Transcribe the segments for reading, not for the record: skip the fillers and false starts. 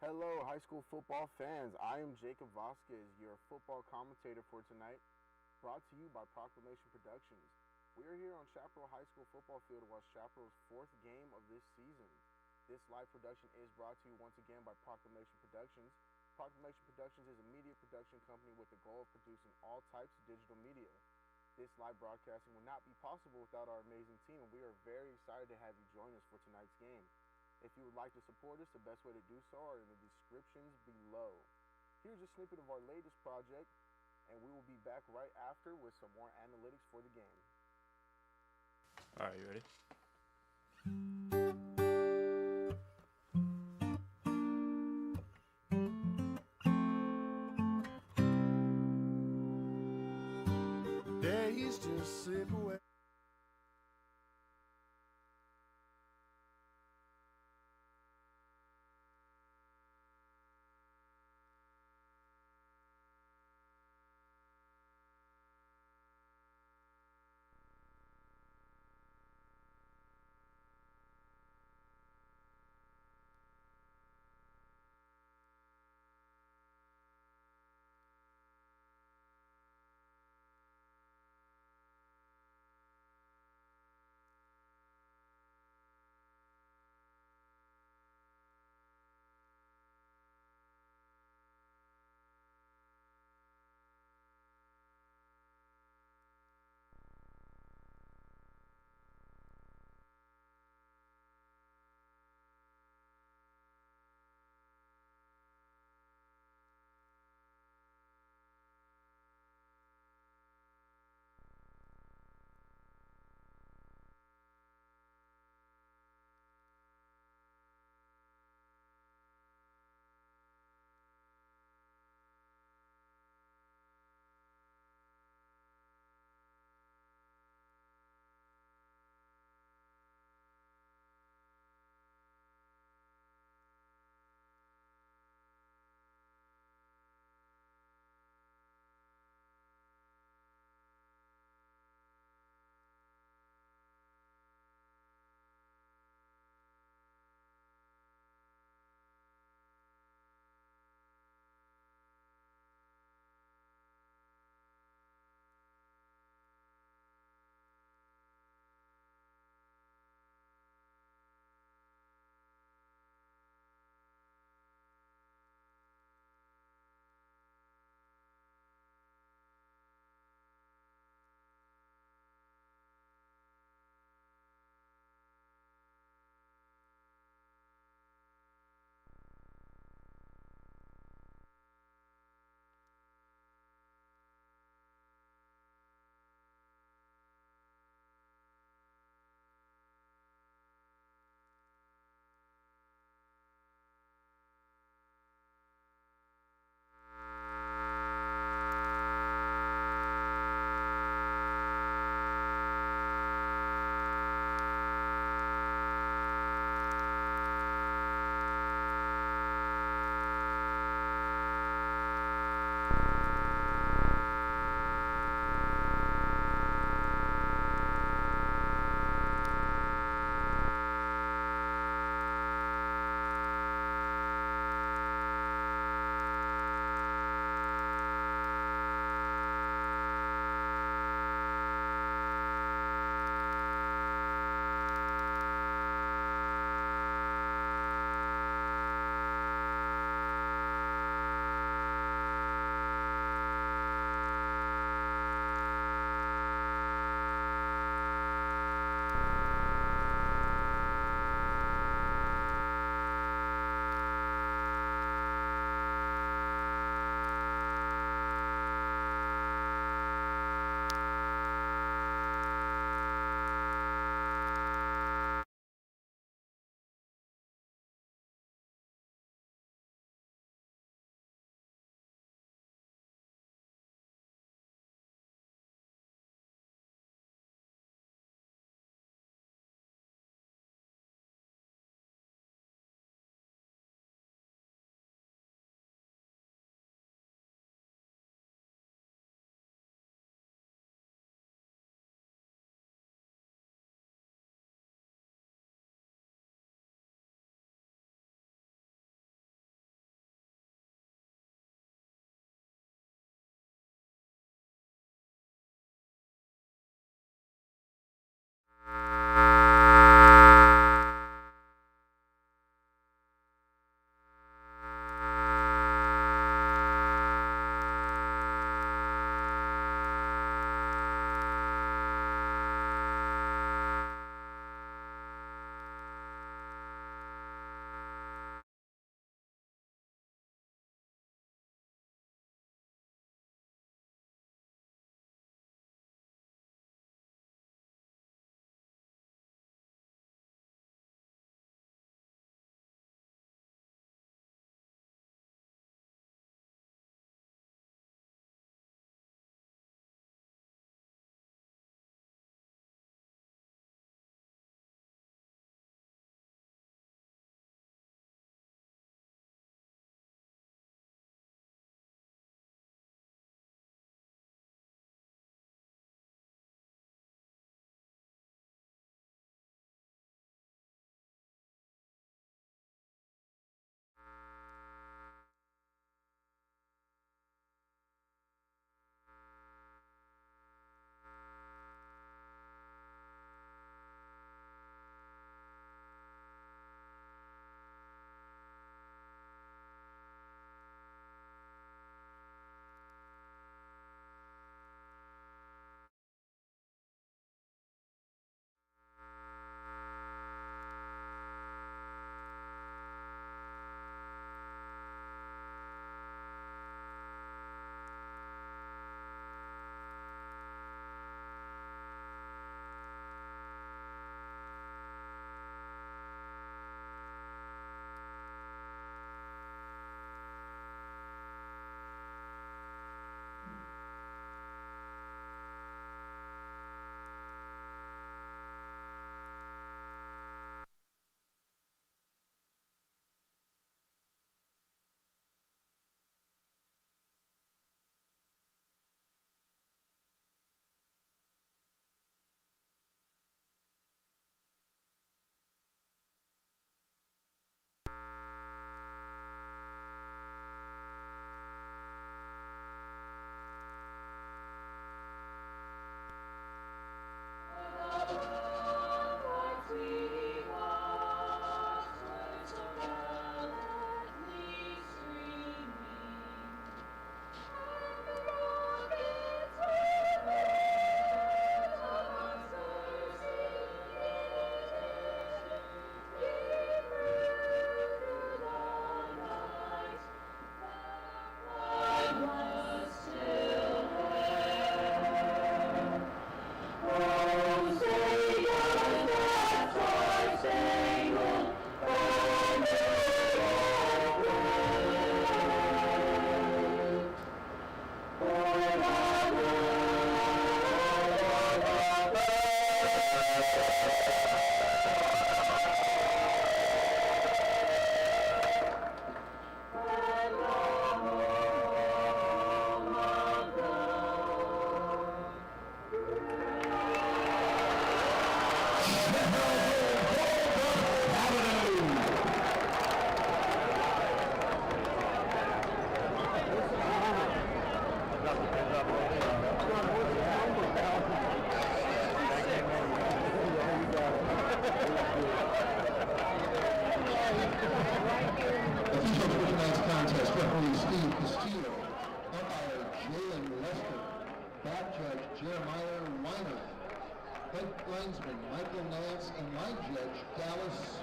Hello, high school football fans. I am Jacob Vasquez, your football commentator for tonight, brought to you by Proclamation Productions. We are here on Chaparral High School football field to watch Chaparral's fourth game of this season. This live production is brought to you once again by Proclamation Productions. Proclamation Productions is a media production company with the goal of producing all types of digital media. This live broadcasting would not be possible without our amazing team, and we are very excited to have you join us for tonight's game. If you would like to support us, the best way to do so are in the descriptions below. Here's a snippet of our latest project, and we will be back right after with some more analytics for the game. All right, you ready? Days just slip away.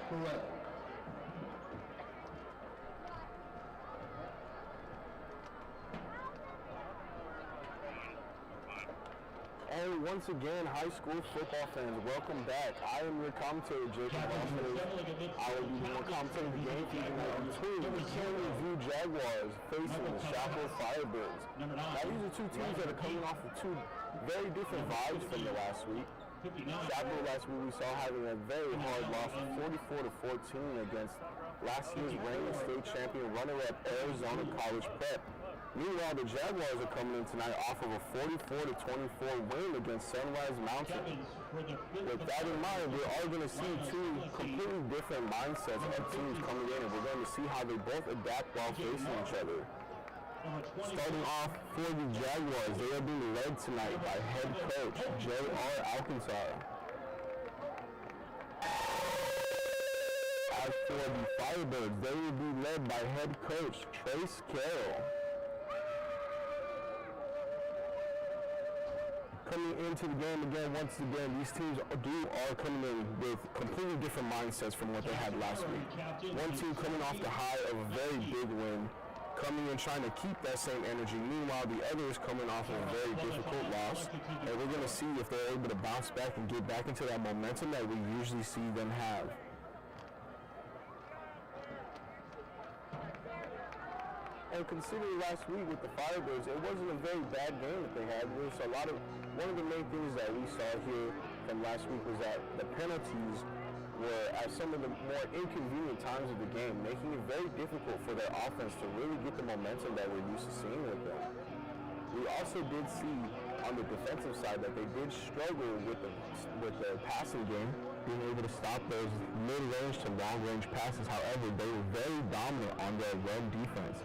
Correct. And once again, high school football fans, welcome back. I am your commentator, Jacob Foster. I will be commentating the game between the Canyon View Jaguars facing the Chaparral Firebirds. Now, these are two teams that are coming off of two very different vibes from the last week. Chaparral last week we saw having a very hard loss of 44-14 against last year's reigning state champion runner-up Arizona College Prep. Meanwhile, the Jaguars are coming in tonight off of a 44-24 win against Sunrise Mountain. With that in mind, we are going to see two completely different mindsets of teams coming in, and we're going to see how they both adapt while facing each other. Starting off for the Jaguars, they are being led tonight by head coach J.R. Alcantara. As for the Firebirds, they will be led by head coach Trace Carroll. Coming into the game again, once again, these teams are coming in with completely different mindsets from what they had last week. One team coming off the high of a very big win, coming in trying to keep that same energy. Meanwhile, the others coming off of a very difficult loss. And we're going to see if they're able to bounce back and get back into that momentum that we usually see them have. And considering last week with the Firebirds, it wasn't a very bad game that they had. There's one of the main things that we saw here from last week was that the penalties were at some of the more inconvenient times of the game, making it very difficult for their offense to really get the momentum that we're used to seeing with them. We also did see on the defensive side that they did struggle with the passing game, being able to stop those mid-range to long-range passes. However, they were very dominant on their run defense.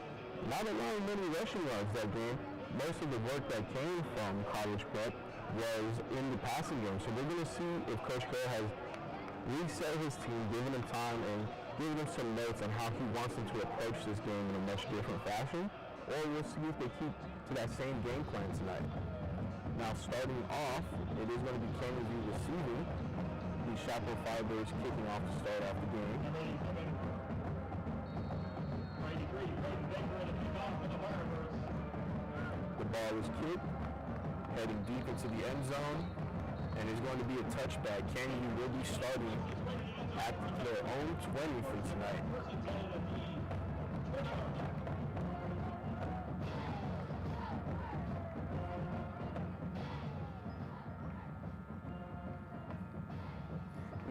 Not allowing many rushing yards that game. Most of the work that came from College Prep was in the passing game. So we're going to see if Coach Carroll has reset his team, given him time, and given him some notes on how he wants them to approach this game in a much different fashion. Or we'll see if they keep to that same game plan tonight. Now, starting off, it is going to be Canyon View receiving. The Chaparral Firebirds kicking off to start off the game. The ball is kicked, heading deep into the end zone, and is going to be a touchback. Canyon will be starting at their own 20 for tonight.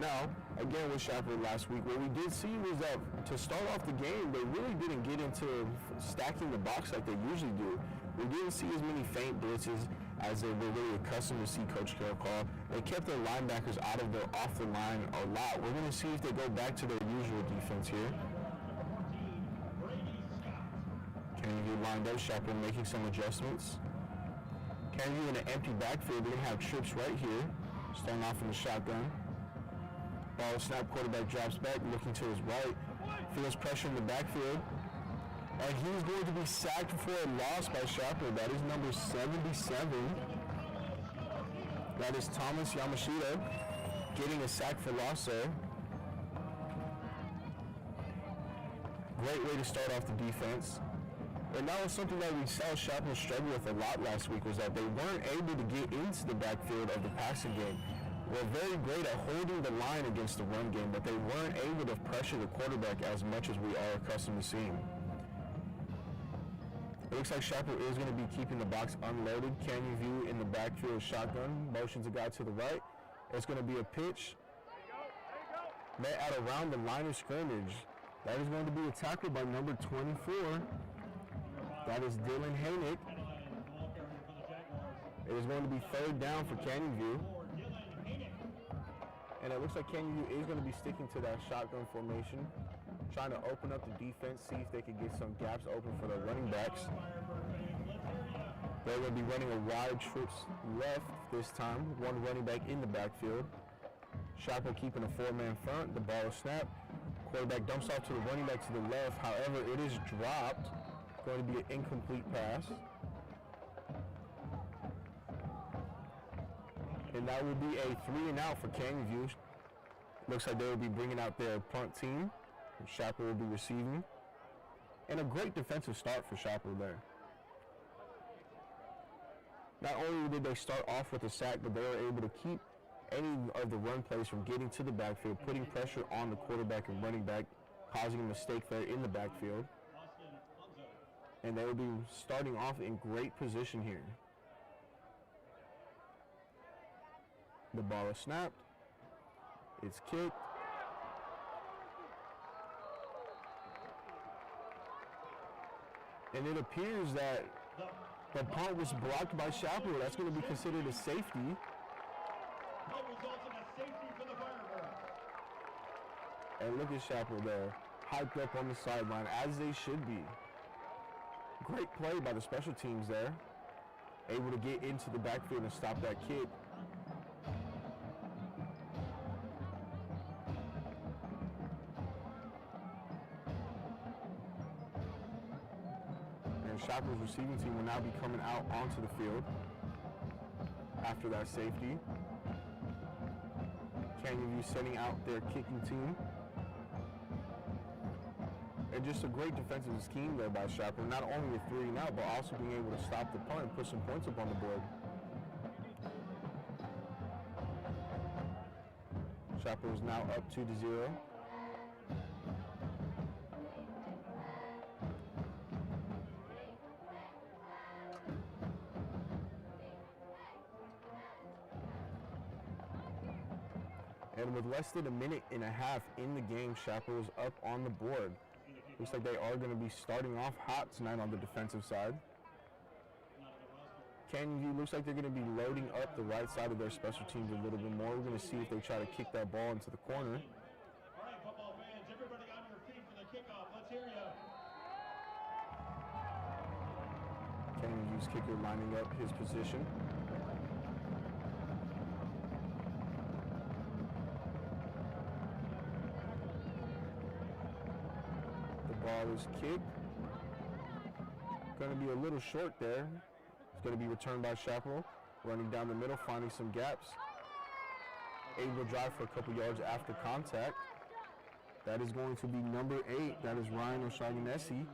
Now, again with Chaparral last week, what we did see was that to start off the game, they really didn't get into stacking the box like they usually do. We didn't see as many feint blitzes as they were really accustomed to see Coach Carroll call. They kept their linebackers off the line a lot. We're going to see if they go back to their usual defense here. Canyon lined up, Chaparral making some adjustments. Canyon in an empty backfield, they're going to have trips right here, starting off in the shotgun. Ball snap, quarterback drops back, looking to his right, feels pressure in the backfield, and he's going to be sacked for a loss by Chaparral. That is number 77. That is Thomas Yamashita getting a sack for loss there. Great way to start off the defense. And that was something that we saw Chaparral struggle with a lot last week, was that they weren't able to get into the backfield of the passing game. We're very great at holding the line against the run game, but they weren't able to pressure the quarterback as much as we are accustomed to seeing. It looks like Chaparral is going to be keeping the box unloaded. Canyon View in the backfield shotgun, motions a guy to the right. It's going to be a pitch met at around the line of scrimmage. That is going to be a tackle by number 24. That is Dylan Haynick. It is going to be third down for Canyon View. And it looks like Canyon View is going to be sticking to that shotgun formation, trying to open up the defense, see if they can get some gaps open for their running backs. They're going to be running a wide trips left this time, one running back in the backfield. Chaparral keeping a four-man front, the ball is snapped. Quarterback dumps off to the running back to the left, however, it is dropped. Going to be an incomplete pass. And that will be a 3-and-out for Canyon View. Looks like they will be bringing out their punt team. Chaparral will be receiving. And a great defensive start for Chaparral there. Not only did they start off with a sack, but they were able to keep any of the run plays from getting to the backfield, putting pressure on the quarterback and running back, causing a mistake there in the backfield. And they will be starting off in great position here. The ball is snapped. It's kicked. And it appears that the punt was blocked by Chaparral. That's going to be considered a safety. That results in a safety for the Firebirds. And look at Chaparral there, hyped up on the sideline, as they should be. Great play by the special teams there. Able to get into the backfield and stop that kick. And Chaparral's receiving team will now be coming out onto the field after that safety. Canyon View sending out their kicking team. And just a great defensive scheme there by Chaparral, not only with 3 and out, but also being able to stop the punt and put some points up on the board. Chaparral is now up 2-0. And with less than a minute and a half in the game, Chaparral is up on the board. Looks like they are going to be starting off hot tonight on the defensive side. Canyon View looks like they're going to be loading up the right side of their special teams a little bit more. We're going to see if they try to kick that ball into the corner. All right, football fans, everybody on your feet for the kickoff. Let's hear you. Canyon View's kicker lining up his position. Ball is kicked. Going to be a little short there. It's going to be returned by Chaparral. Running down the middle, finding some gaps. Able to drive for a couple yards after contact. That is going to be number 8. That is Ryan O'Shaughnessy.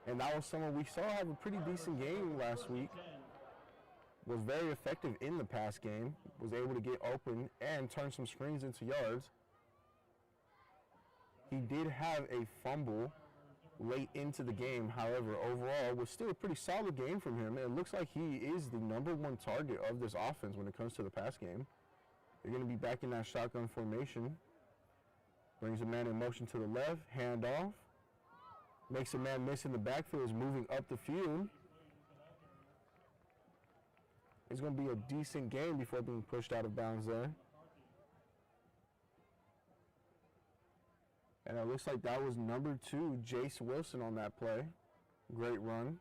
And that was someone we saw have a pretty decent game last week. Was very effective in the pass game. Was able to get open and turn some screens into yards. He did have a fumble late into the game. However, overall, was still a pretty solid game from him. It looks like he is the #1 target of this offense when it comes to the pass game. They're going to be back in that shotgun formation. Brings a man in motion to the left, handoff. Makes a man miss in the backfield, is moving up the field. It's going to be a decent game before being pushed out of bounds there. And it looks like that was number 2, Jace Wilson on that play. Great run.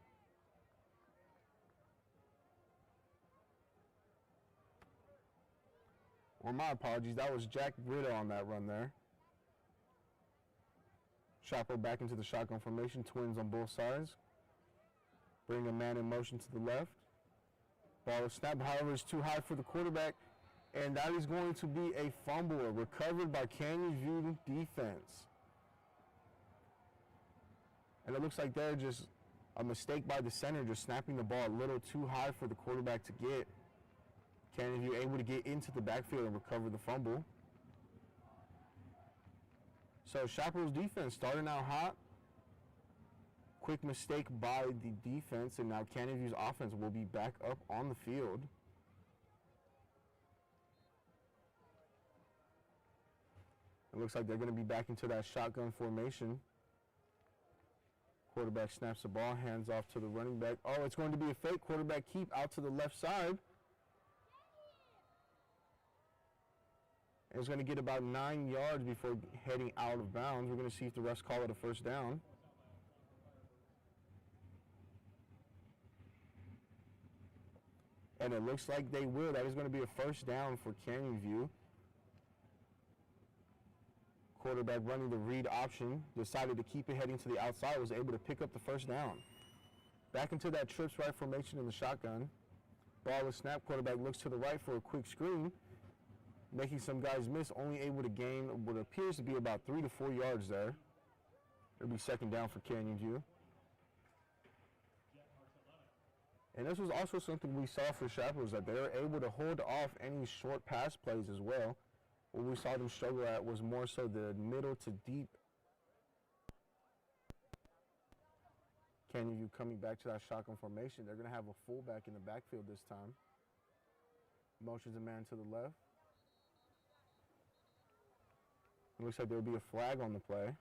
Or my apologies, that was Jack Britta on that run there. Chaparral back into the shotgun formation, twins on both sides. Bring a man in motion to the left. Ball is snapped, however, is too high for the quarterback. And that is going to be a fumble recovered by Canyon View defense. And it looks like they're just a mistake by the center, just snapping the ball a little too high for the quarterback to get. Canyon View able to get into the backfield and recover the fumble. So Chaparral's defense starting out hot. Quick mistake by the defense, and now Canyon View's offense will be back up on the field. It looks like they're going to be back into that shotgun formation. Quarterback snaps the ball, hands off to the running back. Oh, it's going to be a fake quarterback keep out to the left side. And it's going to get about 9 yards before heading out of bounds. We're going to see if the refs call it a first down. And it looks like they will. That is going to be a first down for Canyon View. Quarterback running the read option, decided to keep it heading to the outside, was able to pick up the first down. Back into that trips right formation in the shotgun. Ball is snapped, quarterback looks to the right for a quick screen. making some guys miss, only able to gain what appears to be about 3 to 4 yards there. It'll be second down for Canyon View. And this was also something we saw for Chaparral, that they were able to hold off any short pass plays as well. What we saw them struggle at was more so the middle to deep. Canyon View coming back to that shotgun formation. They're going to have a fullback in the backfield this time. Motions a man to the left. It looks like there will be a flag on the play.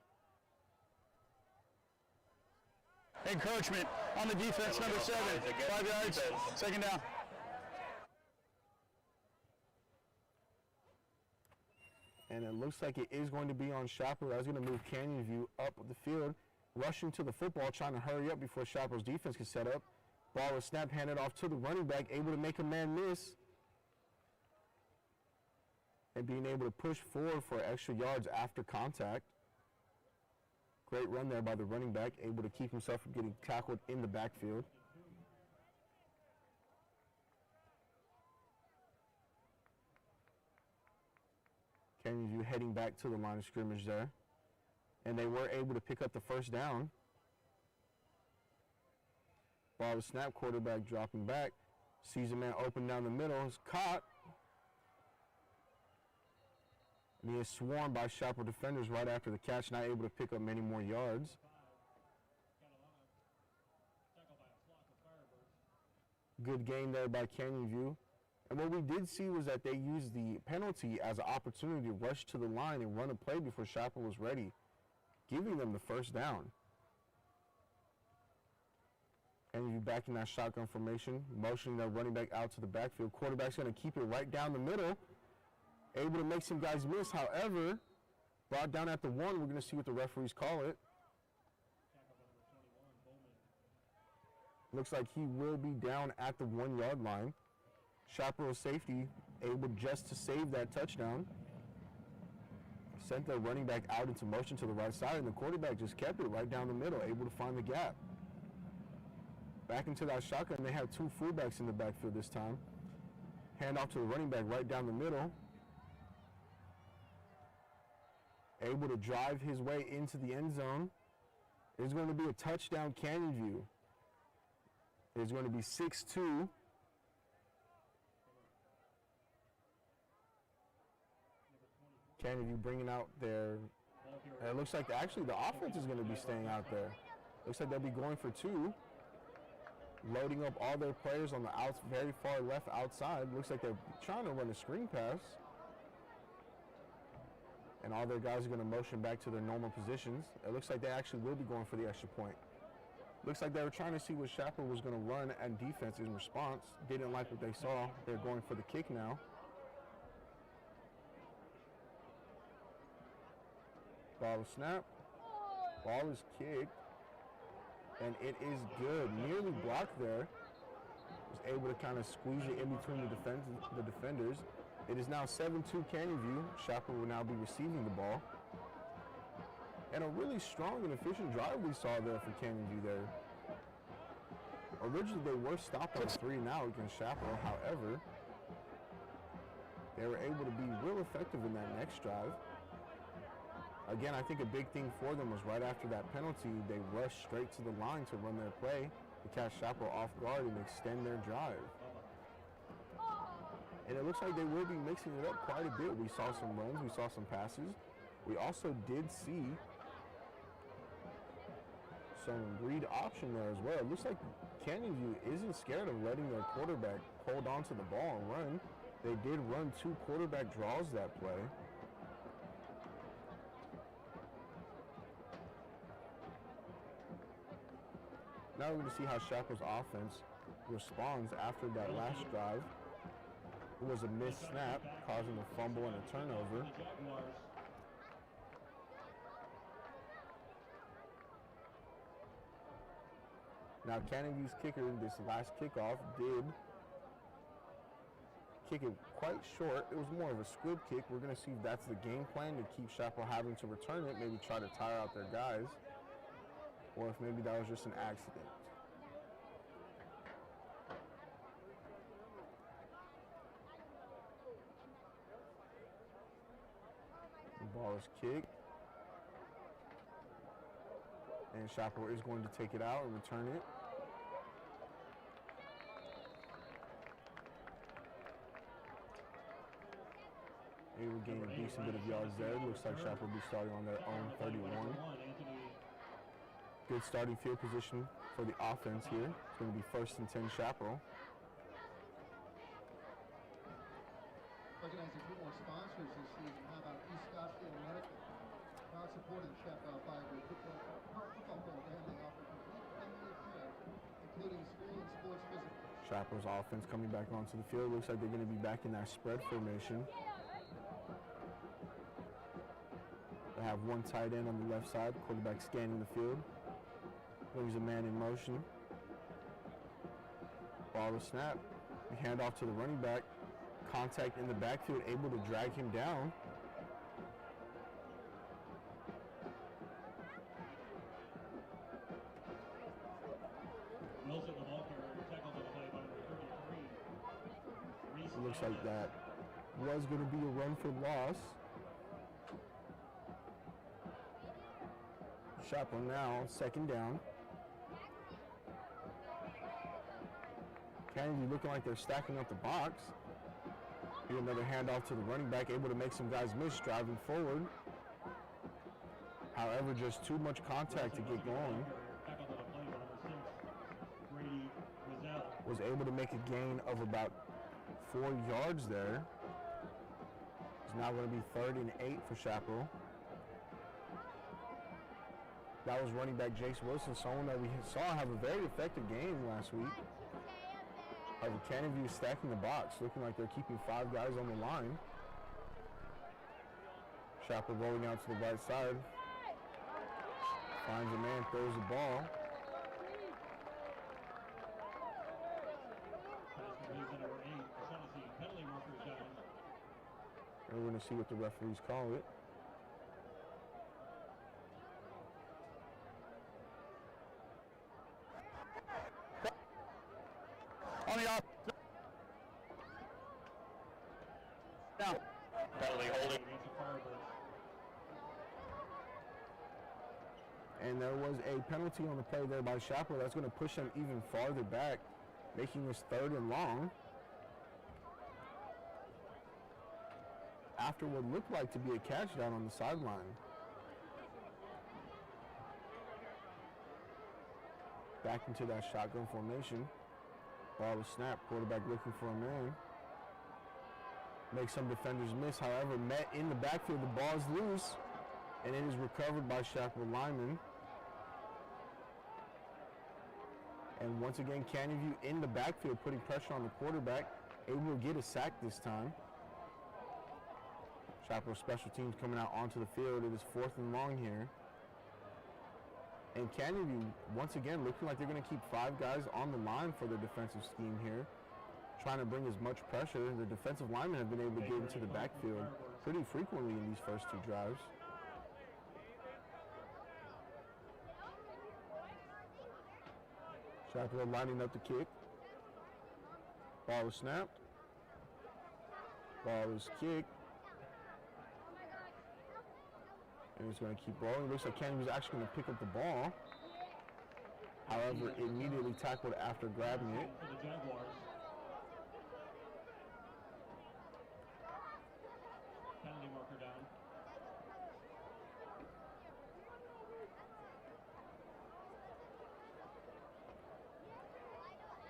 Encroachment on the defense, number 7. 5 yards, second down. And it looks like it is going to be on Chaparral. That's going to move Canyon View up the field, rushing to the football, trying to hurry up before Chaparral's defense can set up. Ball was snap, handed off to the running back, able to make a man miss. And being able to push forward for extra yards after contact. Great run there by the running back, able to keep himself from getting tackled in the backfield. Canyon View heading back to the line of scrimmage there. And they were able to pick up the first down. Ball was snapped, quarterback dropping back. Sees a man open down the middle, is caught. And he is swarmed by Chaparral defenders right after the catch, not able to pick up many more yards. Good game there by Canyon View. And what we did see was that they used the penalty as an opportunity to rush to the line and run a play before Chaparral was ready, giving them the first down. Canyon View back in that shotgun formation, motioning their running back out to the backfield. Quarterback's going to keep it right down the middle. Able to make some guys miss, however, brought down at the 1. We're going to see what the referees call it. Looks like he will be down at the 1 yard line. Chaparral safety able just to save that touchdown. Sent their running back out into motion to the right side, and the quarterback just kept it right down the middle, able to find the gap. Back into that shotgun, they have 2 fullbacks in the backfield this time. Hand off to the running back right down the middle. Able to drive his way into the end zone. It's going to be a touchdown, Canyon View. It's going to be 6-2. Canyon View bringing out their, it looks like actually the offense is going to be staying out there. Looks like they'll be going for 2. Loading up all their players on the very far left outside. Looks like they're trying to run a screen pass. And all their guys are going to motion back to their normal positions. It looks like they actually will be going for the extra point. Looks like they were trying to see what Chaparral was going to run and defense in response. Didn't like what they saw. They're going for the kick now. Ball is snapped. Ball is kicked. And it is good. Nearly blocked there. Was able to kind of squeeze it in between the defenders. It is now 7-2 Canyon View. Chaparral will now be receiving the ball. And a really strong and efficient drive we saw there for Canyon View there. Originally they were stopped on 3 and out against Chaparral. However, they were able to be real effective in that next drive. Again, I think a big thing for them was right after that penalty, they rushed straight to the line to run their play to catch Chaparral off guard and extend their drive. And it looks like they will be mixing it up quite a bit. We saw some runs, we saw some passes. We also did see some read option there as well. It looks like Canyon View isn't scared of letting their quarterback hold on to the ball and run. They did run 2 quarterback draws that play. Now we're going to see how Chaparral's offense responds after that last drive. It was a missed snap, causing a fumble and a turnover. Now Canyon View's kicker in this last kickoff did kick it quite short. It was more of a squib kick. We're going to see if that's the game plan to keep Chaparral having to return it, maybe try to tire out their guys, or if maybe that was just an accident. Ball is kicked. And Chaparral is going to take it out and return it. They will gain a decent bit of yards there. Looks like Chaparral will be starting on their own 31. Good starting field position for the offense here. It's going to be 1st and 10 Chaparral. Recognizing two more sponsors this season. How about East Scottsdale Medical? Proud supporter of the Chaparral Firebirds football program. They offer complete family care, including school and sports physicals. Chaparral's offense coming back onto the field. Looks like they're going to be back in that spread formation. They have one tight end on the left side. Quarterback scanning the field. Brings a man in motion. Ball to snap. The handoff to the running back. Contact in the backfield, able to drag him down. Wilson, the ball carrier, tackled to the play by number 33. It looks like that was going to be a run for loss. Chaparral now, 2nd down. Kennedy looking like they're stacking up the box. Here another handoff to the running back, able to make some guys miss driving forward. However, just too much contact to get going. Was able to make a gain of about 4 yards there. It's now going to be 3rd and 8 for Chaparral. That was running back Jace Wilson, someone that we saw have a very effective game last week. However, Canterview is stacking the box, looking like they're keeping 5 guys on the line. Chaparral rolling out to the right side. Finds a man, throws the ball. And we're going to see what the referees call it. On the off. Now. Penalty holding against the Firebirds. And there was a penalty on the play there by Chaparral. That's going to push them even farther back, making this 3rd and long. After what looked like to be a catch down on the sideline. Back into that shotgun formation. Ball was snapped. Quarterback looking for a man. Makes some defenders miss. However, met in the backfield. The ball is loose, and it is recovered by Chaparral lineman. And once again, Canterview in the backfield, putting pressure on the quarterback. Able to get a sack this time. Chaparral special teams coming out onto the field. It is 4th and long here. And Canterview, once again, looking like they're going to keep 5 guys on the line for their defensive scheme here. Trying to bring as much pressure. The defensive linemen have been able to get into the backfield pretty frequently in these first 2 drives. Chaparral lining up the kick. Ball was snapped. Ball was kicked. And it's going to keep rolling. It looks like Candy was actually going to pick up the ball. However, immediately tackled after grabbing it. For the Jaguars. Penalty marker down.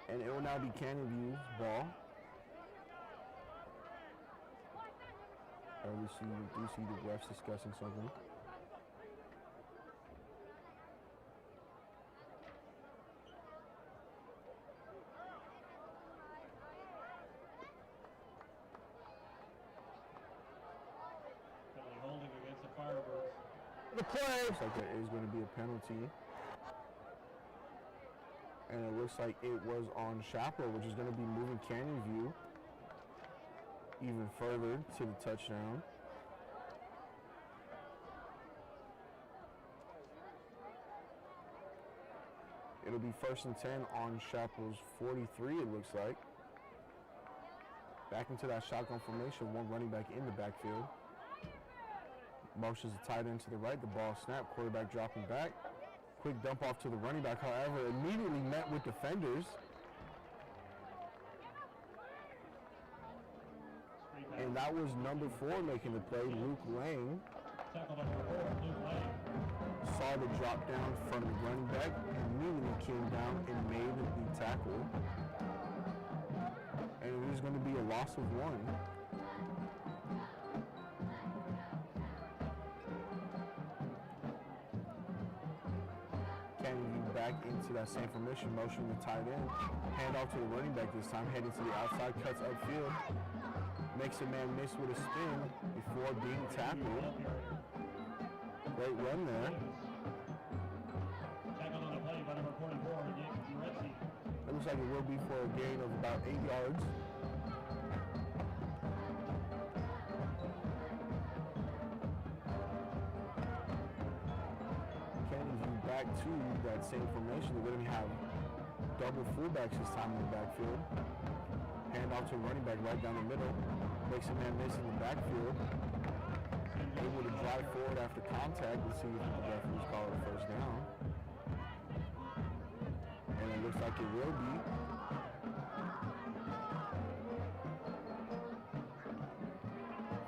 And it will now be Canterview's ball. We do see the refs discussing something. Penalty holding against the Firebirds. The play. Looks like there is going to be a penalty. And it looks like it was on Chaparral, which is going to be moving Canterview even further to the touchdown. It'll be 1st and 10 on Chaparral's 43, it looks like. Back into that shotgun formation, 1 running back in the backfield. Motions the tight end to the right. The ball snapped. Quarterback dropping back. Quick dump off to the running back. However, immediately met with defenders. And that was number 4 making the play, Luke Lang. Tackle number 4, Luke Lang. Saw the drop down from the running back, immediately came down and made the tackle. And it is going to be a loss of 1. Kennedy back into that same formation, motion the tight end. Hand off to the running back this time, heading to the outside, cuts upfield. Makes a man miss with a spin before being tackled. Great run there. Tackle on the play by number 44, Juretzi. It looks like it will be for a gain of about 8 yards. Kennedy back to that same formation. They're going to have double fullbacks this time in the backfield. Hand off to a running back right down the middle. Makes a man miss in the backfield. Able to drive forward after contact. Let's see if the referees call it a first down. And it looks like it will be.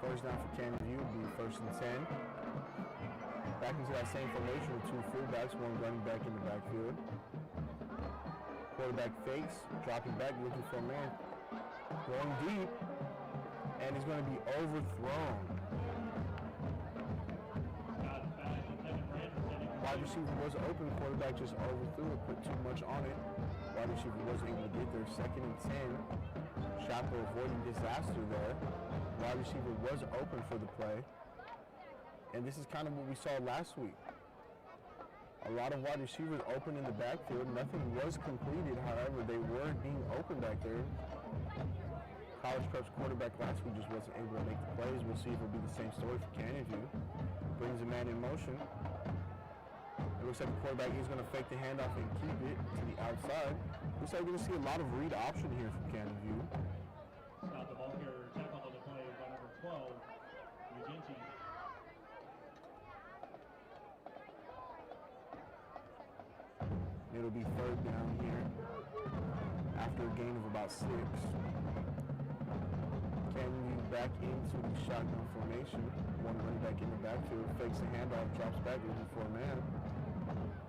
First down for Canyon View will be 1st and 10. Back into that same formation with 2 fullbacks, 1 running back in the backfield. Quarterback fakes, dropping back, looking for a man. Going deep, and he's going to be overthrown. Wide receiver was open, quarterback just overthrew it, put too much on it. Wide receiver wasn't able to get there. 2nd and 10. Chaparral avoiding disaster there. Wide receiver was open for the play. And this is kind of what we saw last week. A lot of wide receivers open in the backfield. Nothing was completed, however, they were being open back there. College Prep's quarterback last week just wasn't able to make the plays. We'll see if it'll be the same story for Canyon View. Brings a man in motion. It looks like the quarterback is going to fake the handoff and keep it to the outside. Looks like we're going to see a lot of read option here from Canyon View. Stop the ball carrier, tackle on the play by number 12, Eugenti. It'll be 3rd down here after a gain of about 6. Canyon View back into the shotgun formation. 1 running back in the backfield, fakes the handoff, drops back, looking for a man.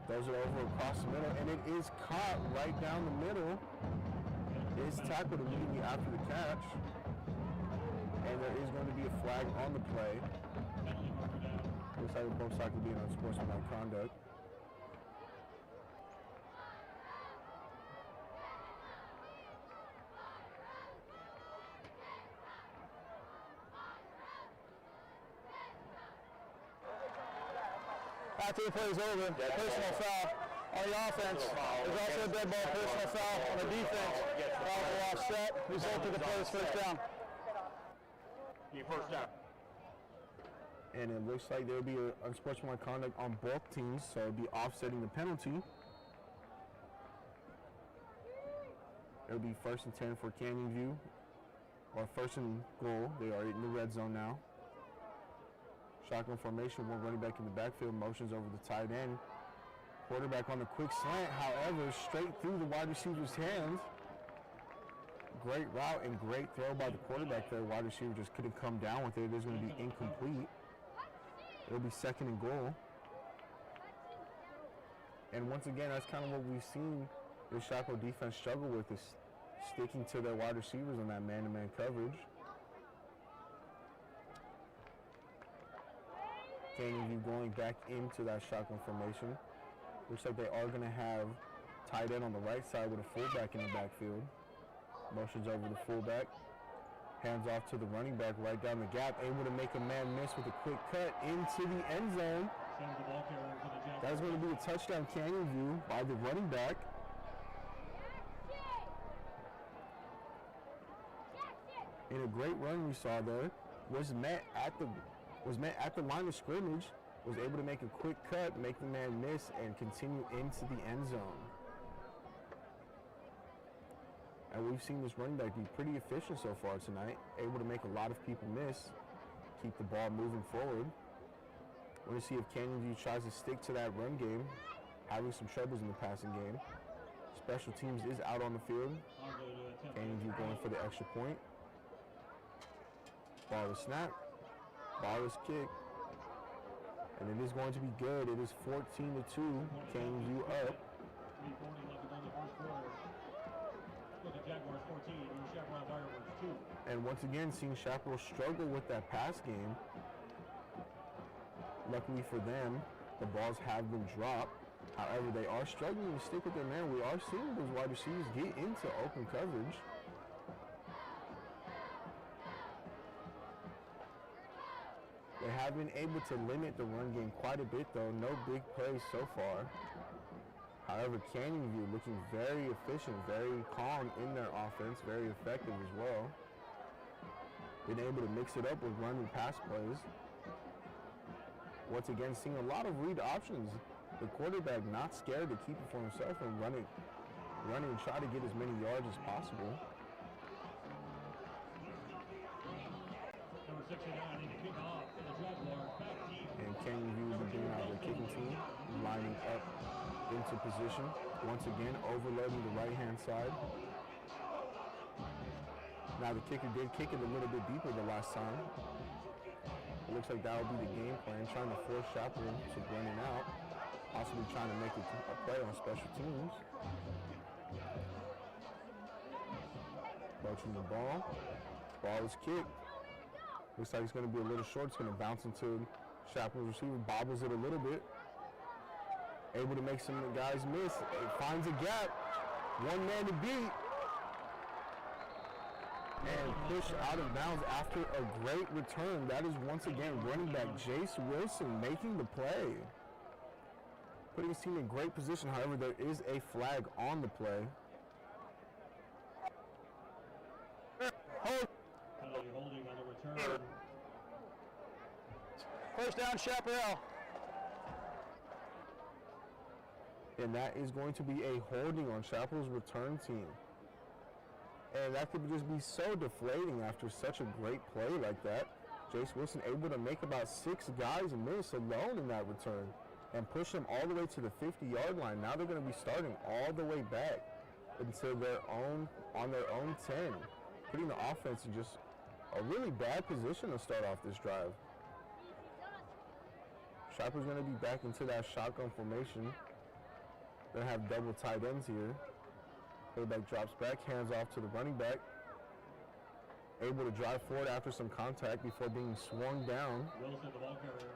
Throws it over across the middle, and it is caught right down the middle. It is tackled immediately after the catch. And there is going to be a flag on the play. Looks like both sides will be an unsportsmanlike conduct. After the play is over, personal foul on the offense. There's also a dead ball, personal foul on the defense. Foul will offset, result of the play is 1st down. First down. And it looks like there will be an unsportsmanlike conduct on both teams, so it'll be offsetting the penalty. It'll be 1st and 10 for Canyon View, or 1st and goal. They are in the red zone now. Shotgun formation, 1 running back in the backfield, motions over the tight end. Quarterback on the quick slant, however, straight through the wide receiver's hands. Great route and great throw by the quarterback there. Wide receiver just couldn't come down with it. It is going to be incomplete. It'll be 2nd and goal. And once again, that's kind of what we've seen the Chaparral defense struggle with, is sticking to their wide receivers on that man-to-man coverage. Canyon View going back into that shotgun formation. Looks like they are going to have tight end on the right side with a fullback in the backfield. Motions over the fullback. Hands off to the running back right down the gap. Able to make a man miss with a quick cut into the end zone. That is going to be a touchdown, Canyon View, by the running back. And a great run we saw there. Was met at the line of scrimmage, was able to make a quick cut, make the man miss, and continue into the end zone. And we've seen this running back be pretty efficient so far tonight, able to make a lot of people miss, keep the ball moving forward. We're going to see if Canyon View tries to stick to that run game, having some troubles in the passing game. Special teams is out on the field. Canyon View going for the extra point. Ball is snap. Ball is kick. And it is going to be good. It is 14-2. Canyon View up. 3:40 left to go in the first quarter. Look at Jaguars 14, your Chaparral Firebirds 2. And once again, seeing Chaparral struggle with that pass game. Luckily for them, the balls have been dropped. However, they are struggling to stick with their man. We are seeing those wide receivers get into open coverage. They have been able to limit the run game quite a bit, though. No big plays so far. However, Canyon View looking very efficient, very calm in their offense, very effective as well. Been able to mix it up with run and pass plays. Once again, seeing a lot of read options. The quarterback not scared to keep it for himself and running and try to get as many yards as possible. Number 69 in the kickoff for the Jaguars. Back deep. And Canyon View will be bringing out their kicking team, lining up into position. Once again, overloading the right-hand side. Now the kicker did kick it a little bit deeper the last time. It looks like that will be the game plan, trying to force Chaparral to run it out. Possibly trying to make a play on special teams. Approaching the ball. Ball is kicked. Looks like it's going to be a little short. It's going to bounce into Chaparral's receiver. Bobbles it a little bit. Able to make some guys miss. It finds a gap. One man to beat. And pushed out of bounds after a great return. That is once again running back Jace Wilson making the play. Putting his team in great position. However, there is a flag on the play. Penalty holding on the return. First down, Chaparral. And that is going to be a holding on Chaparral's return team. And that could just be so deflating after such a great play like that. Jace Wilson able to make about 6 guys miss alone in that return and push them all the way to the 50-yard line. Now they're going to be starting all the way back into their own, on their own 10, putting the offense in just a really bad position to start off this drive. Chaparral's going to be back into that shotgun formation. They have double tight ends here. Quarterback drops back, hands off to the running back. Able to drive forward after some contact before being swung down. Wilson, the ball carrier.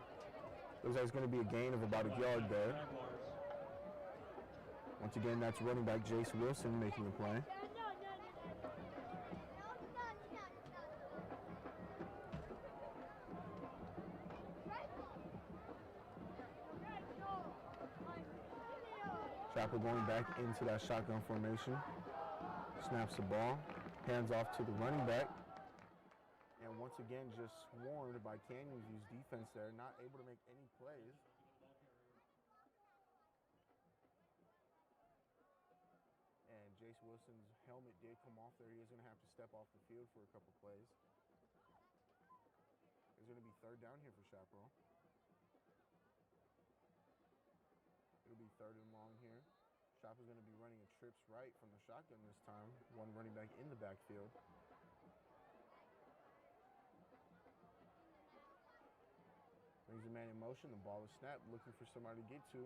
Looks like it's going to be a gain of about a yard there. Jaguars. Once again, that's running back Jace Wilson making the play. Chaparral going back into that shotgun formation. Snaps the ball, hands off to the running back. And once again, just swarmed by Canyon View's defense there, not able to make any plays. And Jace Wilson's helmet did come off there. He is going to have to step off the field for a couple plays. It's going to be third down here for Chaparral. It'll be third and long here. Chaparral's going to be running a trips right from the shotgun this time. One running back in the backfield. Brings a man in motion. The ball is snapped, looking for somebody to get to.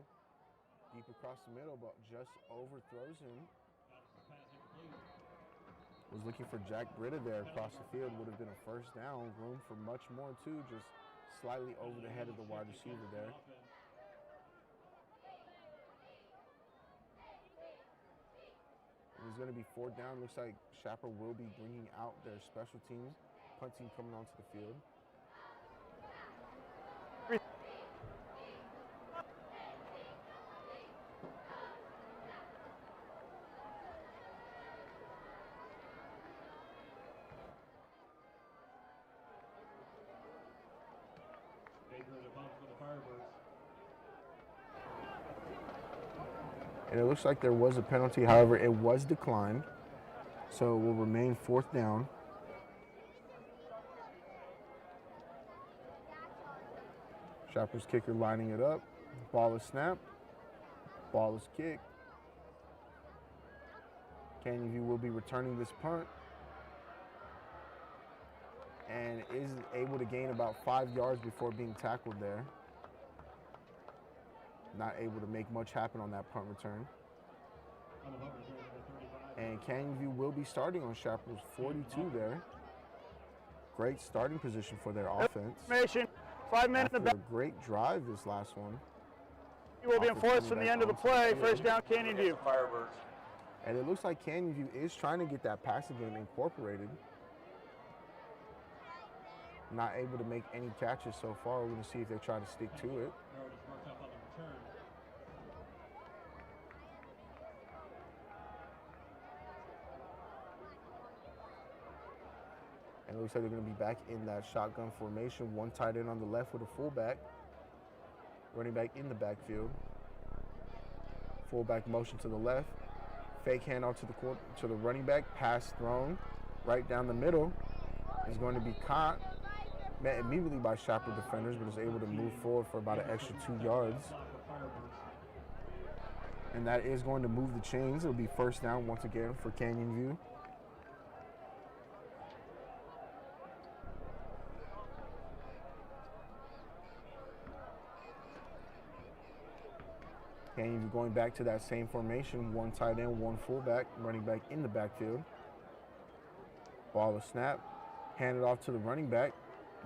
Deep across the middle, but just overthrows him. Was looking for Jack Britta there across the field. Would have been a first down. Room for much more too. Just slightly over the head of the wide receiver there. It's going to be fourth down. Looks like Chaparral will be bringing out their special teams. Punt team coming onto the field. Baker the punt for the Firebirds. And it looks like there was a penalty. However, it was declined. So it will remain fourth down. Chaparral's kicker lining it up. Ball is snapped. Ball is kicked. Canyon View will be returning this punt and is able to gain about 5 yards before being tackled there. Not able to make much happen on that punt return. And Canyon View will be starting on Chaparral's 42 there. Great starting position for their offense. 5 minutes in the After a great drive this last one. You will be enforced from the end of the play. First down, Canyon View. Firebirds. And it looks like Canyon View is trying to get that passing game incorporated. Not able to make any catches so far. We're going to see if they try to stick to it. And it looks like they're going to be back in that shotgun formation. One tight end on the left with a fullback. Running back in the backfield. Fullback motion to the left. Fake handoff to the running back. Pass thrown right down the middle. Is going to be caught. Met immediately by Chaparral defenders, but is able to move forward for about an extra 2 yards. And that is going to move the chains. It'll be first down once again for Canyon View. Canyon View going back to that same formation. One tight end, one fullback, running back in the backfield. Ball is snapped. Handed off to the running back.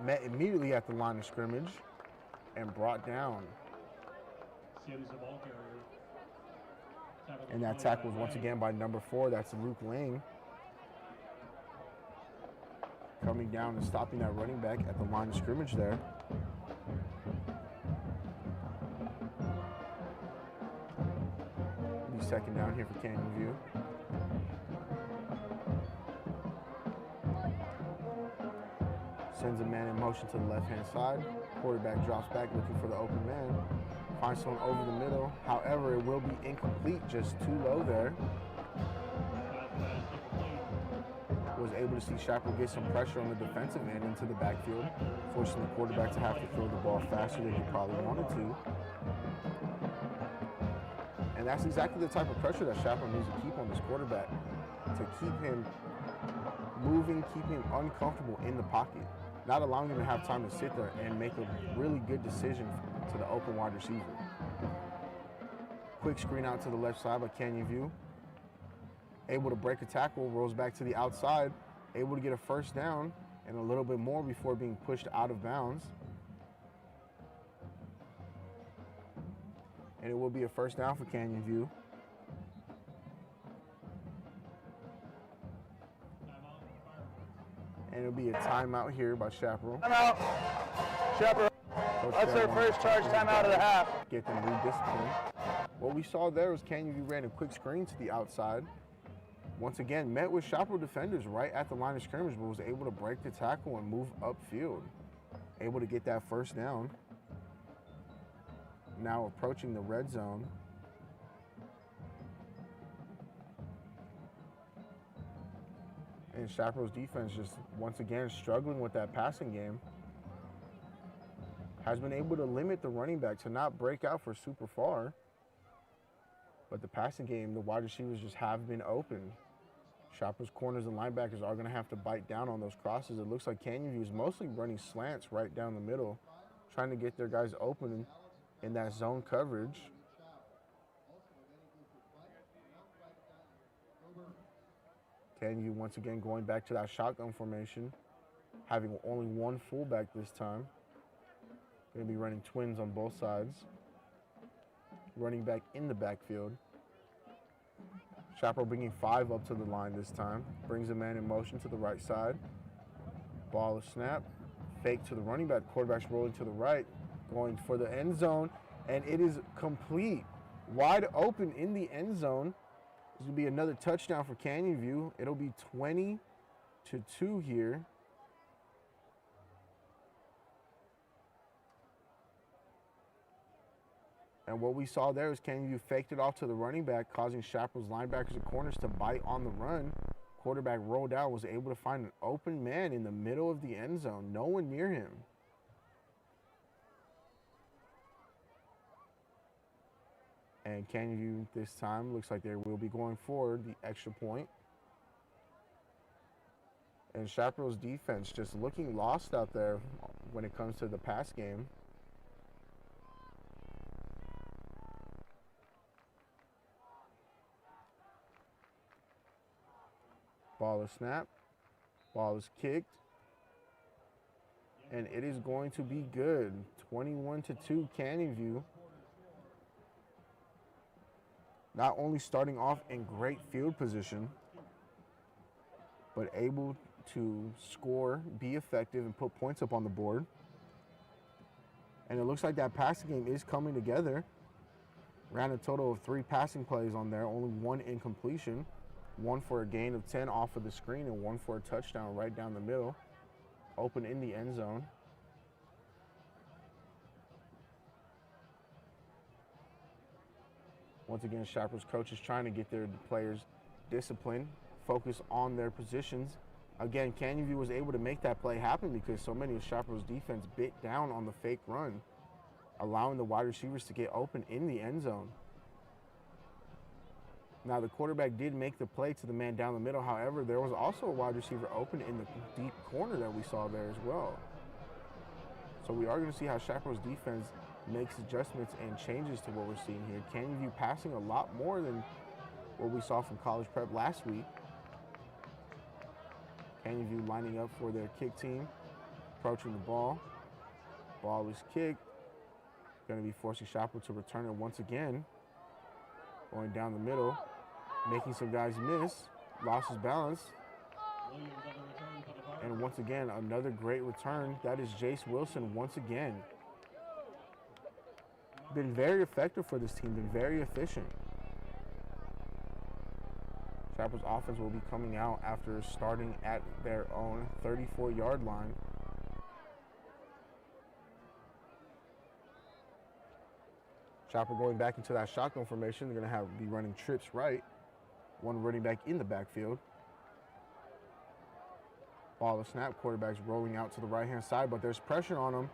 Met immediately at the line of scrimmage and brought down. And that tackle was once again by number 4. That's Luke Lang. Coming down and stopping that running back at the line of scrimmage there. It'll be second down here for Canyon View. Sends a man in motion to the left-hand side. Quarterback drops back looking for the open man. Finds someone over the middle. However, it will be incomplete, just too low there. Was able to see Chaparral get some pressure on the defensive end into the backfield, forcing the quarterback to have to throw the ball faster than he probably wanted to. And that's exactly the type of pressure that Chaparral needs to keep on this quarterback, to keep him moving, keep him uncomfortable in the pocket, not allowing him to have time to sit there and make a really good decision to the open wide receiver. Quick screen out to the left side by Canyon View. Able to break a tackle, rolls back to the outside, able to get a first down and a little bit more before being pushed out of bounds. And it will be a first down for Canyon View. And it'll be a timeout here by Chaparral. Timeout. Chaparral. That's their first charge timeout of the half. Get them redisciplined. What we saw there was Canyon View ran a quick screen to the outside. Once again, met with Chaparral defenders right at the line of scrimmage, but was able to break the tackle and move upfield. Able to get that first down. Now approaching the red zone. And Chaparral's defense just once again struggling with that passing game. Has been able to limit the running back to not break out for super far. But the passing game, the wide receivers just have been open. Chaparral's corners and linebackers are going to have to bite down on those crosses. It looks like Canyon View is mostly running slants right down the middle, trying to get their guys open in that zone coverage. Canyon View once again going back to that shotgun formation, having only one fullback this time. Going to be running twins on both sides. Running back in the backfield. Chaparral bringing 5 up to the line this time. Brings a man in motion to the right side. Ball is snapped. Fake to the running back. Quarterback's rolling to the right. Going for the end zone. And it is complete. Wide open in the end zone. This will be another touchdown for Canyon View. It'll be 20-2 here. And what we saw there is Canyon View faked it off to the running back, causing Chaparral's linebackers and corners to bite on the run. Quarterback rolled out, was able to find an open man in the middle of the end zone. No one near him. And Canyon View this time looks like they will be going for the extra point. And Chaparral's defense just looking lost out there when it comes to the pass game. Ball is snapped. Ball is kicked. And it is going to be good. 21-2 Canyon View. Not only starting off in great field position, but able to score, be effective, and put points up on the board. And it looks like that passing game is coming together. Ran a total of 3 passing plays on there, only 1 incompletion. 1 for a gain of 10 off of the screen and 1 for a touchdown right down the middle. Open in the end zone. Once again, Chaparral's coach is trying to get their players disciplined, focus on their positions. Again, Canyon View was able to make that play happen because so many of Chaparral's defense bit down on the fake run, allowing the wide receivers to get open in the end zone. Now, the quarterback did make the play to the man down the middle. However, there was also a wide receiver open in the deep corner that we saw there as well. So we are going to see how Chaparral's defense makes adjustments and changes to what we're seeing here. Canyon View passing a lot more than what we saw from College Prep last week. Canyon View lining up for their kick team, approaching the ball. Ball is kicked. Going to be forcing Chaparral to return it once again. Going down the middle, making some guys miss, lost his balance. And once again, another great return. That is Jace Wilson once again. Been very effective for this team, been very efficient. Chaparral's offense will be coming out after starting at their own 34-yard line. Chaparral going back into that shotgun formation. They're going to be running trips right. 1 running back in the backfield. Ball is snapped. Quarterback's rolling out to the right-hand side, but there's pressure on him.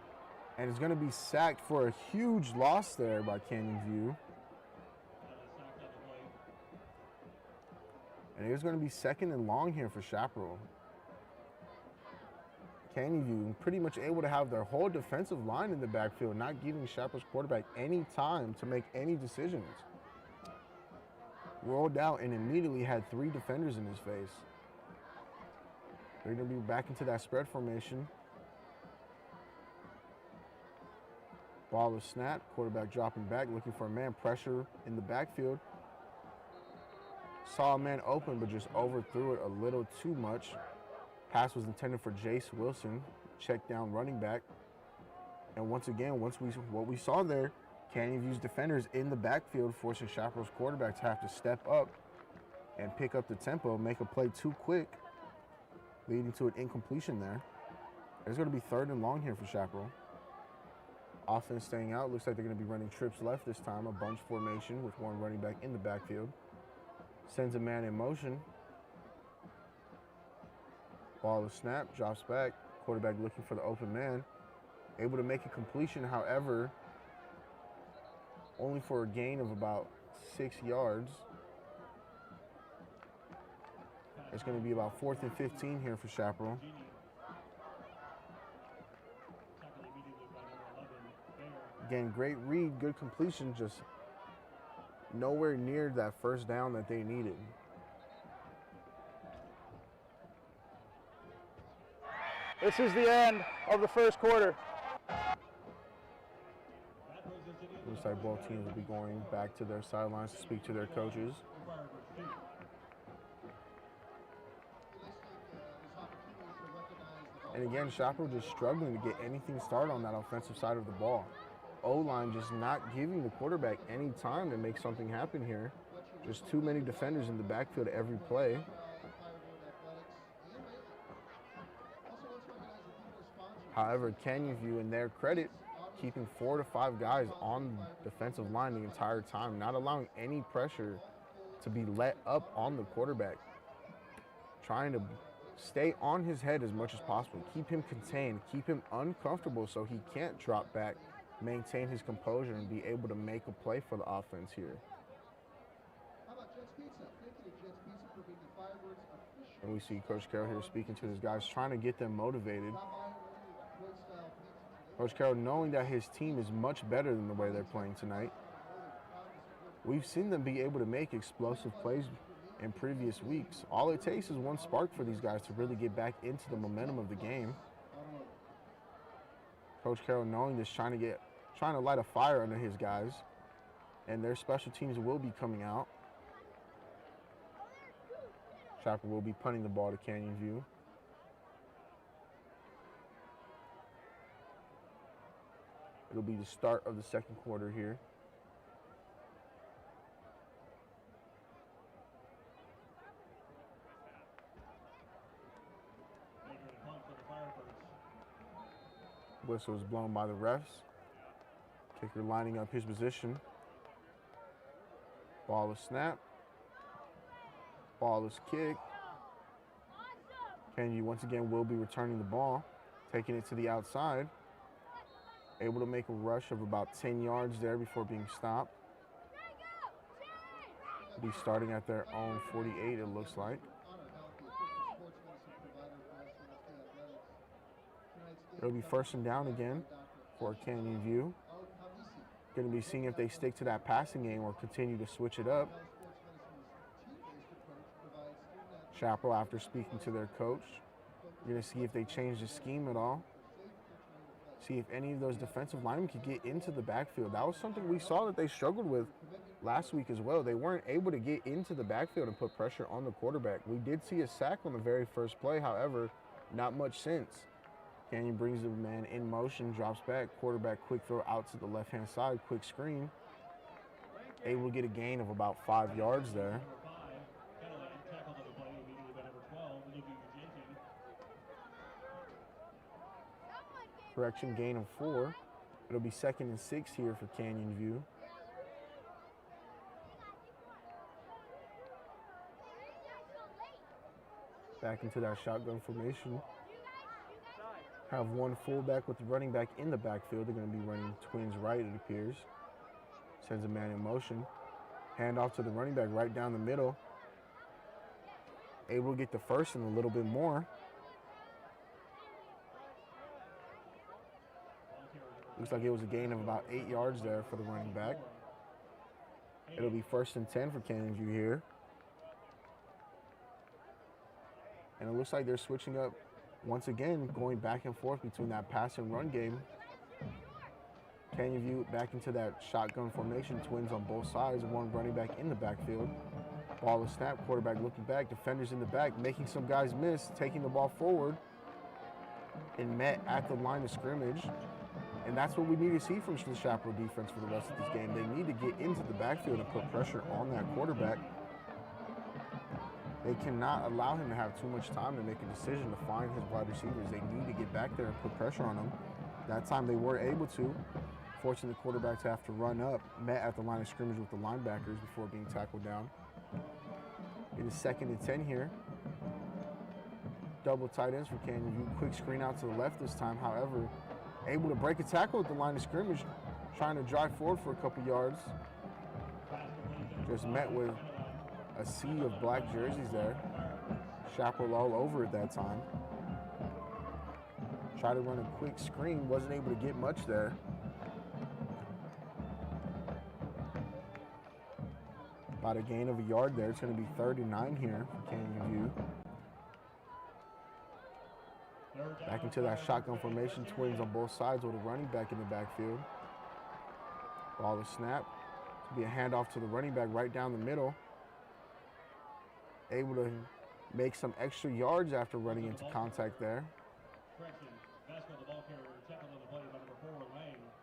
And it's going to be sacked for a huge loss there by Canyon View. And it is going to be 2nd and long here for Chaparral. Canyon View pretty much able to have their whole defensive line in the backfield, not giving Chaparral's quarterback any time to make any decisions. Rolled out and immediately had 3 defenders in his face. They're going to be back into that spread formation. Ball is snapped. Quarterback dropping back, looking for a man. Pressure in the backfield. Saw a man open, but just overthrew it a little too much. Pass was intended for Jace Wilson, check down running back. And once again, what we saw there, Canyon View's defenders in the backfield, forcing Chaparral's quarterback to have to step up and pick up the tempo, make a play too quick, leading to an incompletion there. It's going to be 3rd and long here for Chaparral. Offense staying out. Looks like they're going to be running trips left this time, a bunch formation with 1 running back in the backfield. Sends a man in motion. Ball is snapped, drops back. Quarterback looking for the open man. Able to make a completion, however, only for a gain of about 6 yards. It's going to be about 4th and 15 here for Chaparral. Again, great read, good completion, just nowhere near that first down that they needed. This is the end of the first quarter. Looks like both teams will be going back to their sidelines to speak to their coaches. And again, Chaparral just struggling to get anything started on that offensive side of the ball. O-line just not giving the quarterback any time to make something happen here. Just too many defenders in the backfield every play. However, Canyon View, in their credit, keeping 4 to 5 guys on the defensive line the entire time, not allowing any pressure to be let up on the quarterback. Trying to stay on his head as much as possible, keep him contained, keep him uncomfortable so he can't drop back maintain his composure and be able to make a play for the offense here. How about Jets Pizza? Thank you to Jets Pizza for being the Firebirds official. And we see Coach Carroll here speaking to his guys, trying to get them motivated. Stop by and order your Detroit-style pizza today. Coach Carroll knowing that his team is much better than the way they're playing tonight. We've seen them be able to make explosive plays in previous weeks. All it takes is one spark for these guys to really get back into the momentum of the game. Coach Carroll knowing this, trying to light a fire under his guys, and their special teams will be coming out. Chaparral will be punting the ball to Canyon View. It'll be the start of the second quarter here. Whistle is blown by the refs. Kicker lining up his position. Ball is snap. Ball is kick. Canyon once again will be returning the ball, taking it to the outside. Able to make a rush of about 10 yards there before being stopped. Be starting at their own 48, it looks like. It'll be first and down again for Canyon View. Going to be seeing if they stick to that passing game or continue to switch it up. Chaparral, after speaking to their coach, you're going to see if they change the scheme at all. See if any of those defensive linemen could get into the backfield. That was something we saw that they struggled with last week as well. They weren't able to get into the backfield and put pressure on the quarterback. We did see a sack on the very first play, however, not much since. Canyon brings the man in motion, drops back, quarterback quick throw out to the left-hand side, quick screen. Able to get a gain of about 5 yards there. Correction, gain of 4. It'll be 2nd and 6 here for Canyon View. Back into that shotgun formation. Have one fullback with the running back in the backfield. They're going to be running twins right, it appears. Sends a man in motion. Hand off to the running back right down the middle. Able to get the first and a little bit more. Looks like it was a gain of about 8 yards there for the running back. It'll be 1st and 10 for Canyon View here. And it looks like they're switching up once again, going back and forth between that pass and run game. Canyon View back into that shotgun formation, twins on both sides, one running back in the backfield. Ball is snapped, quarterback looking back, defenders in the back, making some guys miss, taking the ball forward, and met at the line of scrimmage. And that's what we need to see from the Chaparral defense for the rest of this game. They need to get into the backfield and put pressure on that quarterback. They cannot allow him to have too much time to make a decision to find his wide receivers. They need to get back there and put pressure on him. That time they were able to, forcing the quarterback to have to run up, met at the line of scrimmage with the linebackers before being tackled down. It is 2nd and 10 here. Double tight ends for Canyon View. Quick screen out to the left this time, however, able to break a tackle at the line of scrimmage, trying to drive forward for a couple yards. Just met with a sea of black jerseys there. Chaparral all over it that time. Tried to run a quick screen, wasn't able to get much there. About a gain of a yard there. It's going to be 3rd and 9 here for Canyon View. Back into that shotgun formation, twins on both sides with a running back in the backfield. Ball is snapped. To be a handoff to the running back right down the middle. Able to make some extra yards after running into contact there.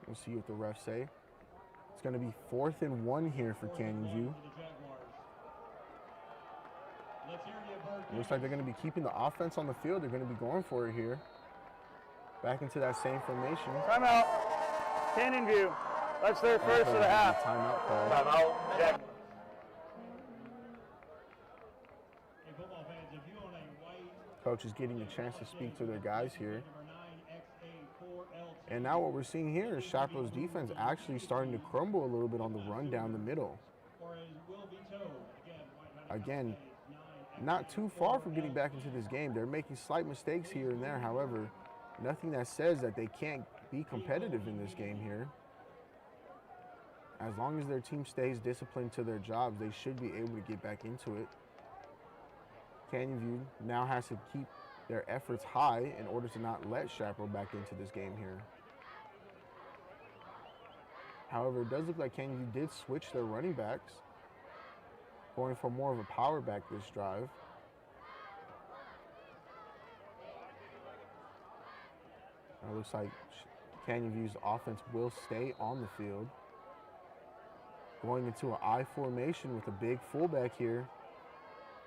We'll see what the refs say. It's going to be 4th and 1 here for Canyon View. Looks like they're going to be keeping the offense on the field. They're going to be going for it here. Back into that same formation. Timeout. Canyon View. That's their first of the half. Timeout call. Timeout. Jack. Coach is getting a chance to speak to their guys here. And now what we're seeing here is Chaparral's defense actually starting to crumble a little bit on the run down the middle. Again, not too far from getting back into this game. They're making slight mistakes here and there. However, nothing that says that they can't be competitive in this game here. As long as their team stays disciplined to their jobs, they should be able to get back into it. Canyon View now has to keep their efforts high in order to not let Chaparral back into this game here. However, it does look like Canyon View did switch their running backs, going for more of a power back this drive. It looks like Canyon View's offense will stay on the field. Going into an I formation with a big fullback here.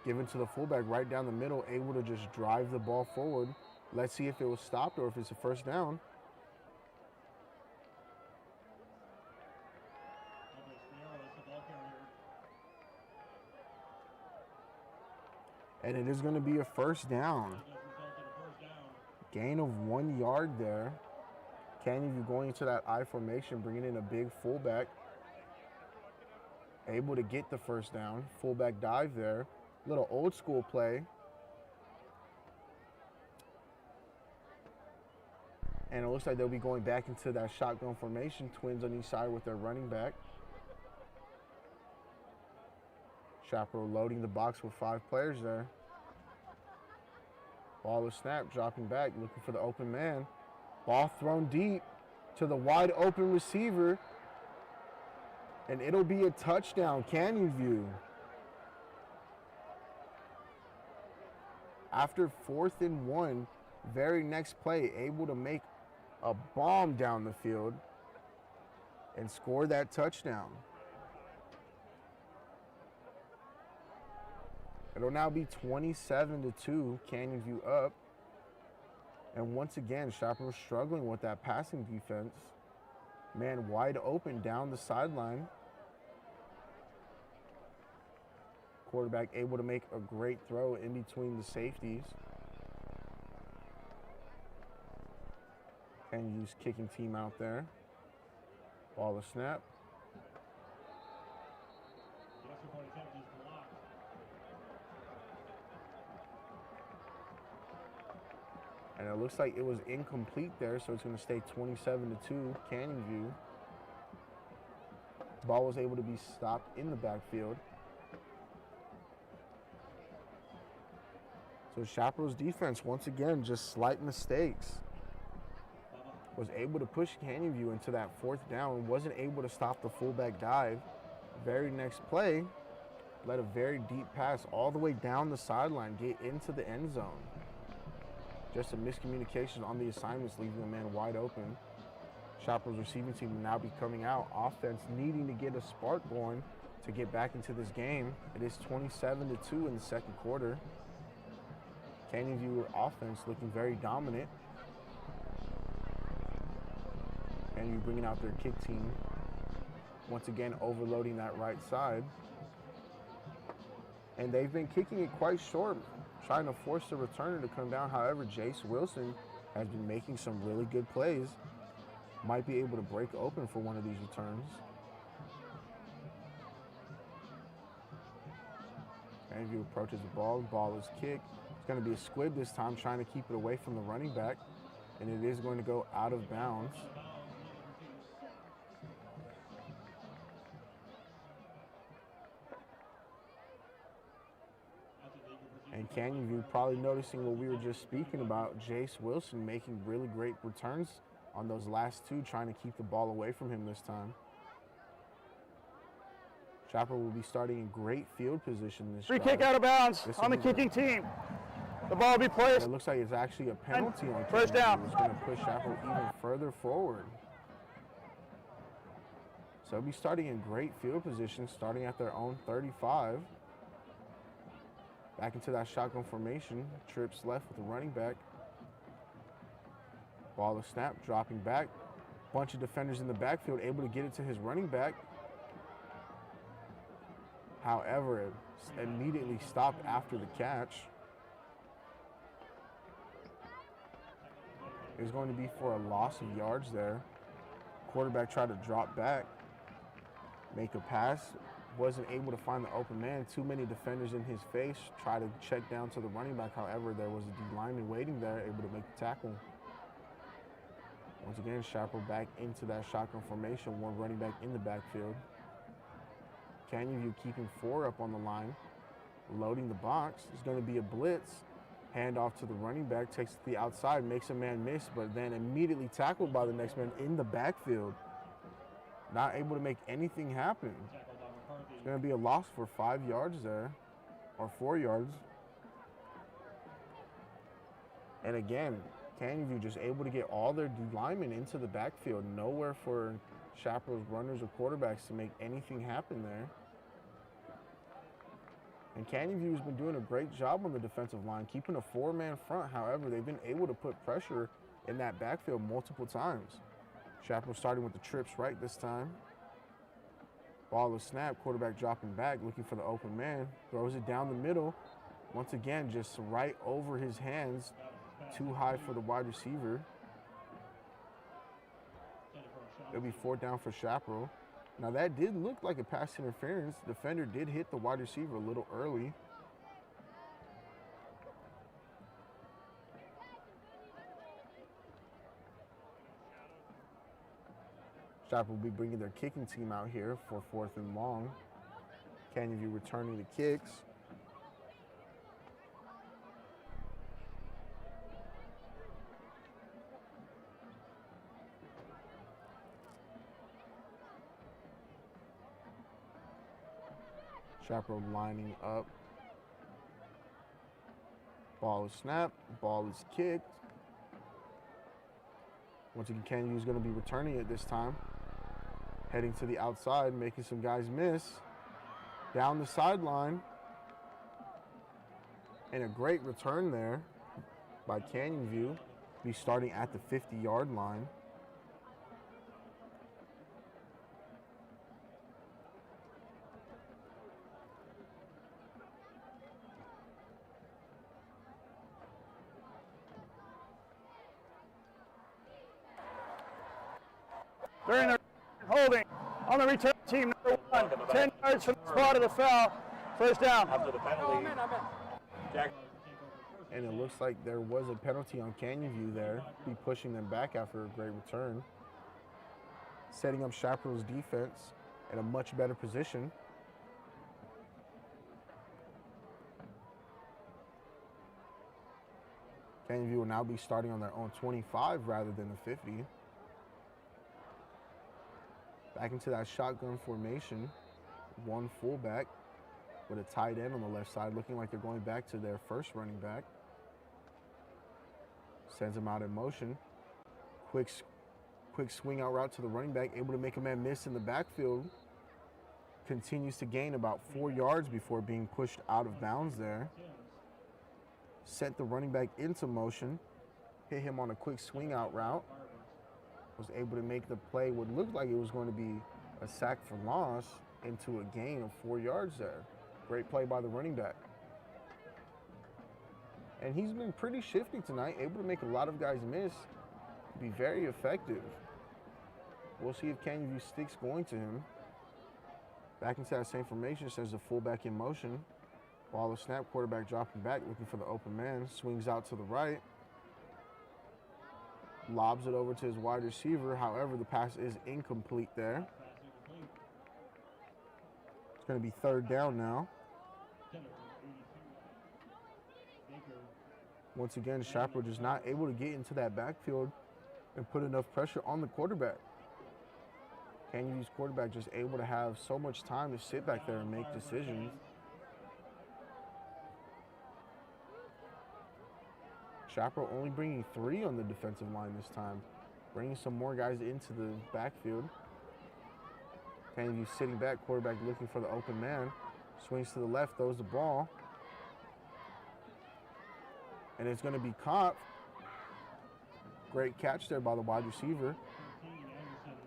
Given to the fullback right down the middle, able to just drive the ball forward. Let's see if it was stopped or if it's a first down. And it is going to be a first down. Gain of 1 yard there. Canyon View going into that I formation, bringing in a big fullback. Able to get the first down. Fullback dive there. Little old school play. And it looks like they'll be going back into that shotgun formation. Twins on each side with their running back. Chaparral loading the box with 5 players there. Ball is snapped, dropping back, looking for the open man. Ball thrown deep to the wide open receiver. And it'll be a touchdown, Canyon View. After 4th and 1, very next play, able to make a bomb down the field and score that touchdown. It'll now be 27-2, Canyon View up. And once again, Chaparral struggling with that passing defense. Man wide open down the sideline. Quarterback able to make a great throw in between the safeties. Canyon View's kicking team out there. Ball to snap. And it looks like it was incomplete there, so it's going to stay 27-2, Canyon View. Ball was able to be stopped in the backfield. So Chaparral's defense, once again, just slight mistakes. Was able to push Canyon View into that 4th down, wasn't able to stop the fullback dive. Very next play, let a very deep pass all the way down the sideline, get into the end zone. Just a miscommunication on the assignments, leaving a man wide open. Chaparral's receiving team will now be coming out. Offense needing to get a spark going to get back into this game. It is 27-2 in the second quarter. Canyon View offense looking very dominant. And you bringing out their kick team. Once again, overloading that right side. And they've been kicking it quite short, trying to force the returner to come down. However, Jace Wilson has been making some really good plays. Might be able to break open for one of these returns. Canyon View approaches the ball. The ball is kicked. It's going to be a squib this time, trying to keep it away from the running back. And it is going to go out of bounds. And Canyon View probably noticing what we were just speaking about, Jace Wilson making really great returns on those last 2, trying to keep the ball away from him this time. Chaparral will be starting in great field position this Free drive. kick out of bounds on the kicking team. The ball will be placed. It looks like it's actually a penalty on First Canyon down. View. It's going to push Chaparral even further forward. So they'll be starting in great field position, starting at their own 35. Back into that shotgun formation. Trips left with the running back. Ball is snapped, dropping back. Bunch of defenders in the backfield able to get it to his running back. However, it's immediately stopped after the catch. is going to be for a loss of yards there. Quarterback tried to drop back, make a pass, wasn't able to find the open man. Too many defenders in his face, try to check down to the running back. However, there was a D lineman waiting there, able to make the tackle. Once again, Chaparral back into that shotgun formation, one running back in the backfield. Canyon View keeping 4 up on the line, loading the box. It's going to be a blitz. Handoff to the running back, takes it to the outside, makes a man miss, but then immediately tackled by the next man in the backfield. Not able to make anything happen. It's going to be a loss for 5 yards there, or 4 yards. And again, Canyon View just able to get all their D linemen into the backfield. Nowhere for Chaparral's runners or quarterbacks to make anything happen there. And Canyon View has been doing a great job on the defensive line, keeping a 4-man front. However, they've been able to put pressure in that backfield multiple times. Chaparral starting with the trips right this time. Ball is snapped, quarterback dropping back, looking for the open man. Throws it down the middle. Once again, just right over his hands. Too high for the wide receiver. It'll be 4th down for Chaparral. Now that did look like a pass interference. The defender did hit the wide receiver a little early. Chaparral will be bringing their kicking team out here for 4th and long. Canyon View returning the kicks. Chaparral lining up. Ball is snapped. Ball is kicked. Once again, Canyon View is going to be returning it this time. Heading to the outside, making some guys miss. Down the sideline. And a great return there by Canyon View. Be starting at the 50-yard line. During the holding on the return team, number 1, 10 yards from the spot of the foul. 1st down. After the penalty, And it looks like there was a penalty on Canyon View there. Be pushing them back after a great return. Setting up Chaparral's defense in a much better position. Canyon View will now be starting on their own 25 rather than the 50. Back into that shotgun formation. 1 fullback with a tight end on the left side, looking like they're going back to their first running back. Sends him out in motion. Quick swing out route to the running back, able to make a man miss in the backfield. Continues to gain about 4 yards before being pushed out of bounds there. Sent the running back into motion. Hit him on a quick swing out route. Was able to make the play what looked like it was going to be a sack for loss into a gain of 4 yards there. Great play by the running back. And he's been pretty shifty tonight, able to make a lot of guys miss, be very effective. We'll see if Canyon View sticks going to him. Back into that same formation, sends the fullback in motion. Ball is snap, quarterback dropping back, looking for the open man. Swings out to the right. Lobs it over to his wide receiver. However, the pass is incomplete there. It's going to be 3rd down now. Once again, Chaparral just not able to get into that backfield and put enough pressure on the quarterback. Canyon View's quarterback just able to have so much time to sit back there and make decisions. Chaparral only bringing 3 on the defensive line this time. Bringing some more guys into the backfield. Canyon View sitting back, quarterback looking for the open man. Swings to the left, throws the ball. And it's going to be caught. Great catch there by the wide receiver.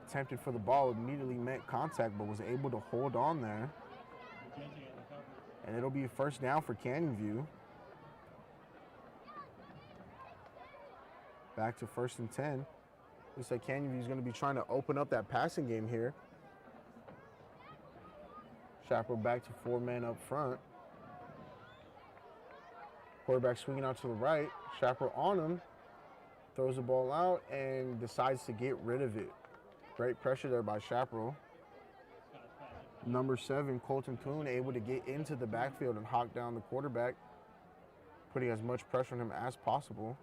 Attempted for the ball, immediately met contact, but was able to hold on there. And it'll be a 1st down for Canyon View. Back to 1st and 10. Looks like Canyon View is going to be trying to open up that passing game here. Chaparral back to 4 men up front. Quarterback swinging out to the right. Chaparral on him. Throws the ball out and decides to get rid of it. Great pressure there by Chaparral. Number 7, Colton Kuhn, able to get into the backfield and hawk down the quarterback, putting as much pressure on him as possible.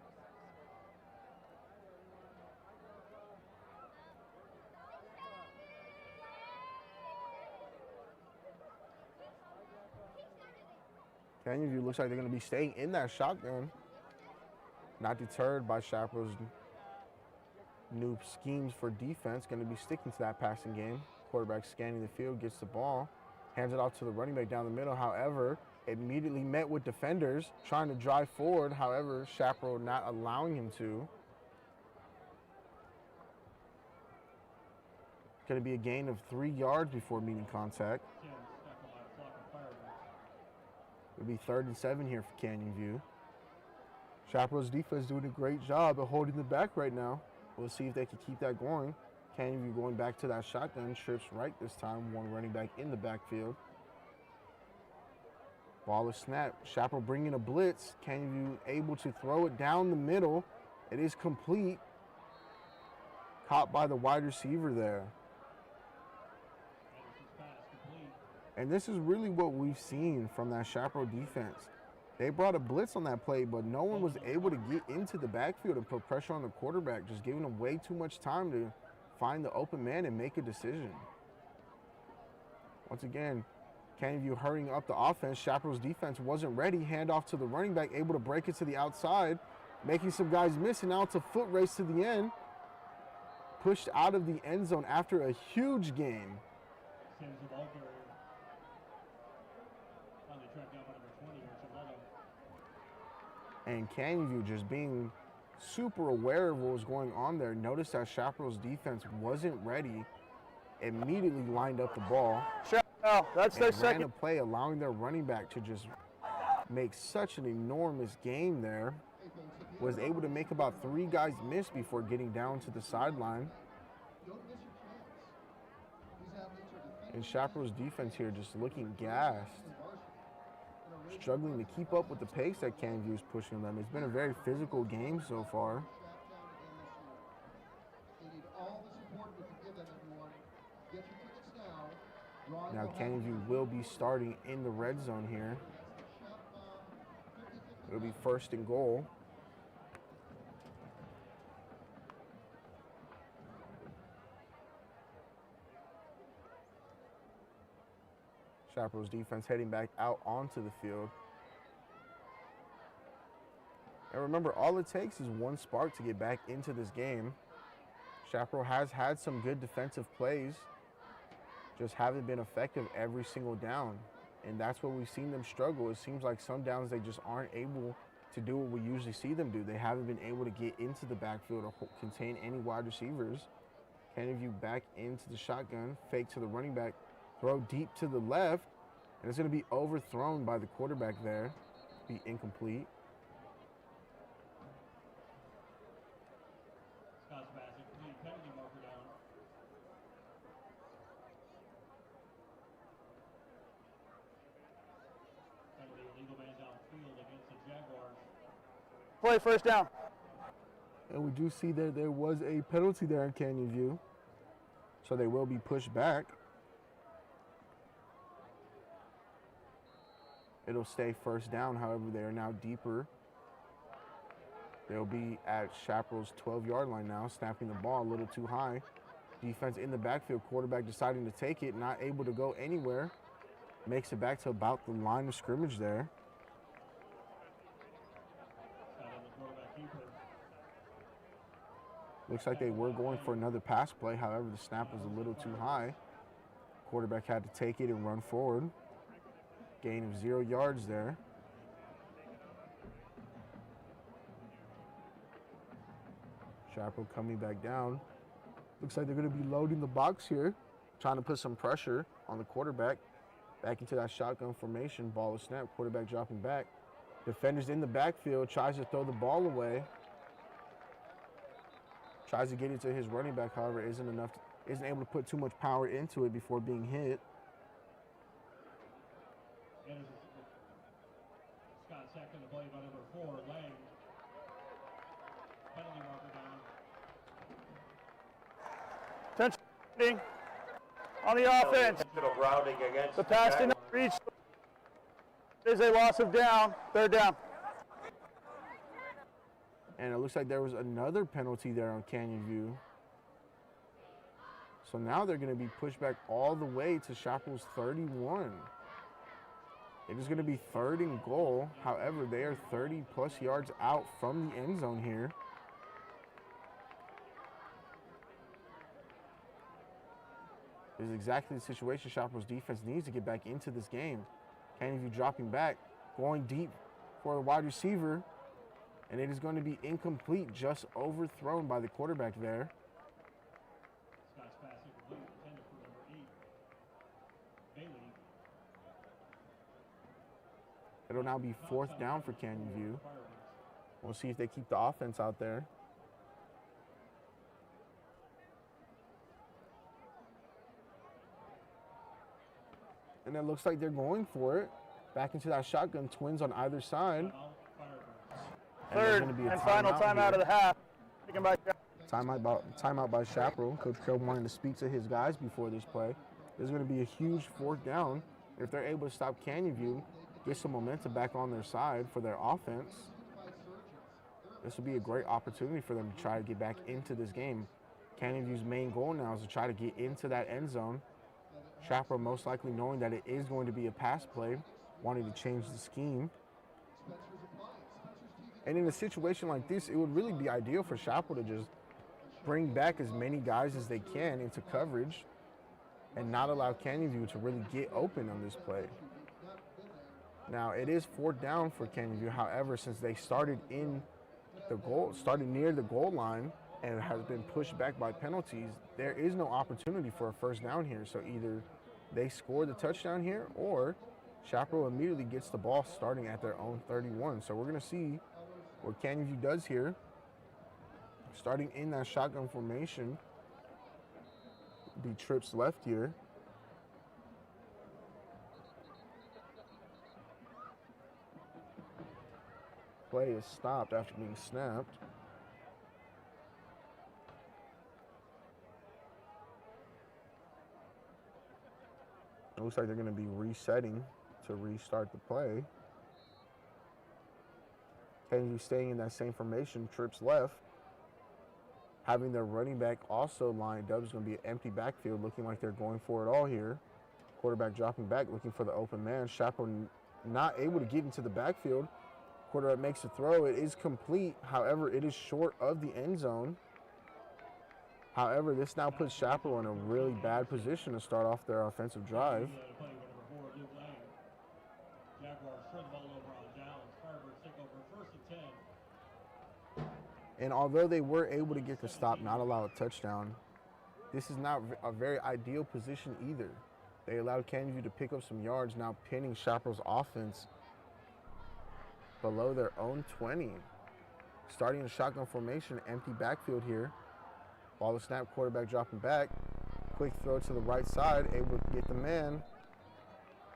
Canyon View looks like they're going to be staying in that shotgun. Not deterred by Chaparral's new schemes for defense. Going to be sticking to that passing game. Quarterback scanning the field, gets the ball, hands it off to the running back down the middle. However, immediately met with defenders trying to drive forward. However, Chaparral not allowing him to. Going to be a gain of 3 yards before meeting contact. It'll be 3rd and 7 here for Canyon View. Chaparral's defense doing a great job of holding the back right now. We'll see if they can keep that going. Canyon View going back to that shotgun, trips right this time. 1 running back in the backfield. Ball is snapped. Chaparral bringing a blitz. Canyon View able to throw it down the middle. It is complete. Caught by the wide receiver there. And this is really what we've seen from that Chaparral defense. They brought a blitz on that play, but no one was able to get into the backfield and put pressure on the quarterback, just giving him way too much time to find the open man and make a decision. Once again, Canyon View hurrying up the offense. Chaparral's defense wasn't ready. Handoff to the running back, able to break it to the outside, making some guys miss, and now it's a foot race to the end. Pushed out of the end zone after a huge gain. And Canyon View just being super aware of what was going on there. Notice that Chaparral's defense wasn't ready. Immediately lined up the ball. That's their and ran second a play, allowing their running back to just make such an enormous gain there. Was able to make about 3 guys miss before getting down to the sideline. And Chaparral's defense here just looking gassed. Struggling to keep up with the pace that Canyon View is pushing them. It's been a very physical game so far. Now Canyon View will be starting in the red zone here. It'll be 1st and goal. Chaparral's defense heading back out onto the field. And remember, all it takes is 1 spark to get back into this game. Chaparral has had some good defensive plays, just haven't been effective every single down. And that's where we've seen them struggle. It seems like some downs they just aren't able to do what we usually see them do. They haven't been able to get into the backfield or contain any wide receivers. Canyon View back into the shotgun, fake to the running back, throw deep to the left, and it's going to be overthrown by the quarterback there. Be incomplete. Scott's passing, penalty marker down. Penalty, illegal man downfield against the Jaguars. play, 1st down. And we do see that there was a penalty there in Canyon View, so they will be pushed back. It'll stay 1st down, however, they are now deeper. They'll be at Chaparral's 12-yard line now, snapping the ball a little too high. Defense in the backfield, quarterback deciding to take it, not able to go anywhere. Makes it back to about the line of scrimmage there. Looks like they were going for another pass play, however, the snap was a little too high. Quarterback had to take it and run forward. Gain of 0 yards there. Chaparral coming back down. Looks like they're going to be loading the box here, trying to put some pressure on the quarterback. Back into that shotgun formation. Ball is snapped. Quarterback dropping back. Defenders in the backfield, tries to throw the ball away. Tries to get it to his running back, however, isn't able to put too much power into it before being hit. And Scott sacked on the play by number 4, Lang. Penalty marker down. Attention on the offense. The pass did not reach. There's a loss of down. 3rd down. And it looks like there was another penalty there on Canyon View. So now they're going to be pushed back all the way to Chaparral's 31. It is going to be 3rd and goal. However, they are 30-plus yards out from the end zone here. This is exactly the situation Chaparral's defense needs to get back into this game. Canyon View dropping back, going deep for the wide receiver. And it is going to be incomplete, just overthrown by the quarterback there. Scott's pass incomplete, intended for number 8, Bailey. It'll now be 4th down for Canyon View. We'll see if they keep the offense out there. And it looks like they're going for it. Back into that shotgun, twins on either side. 3rd and final timeout of the half. Taken by Timeout by Chaparral. Coach Crow wanting to speak to his guys before this play. There's going to be a huge 4th down. If they're able to stop Canyon View, get some momentum back on their side for their offense, this will be a great opportunity for them to try to get back into this game. Canyon View's main goal now is to try to get into that end zone. Chaparral most likely knowing that it is going to be a pass play, wanting to change the scheme. And in a situation like this, it would really be ideal for Chaparral to just bring back as many guys as they can into coverage and not allow Canyon View to really get open on this play. Now, it is 4th down for Canyon View. However, since they started near the goal line and has been pushed back by penalties, there is no opportunity for a 1st down here. So either they score the touchdown here or Chaparral immediately gets the ball starting at their own 31. So we're going to see what Canyon View does here. Starting in that shotgun formation, be trips left here. Play is stopped after being snapped. It looks like they're going to be resetting to restart the play. Canyon View staying in that same formation, trips left. Having their running back also lined up. It's going to be an empty backfield, looking like they're going for it all here. Quarterback dropping back, looking for the open man. Chaparral not able to get into the backfield. Quarterback makes a throw. It is complete. However, it is short of the end zone. However, this now puts Chaparral in a really bad position to start off their offensive drive. Jaguars turn the ball over on downs. Firebirds take over 1st and 10. And although they were able to get the stop, not allow a touchdown, this is not a very ideal position either. They allowed Canyon View to pick up some yards, now pinning Chaparral's offense below their own 20. Starting in shotgun formation, empty backfield here. Ball to snap, quarterback dropping back. Quick throw to the right side, able to get the man.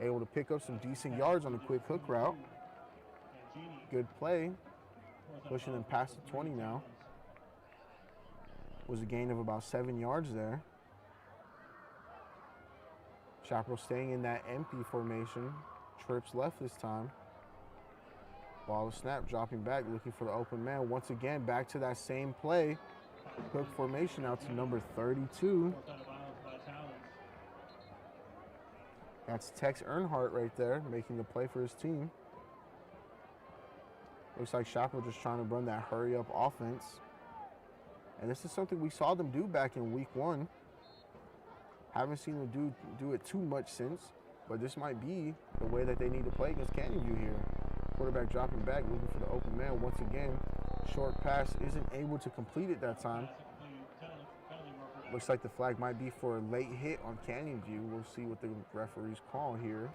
Able to pick up some decent yards on a quick hook route. Good play. Pushing them past the 20 now. Was a gain of about 7 yards there. Chaparral staying in that empty formation. Trips left this time. Ball to snap, dropping back, looking for the open man. Once again, back to that same play. Hook formation out to number 32. That's Tex Earnhardt right there, making the play for his team. Looks like Chaparral just trying to run that hurry-up offense. And this is something we saw them do back in week 1. Haven't seen them do it too much since, but this might be the way that they need to play against Canyon View here. Quarterback dropping back, looking for the open man. Once again, short pass isn't able to complete it that time. Looks like the flag might be for a late hit on Canyon View. We'll see what the referees call here.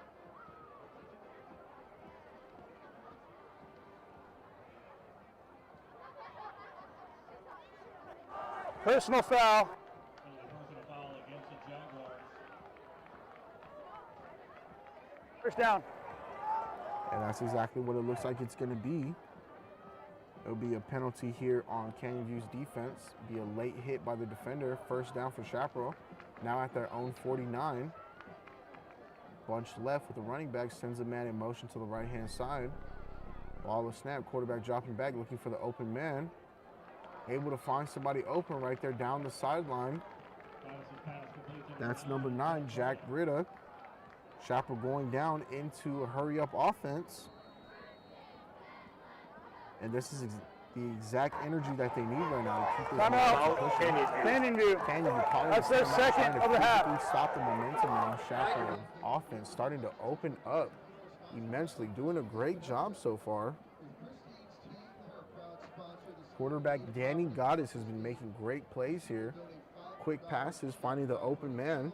Personal foul. Personal foul against the Jaguars. First down. And that's exactly what it looks like it's going to be. It'll be a penalty here on Canyon View's defense. Be a late hit by the defender. First down for Chaparral. Now at their own 49. Bunch left with the running back. Sends a man in motion to the right-hand side. Ball of snap. Quarterback dropping back, looking for the open man. Able to find somebody open right there down the sideline. That's number 9, Jack Britta. Chaparral going down into a hurry-up offense. And this is the exact energy that they need right now to keep this Timeout. Canyon View. That's their second of the half. Stop the momentum now. Chaparral offense starting to open up immensely. Doing a great job so far. Quarterback Danny Goddess has been making great plays here. Quick passes, finding the open man.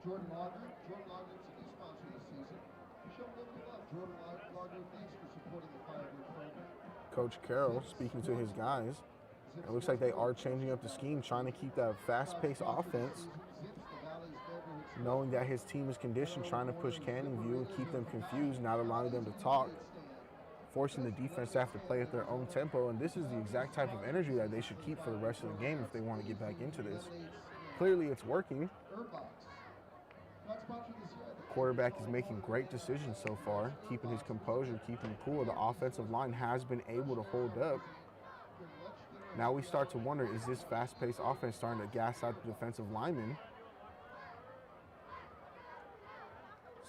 Jordan Lager is a new sponsor this season. Show them your love. Jordan Lager, thanks for supporting the Firebirds program. Coach Carroll speaking to his guys. It looks like they are changing up the scheme, trying to keep that fast-paced offense, knowing that his team is conditioned, trying to push Canyon View and keep them confused, not allowing them to talk, forcing the defense to have to play at their own tempo. And this is the exact type of energy that they should keep for the rest of the game if they want to get back into this. Clearly it's working. Quarterback is making great decisions so far, keeping his composure, keeping cool. The offensive line has been able to hold up. Now we start to wonder, is this fast-paced offense starting to gas out the defensive lineman?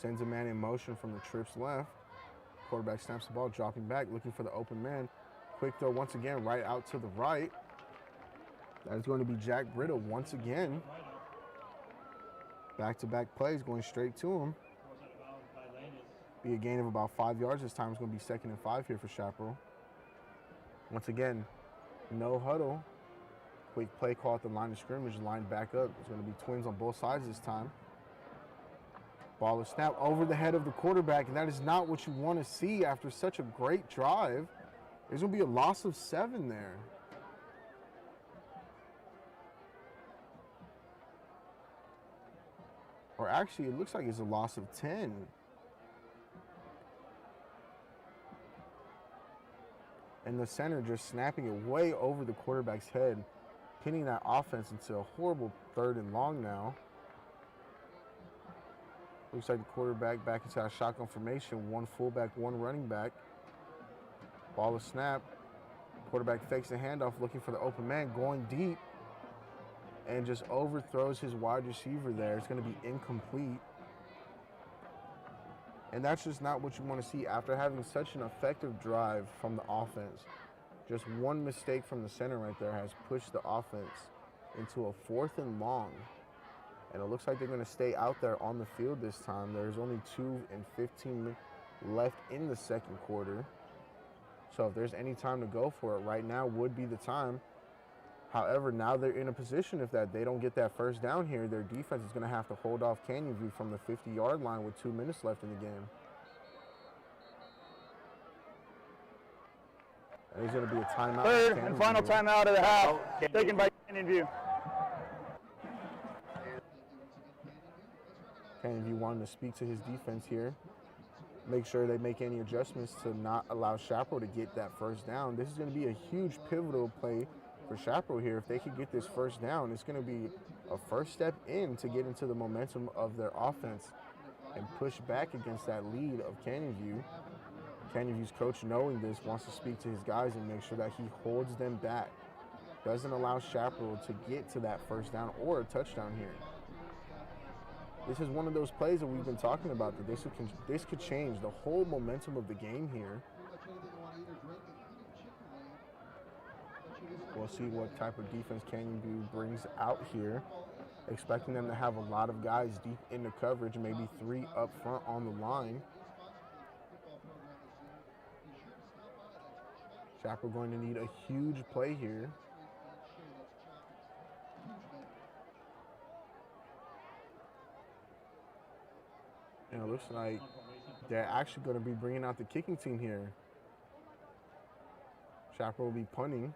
Sends a man in motion from the trips left. Quarterback snaps the ball, dropping back, looking for the open man. Quick throw once again, right out to the right. That is going to be Jack Britta once again. Back-to-back plays going straight to him. Be a gain of about 5 yards. This time it's going to be 2nd and 5 here for Chaparral. Once again, no huddle. Quick play call at the line of scrimmage, lined back up. It's going to be twins on both sides this time. Ball is snapped over the head of the quarterback, and that is not what you want to see after such a great drive. There's going to be a loss of 7 there. Or actually, it looks like it's a loss of 10. And the center just snapping it way over the quarterback's head, pinning that offense into a horrible 3rd and long now. Looks like the quarterback back into that shotgun formation. 1 fullback, 1 running back. Ball is snapped. Quarterback fakes the handoff, looking for the open man, going deep, and just overthrows his wide receiver there. It's going to be incomplete. And that's just not what you want to see after having such an effective drive from the offense. Just one mistake from the center right there has pushed the offense into a 4th and long. And it looks like they're going to stay out there on the field this time. There's only 2:15 left in the 2nd quarter. So if there's any time to go for it, right now would be the time. However, now they're in a position if that they don't get that first down here, their defense is going to have to hold off Canyon View from the 50-yard line with 2 minutes left in the game. And there's going to be a timeout. 3rd and final timeout of the half, taken by Canyon View. Canyon View wanting to speak to his defense here. Make sure they make any adjustments to not allow Chaparral to get that first down. This is going to be a huge pivotal play for Chaparral here. If they could get this first down, it's going to be a first step in to get into the momentum of their offense and push back against that lead of Canyon View. Canyon View's coach, knowing this, wants to speak to his guys and make sure that he holds them back. Doesn't allow Chaparral to get to that first down or a touchdown here. This is one of those plays that we've been talking about, that this could change the whole momentum of the game here. We'll see what type of defense Canyon View brings out here. Expecting them to have a lot of guys deep into coverage, maybe 3 up front on the line. Chaparral going to need a huge play here. And it looks like They're actually going to be bringing out the kicking team here. Chaparral will be punting.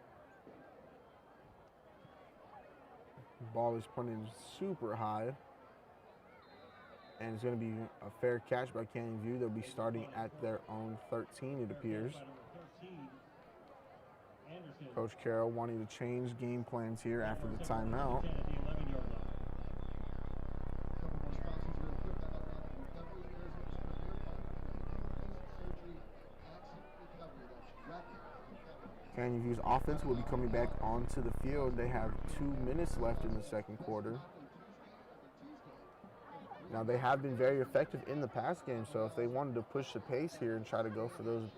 Ball is punted super high. And it's going to be a fair catch by Canyon View. They'll be starting at their own 13, it appears. Coach Carroll wanting to change game plans here after the timeout. Canyon View's offense will be coming back onto the field. They have 2 minutes left in the second quarter. Now, they have been very effective in the pass game, so if they wanted to push the pace here and try to go for those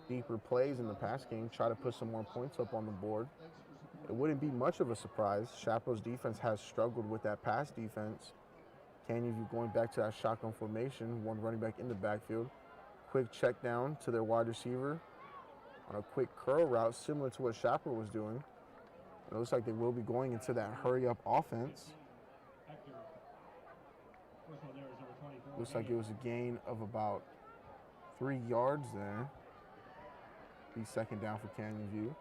deeper plays in the pass game, try to put some more points up on the board, it wouldn't be much of a surprise. Chaparral's defense has struggled with that pass defense. Canyon View going back to that shotgun formation, one running back in the backfield. Quick check down to their wide receiver on a quick curl route, similar to what Chaparral was doing. It looks like they will be going into that hurry-up offense. Looks like it was a gain of about 3 yards there. Be second down for Canyon View.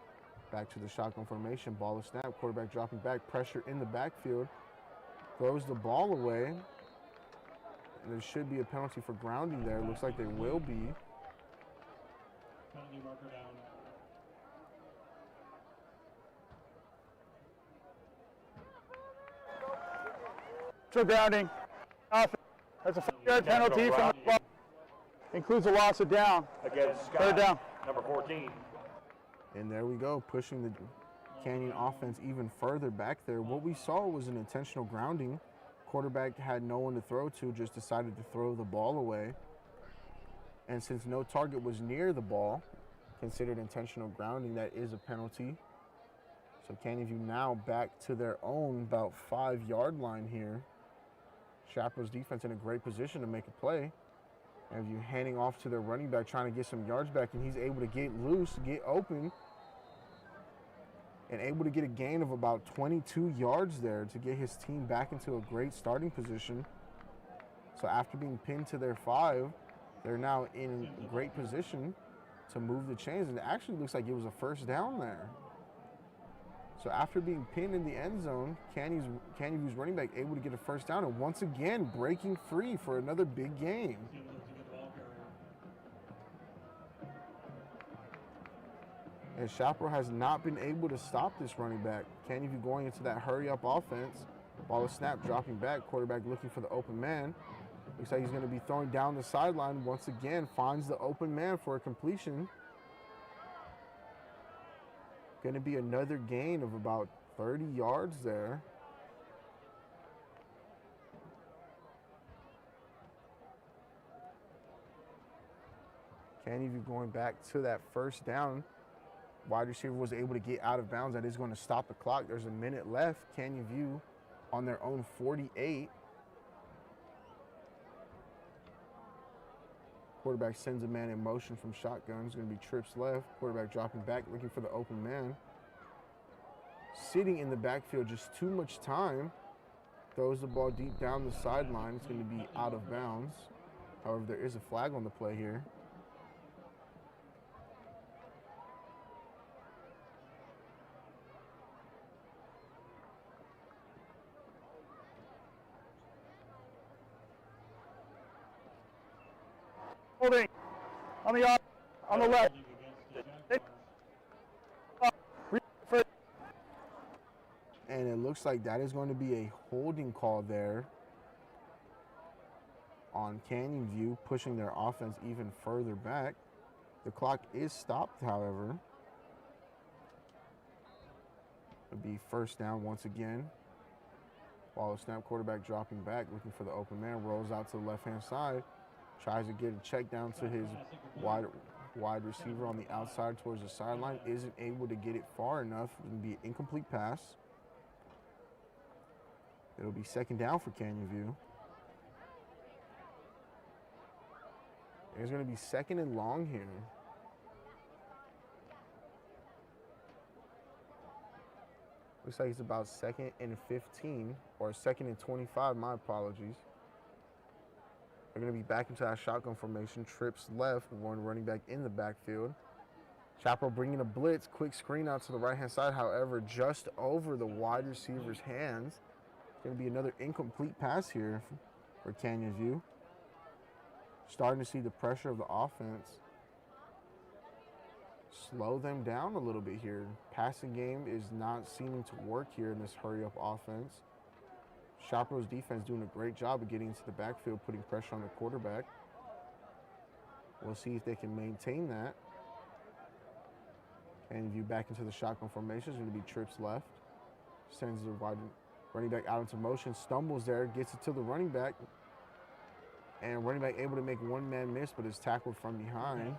Back to the shotgun formation, ball is snapped, quarterback dropping back, pressure in the backfield. Throws the ball away. And there should be a penalty for grounding there. Looks like there will be. Penalty marker down. So grounding. That's a 5-yard penalty from the ball. Includes a loss of down. Against Scott, Third down. number 14. And there we go, pushing the Canyon offense even further back there. What we saw was an intentional grounding. Quarterback had no one to throw to, just decided to throw the ball away. And since no target was near the ball, considered intentional grounding, that is a penalty. So Canyon View now back to their own about 5-yard line here. Chaparral's defense in a great position to make a play. And you handing off to their running back, trying to get some yards back, and he's able to get loose, get open, and able to get a gain of about 22 yards there to get his team back into a great starting position. So after being pinned to their 5, they're now in a great position to move the chains, and it actually looks like it was a first down there. So after being pinned in the end zone, Canyon View's running back able to get a first down, and once again breaking free for another big game. And Chaparral has not been able to stop this running back. Canyon View going into that hurry-up offense. Ball is snapped, dropping back. Quarterback looking for the open man. Looks like he's going to be throwing down the sideline. Once again, finds the open man for a completion. Going to be another gain of about 30 yards there. Canyon View going back to that first down. Wide receiver was able to get out of bounds. That is going to stop the clock. There's a minute left. Canyon View on their own 48. Quarterback sends a man in motion from shotgun. It's going to be trips left. Quarterback dropping back, looking for the open man. Sitting in the backfield, just too much time. Throws the ball deep down the sideline. It's going to be out of bounds. However, there is a flag on the play here. Holding on the left. And it looks like that is going to be a holding call there on Canyon View, pushing their offense even further back. The clock is stopped, however. It'll be first down once again. Ball is snapped, quarterback dropping back, looking for the open man, rolls out to the left-hand side. Tries to get a check down to his wide receiver on the outside towards the sideline. Isn't able to get it far enough. It'll be an incomplete pass. It'll be second down for Canyon View. It's going to be second and long here. Looks like it's about second and 15, or second and 25, my apologies. They're going to be back into that shotgun formation. Trips left, one running back in the backfield. Chaparral bringing a blitz, quick screen out to the right-hand side. However, just over the wide receiver's hands. It's going to be another incomplete pass here for Canyon View. Starting to see the pressure of the offense slow them down a little bit here. Passing game is not seeming to work here in this hurry-up offense. Chaparral's defense doing a great job of getting into the backfield, putting pressure on the quarterback. We'll see if they can maintain that. And view back into the shotgun formation. Is going to be trips left. Sends the wide running back out into motion. Stumbles there. Gets it to the running back. And running back able to make one man miss, but is tackled from behind.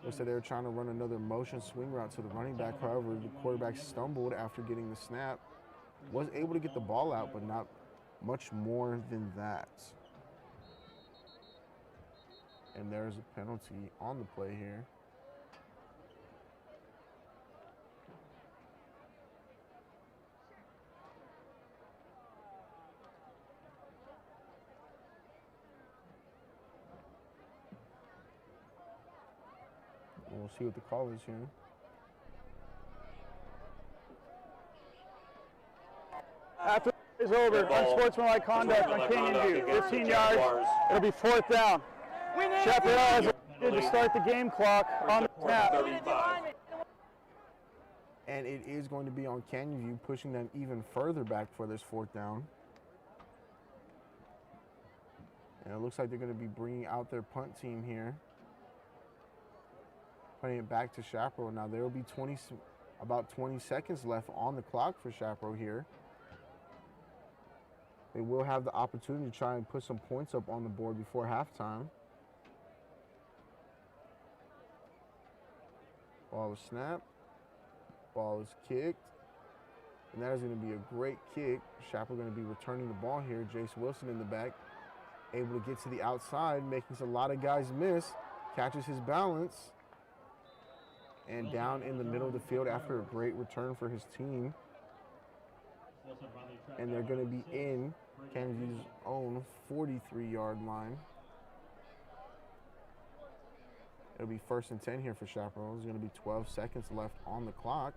Looks like they were trying to run another motion swing route to the running back. However, the quarterback stumbled after getting the snap. Was able to get the ball out, but not much more than that. And there's a penalty on the play here. We'll see what the call is here. After the play is over, unsportsmanlike conduct on Canyon View, 15 yards, it'll be 4th down. Chaparral has to start the game clock on the snap. And it is going to be on Canyon View, pushing them even further back for this 4th down. And it looks like they're going to be bringing out their punt team here. Putting it back to Chaparral. Now there will be about 20 seconds left on the clock for Chaparral here. They will have the opportunity to try and put some points up on the board before halftime. Ball is snapped. Ball is kicked. And that is going to be a great kick. Chaparral going to be returning the ball here. Jace Wilson in the back. Able to get to the outside, making a lot of guys miss. Catches his balance. And down in the middle of the field after a great return for his team. And they're going to be in Canyon View's own 43-yard line. It'll be 1st and 10 here for Chaparral. There's going to be 12 seconds left on the clock.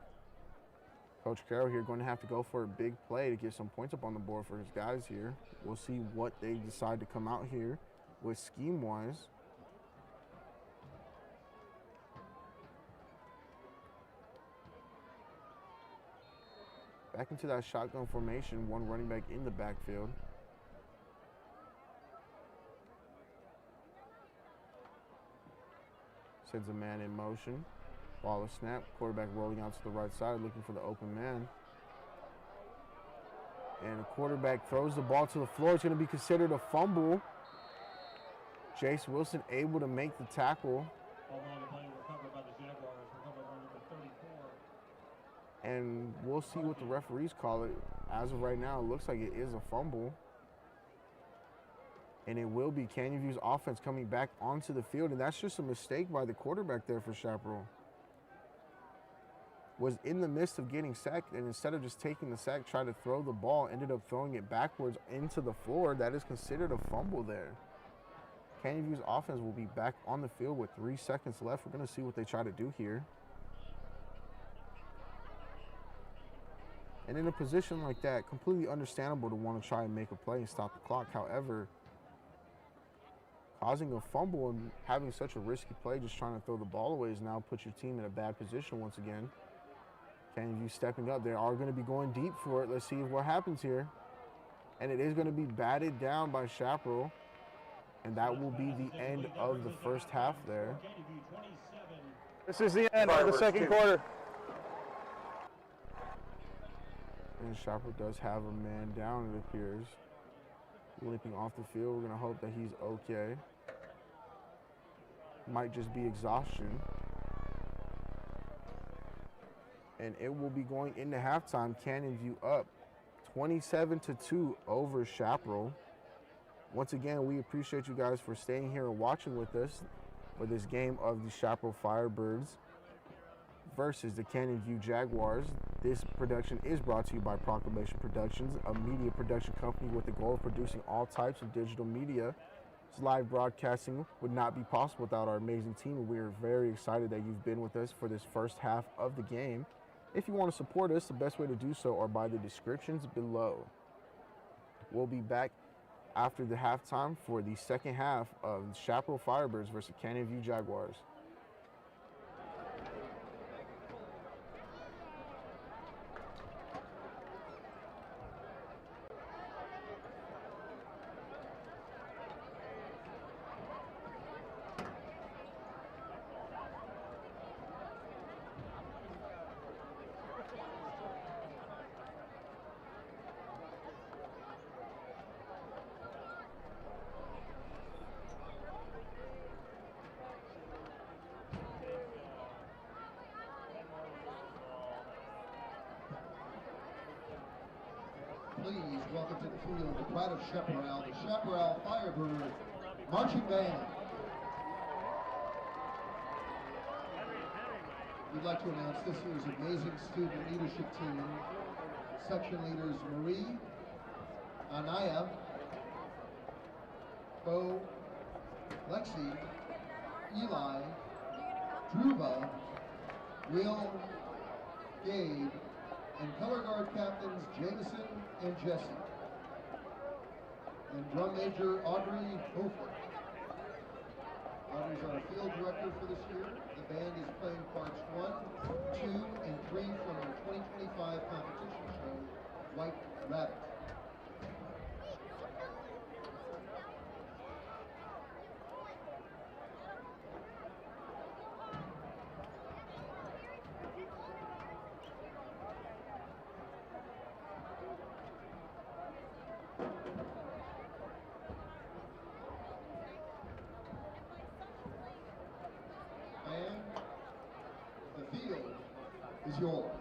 Coach Carroll here going to have to go for a big play to get some points up on the board for his guys here. We'll see what they decide to come out here with scheme-wise. Back into that shotgun formation, one running back in the backfield. Sends a man in motion. Ball is snapped. Quarterback rolling out to the right side, looking for the open man. And the quarterback throws the ball to the floor. It's going to be considered a fumble. Jace Wilson able to make the tackle. Recovered by the Jaguars, recovered by number 34. And we'll see what the referees call it. As of right now, it looks like it is a fumble. And it will be Canyon View's offense coming back onto the field. And that's just a mistake by the quarterback there for Chaparral. Was in the midst of getting sacked, and instead of just taking the sack, tried to throw the ball, ended up throwing it backwards into the floor. That is considered a fumble there. Canyon View's offense will be back on the field with 3 seconds left. We're going to see what they try to do here. And in a position like that, completely understandable to want to try and make a play and stop the clock. However, causing a fumble and having such a risky play, just trying to throw the ball away, is now put your team in a bad position once again. Canyon View stepping up. They are going to be going deep for it. Let's see what happens here. And it is going to be batted down by Chaparral. And that will be the end of the first half there. This is the end of the second quarter. And Chaparral does have a man down, it appears. Limping off the field. We're going to hope that he's okay. Might just be exhaustion. And it will be going into halftime. Canyon View up 27-2 over Chaparral. Once again, we appreciate you guys for staying here and watching with us for this game of the Chaparral Firebirds versus the Canyon View Jaguars. This production is brought to you by Proclamation Productions, a media production company with the goal of producing all types of digital media. This live broadcasting would not be possible without our amazing team. We are very excited that you've been with us for this first half of the game. If you want to support us, the best way to do so are by the descriptions below. We'll be back after the halftime for the second half of Chaparral Firebirds versus Canyon View Jaguars. Please welcome to the field the pride of Chaparral, the Chaparral Firebird Marching Band. We'd like to announce this year's amazing student leadership team. Section leaders Marie, Anaya, Bo, Lexi, Eli, Druva, Will, Gabe, and color guard captains Jameson and Jesse. And drum major Audrey Hofer. Audrey's our field director for this year. The band is playing parts 1, 2, and 3 from our 2025 competition show, White Rabbit. The field is yours.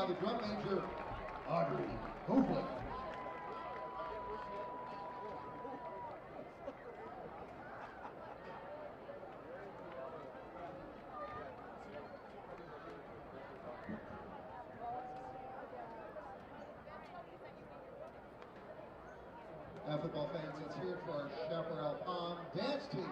by the drum major, Audrey Hofley. Now, football fans, let's hear it for our Chaparral Palm dance team.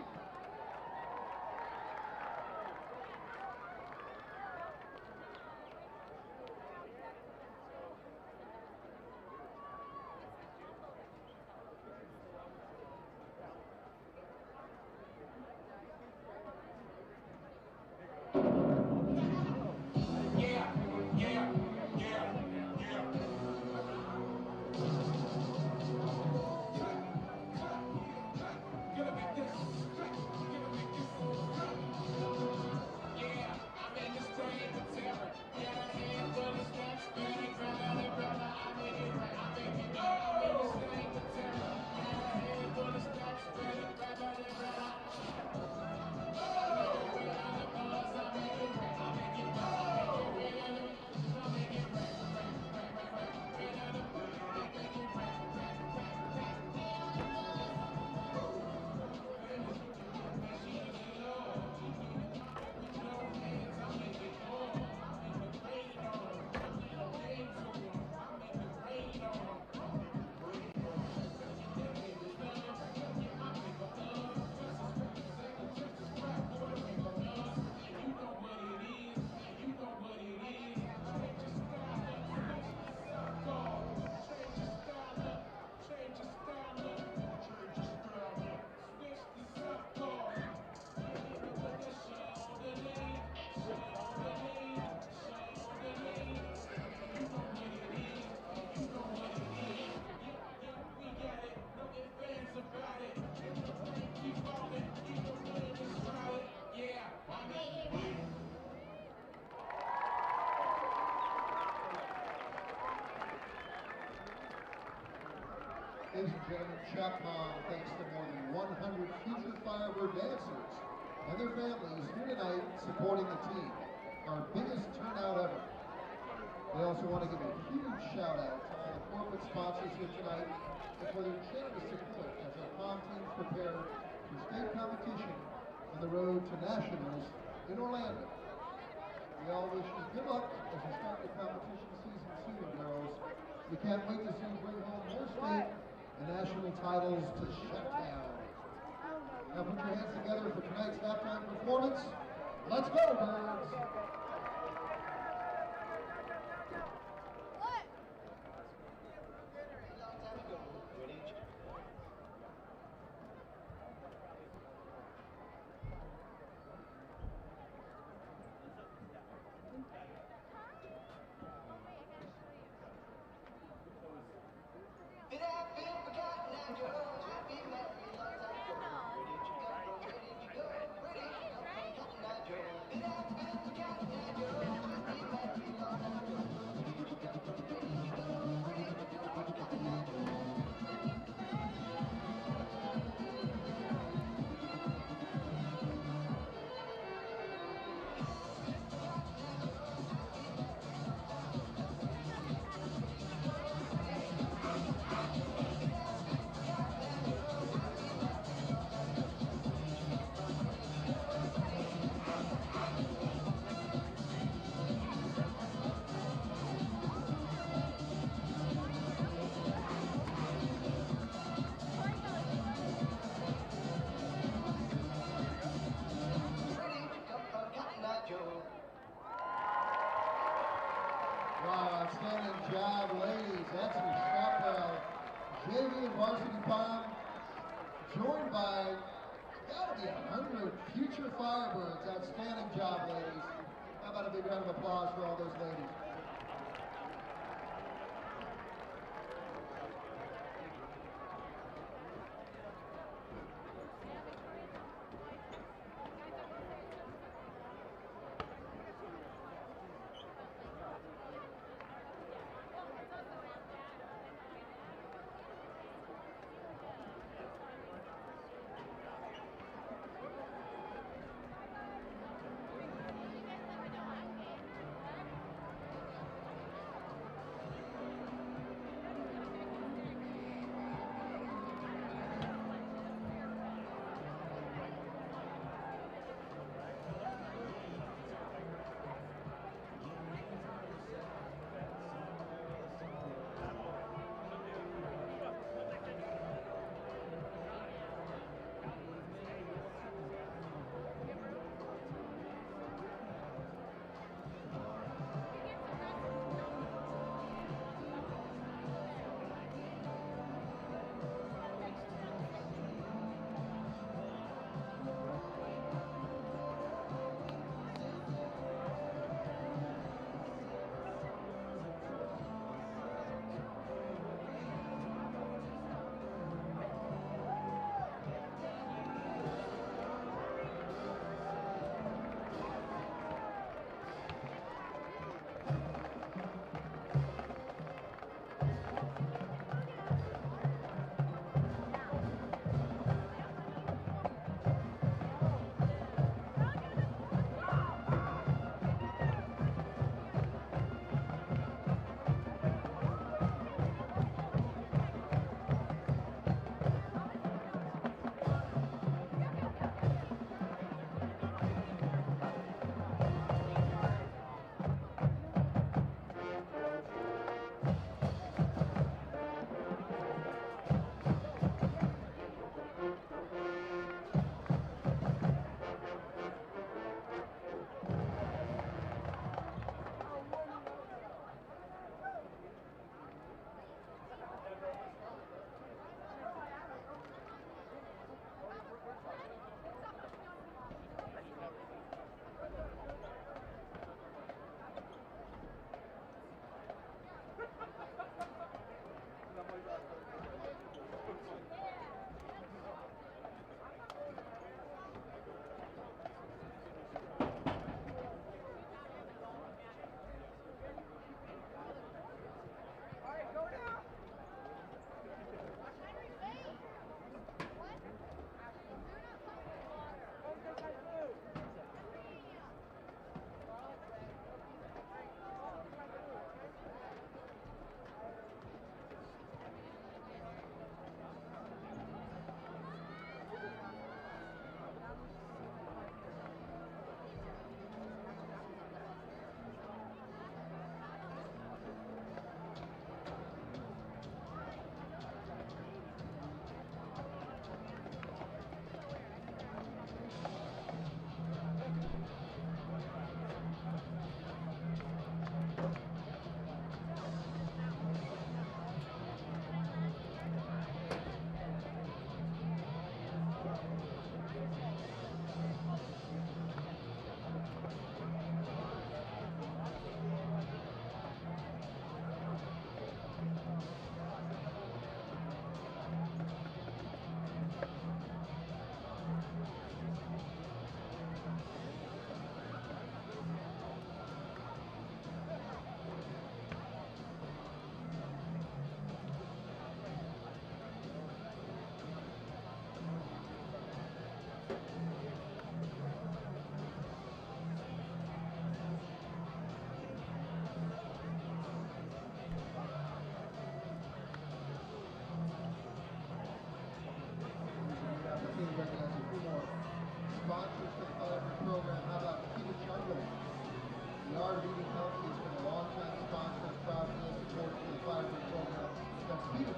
Ladies and gentlemen, Chaparral thanks to more than 100 future Firebird dancers and their families here tonight supporting the team. Our biggest turnout ever. We also want to give a huge shout out to all the corporate sponsors here tonight and for their generous support as our prom teams prepare for state competition on the road to nationals in Orlando. We all wish you good luck as we start the competition season soon, girls. We can't wait to see you bring home more state and national titles to shut down. Now put your hands together for tonight's halftime performance. Let's go, Birds! Wow, outstanding job, ladies. That's your Chaparral JV and Varsity Prom, joined by, gotta be 100 future Firebirds. Outstanding job, ladies. How about a big round of applause for all those ladies?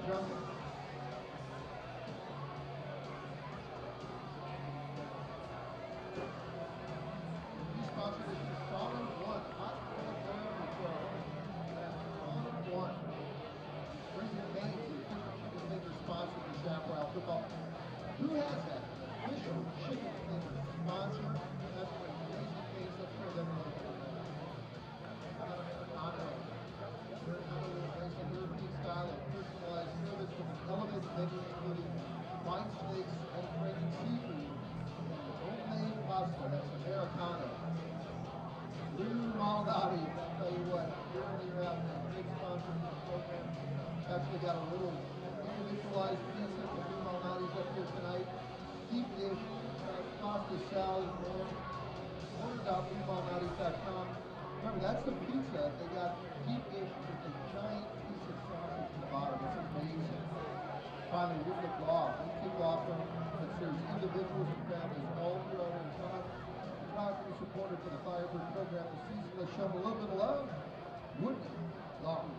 Jungle. He sponsored this year's Fallen One Hot Cold Therapy Show. That's Fallen One. Bringing names to the major sponsor of the Chaparral Football. Who has that? Official chicken finger sponsor. That's what Jason Case up here. How about Americano? Americano will embrace a European style of personalized service from an elevated menu including fine steaks and training seafood and homemade pasta. That's Americano. Lou Malnati, I'll tell you what, year in, year out, a big sponsor of this program. Actually got a little individualized pizza from Lou Malnati's up here tonight. Deep dish, pasta, salad, more. Order.loumalnatis.com. Remember, that's the pizza. They got deep dish with a giant piece of sausage at the bottom. It's amazing. Finally, we kick off. We kick off that serves individuals and families all throughout our town. Proud to be supported for the Firebirds program this season. Let's show them a little bit of love. Wouldn't it? Long.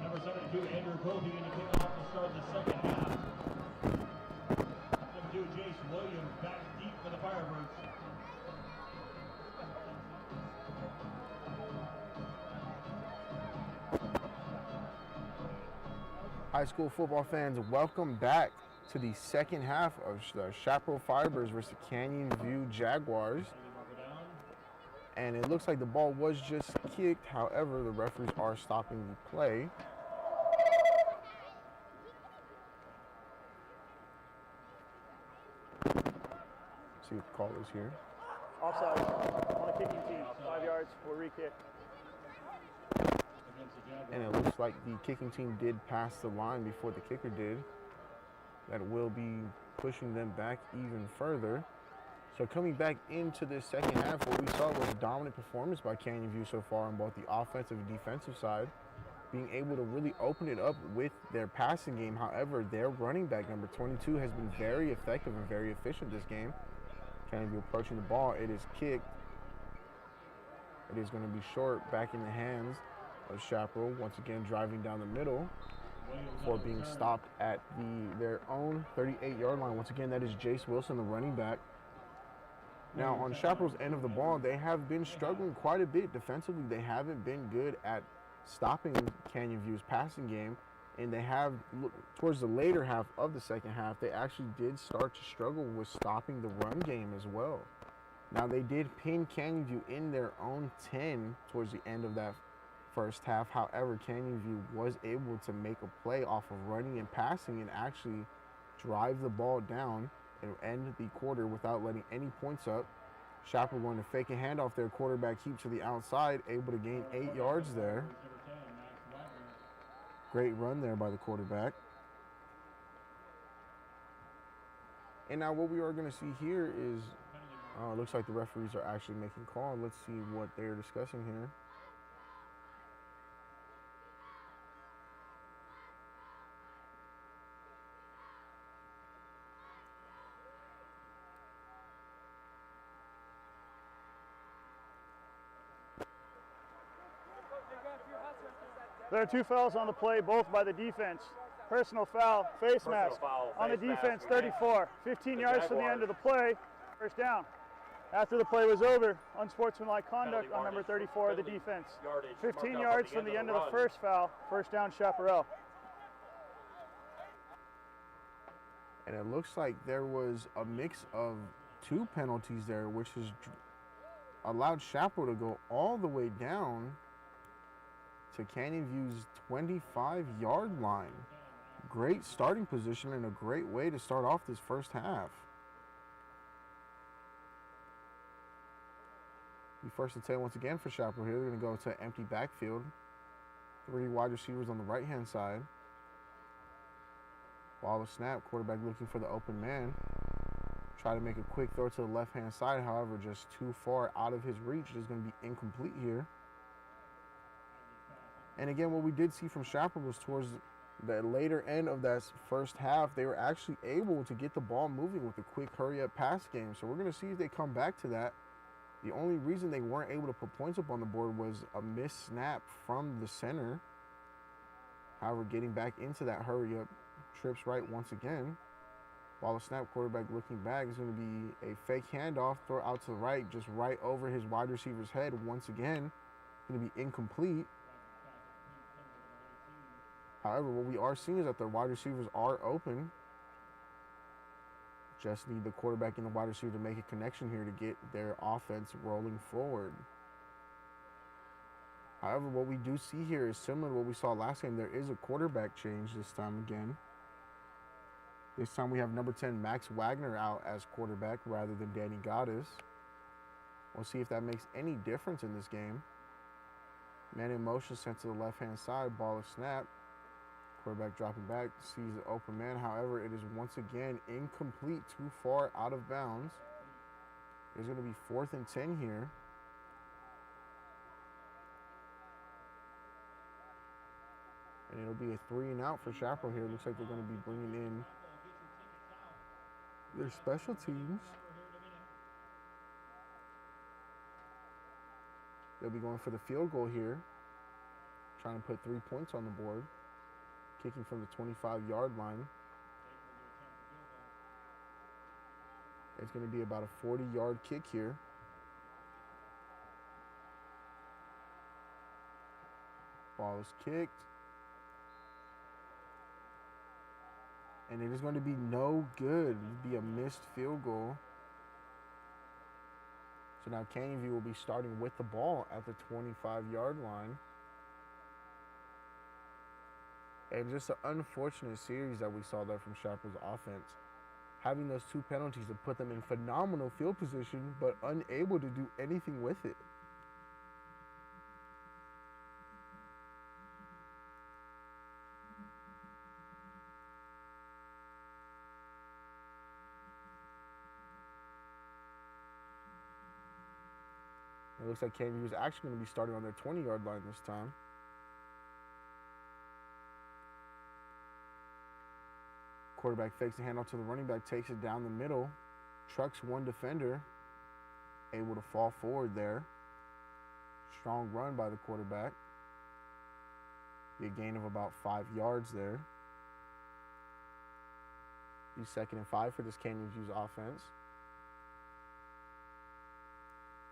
Number 72, Andrew Colby, in to kick off to start the second half. Number 2, Jace Williams, back deep for the Firebirds. High school football fans, welcome back to the second half of the Chaparral Firebirds versus the Canyon View Jaguars. And it looks like the ball was just kicked. However, the referees are stopping the play. See what the call is here. Offside on the kicking team. 5 yards for re-kick. And it looks like the kicking team did pass the line before the kicker did. That will be pushing them back even further. So coming back into this second half, what we saw was a dominant performance by Canyon View so far on both the offensive and defensive side, being able to really open it up with their passing game. However, their running back, number 22, has been very effective and very efficient this game. Canyon View approaching the ball. It is kicked. It is going to be short, back in the hands of Chaparral, once again driving down the middle before being stopped at their own 38-yard line. Once again, that is Jace Wilson, the running back. Now, on Chaparral's end of the ball, they have been struggling quite a bit defensively. They haven't been good at stopping Canyon View's passing game, and they have, towards the later half of the second half, they actually did start to struggle with stopping the run game as well. Now, they did pin Canyon View in their own 10 towards the end of that first half. However, Canyon View was able to make a play off of running and passing and actually drive the ball down and end the quarter without letting any points up. Chaparral going to fake a handoff there. Quarterback keep to the outside, able to gain 8 yards there. Great run there by the quarterback. And now what we are going to see here is, looks like the referees are actually making call. Let's see what they're discussing here. There are 2 fouls on the play, both by the defense. Personal foul, face mask on the defense, 34. 15 yards from the end of the play, first down. After the play was over, unsportsmanlike conduct on number 34 of the defense. 15 yards from the end of the first foul, first down Chaparral. And it looks like there was a mix of 2 penalties there, which has allowed Chaparral to go all the way down to Canyon View's 25-yard line. Great starting position and a great way to start off this first half. Be first and 10 once again for Chaparral here. They're going to go to empty backfield. 3 wide receivers on the right-hand side. Ball of snap, quarterback looking for the open man. Try to make a quick throw to the left-hand side, however, just too far out of his reach. It is going to be incomplete here. And again, what we did see from Chaparral was towards the later end of that first half, they were actually able to get the ball moving with a quick hurry-up pass game. So we're going to see if they come back to that. The only reason they weren't able to put points up on the board was a missed snap from the center. However, getting back into that hurry-up, trips right once again. Ball of snap, quarterback looking back is going to be a fake handoff, throw out to the right, just right over his wide receiver's head once again. Going to be incomplete. However, what we are seeing is that their wide receivers are open. Just need the quarterback and the wide receiver to make a connection here to get their offense rolling forward. However, what we do see here is similar to what we saw last game. There is a quarterback change this time again. This time we have number 10, Max Wagner, out as quarterback rather than Danny Gaddis. We'll see if that makes any difference in this game. Man in motion sent to the left-hand side, ball of snap. Quarterback dropping back, sees the open man. However, it is once again incomplete, too far out of bounds. It's going to be 4th and 10 here. And it'll be a 3 and out for Chaparral here. Looks like they're going to be bringing in their special teams. They'll be going for the field goal here. Trying to put 3 points on the board. Kicking from the 25-yard line. It's going to be about a 40-yard kick here. Ball is kicked. And it is going to be no good. It'll be a missed field goal. So now Canyon View will be starting with the ball at the 25-yard line. And just an unfortunate series that we saw there from Chaparral's offense. Having those 2 penalties to put them in phenomenal field position, but unable to do anything with it. It looks like Canyon View is actually going to be starting on their 20-yard line this time. Quarterback fakes the handoff to the running back, takes it down the middle, trucks 1 defender, able to fall forward there. Strong run by the quarterback. Be a gain of about 5 yards there. Be 2nd and 5 for this Canyon View's offense.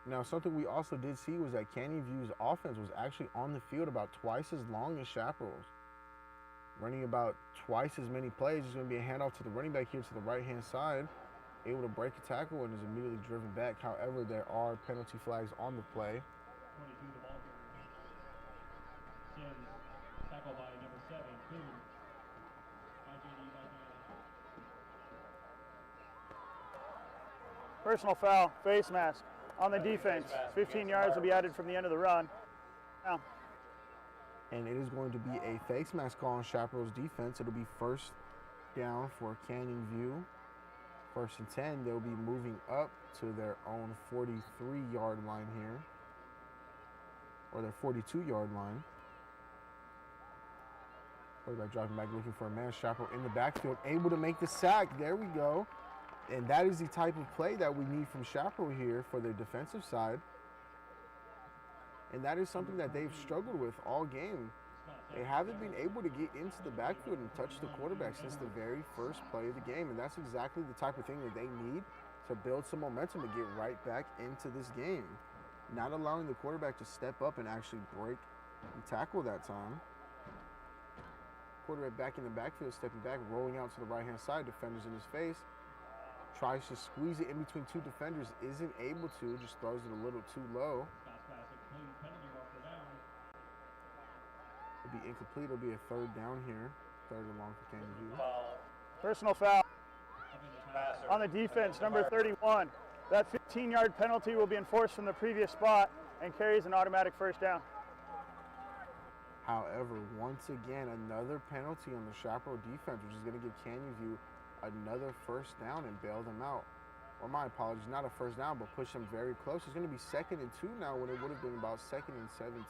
Now, something we also did see was that Canyon View's offense was actually on the field about twice as long as Chaparral's. Running about twice as many plays. There's going to be a handoff to the running back here to the right-hand side. Able to break a tackle and is immediately driven back. However, there are penalty flags on the play. 22 the ball carrier. Sims, tackled by number 7, Boone. Personal foul, face mask on the defense. 15 yards will be added from the end of the run. Now. And it is going to be a face mask call on Chaparral's defense. It'll be first down for Canyon View. 1st and 10. They'll be moving up to their own 43-yard line here. Or their 42-yard line. Quarterback dropping back looking for a man. Chaparral in the backfield, able to make the sack. There we go. And that is the type of play that we need from Chaparral here for their defensive side. And that is something that they've struggled with all game. They haven't been able to get into the backfield and touch the quarterback since the very first play of the game, and that's exactly the type of thing that they need to build some momentum to get right back into this game. Not allowing the quarterback to step up and actually break the tackle that time. Quarterback back in the backfield, stepping back, rolling out to the right-hand side, defenders in his face. Tries to squeeze it in between two defenders, isn't able to, just throws it a little too low. It'll be incomplete. It'll be a third down here. Third and long for Canyon View. Personal foul on the defense, number 31. That 15-yard penalty will be enforced from the previous spot and carries an automatic first down. However, once again, another penalty on the Chaparral defense, which is going to give Canyon View another first down and bail them out. Or my apologies, not a first down, but push them very close. It's going to be 2nd and 2 now when it would have been about 2nd and 17.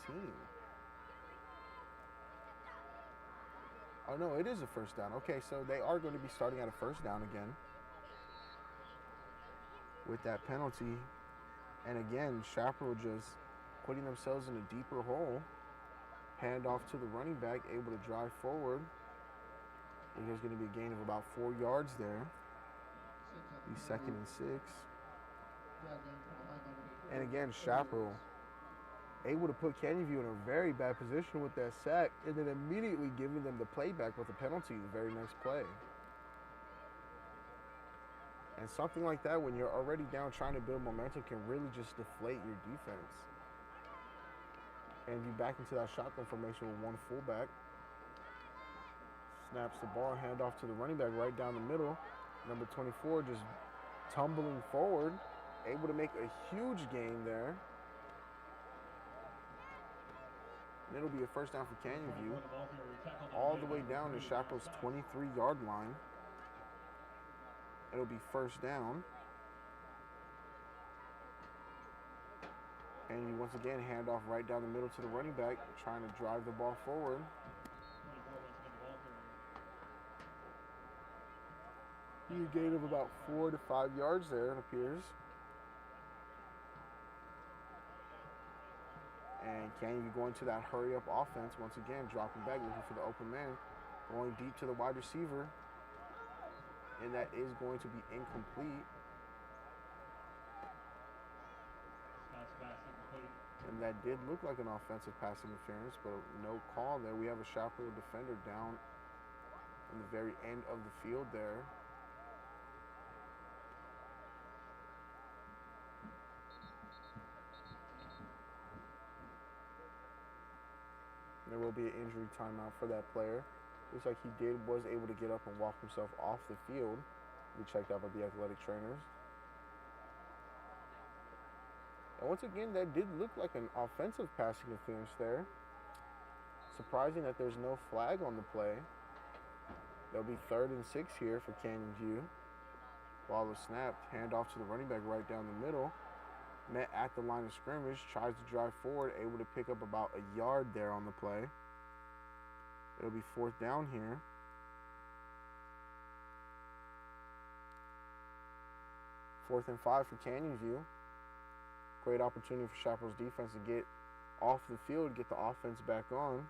Oh no, it is a first down. Okay, so they are going to be starting at a first down again with that penalty. And again, Chaparral just putting themselves in a deeper hole. Hand off to the running back, able to drive forward. I think there's going to be a gain of about 4 yards there. Be 2nd and 6. And again, Chaparral able to put Canyon View in a very bad position with that sack, and then immediately giving them the playback with a penalty the very next play. And something like that, when you're already down trying to build momentum, can really just deflate your defense. And you back into that shotgun formation with one fullback. Snaps the ball, hand off to the running back right down the middle. Number 24 just tumbling forward, able to make a huge gain there. And it'll be a first down for Canyon View, all the way down to Chaparral's 23-yard line. It'll be first down. And you once again hand off right down the middle to the running back, trying to drive the ball forward. A gain of about 4 to 5 yards there, it appears. And Canyon going to that hurry-up offense once again, dropping back, looking for the open man, going deep to the wide receiver, and that is going to be incomplete. And that did look like an offensive pass interference, but no call there. We have a Chaparral defender down in the very end of the field there. There will be an injury timeout for that player. Looks like he was able to get up and walk himself off the field. We checked out by the athletic trainers. And once again, that did look like an offensive passing interference there. Surprising that there's no flag on the play. There'll be 3rd and 6 here for Canyon View. Ball is snapped, hand off to the running back right down the middle. Met at the line of scrimmage, tries to drive forward, able to pick up about a yard there on the play. It'll be 4th down here. Fourth and 5 for Canyon View. Great opportunity for Chaparral's defense to get off the field, get the offense back on.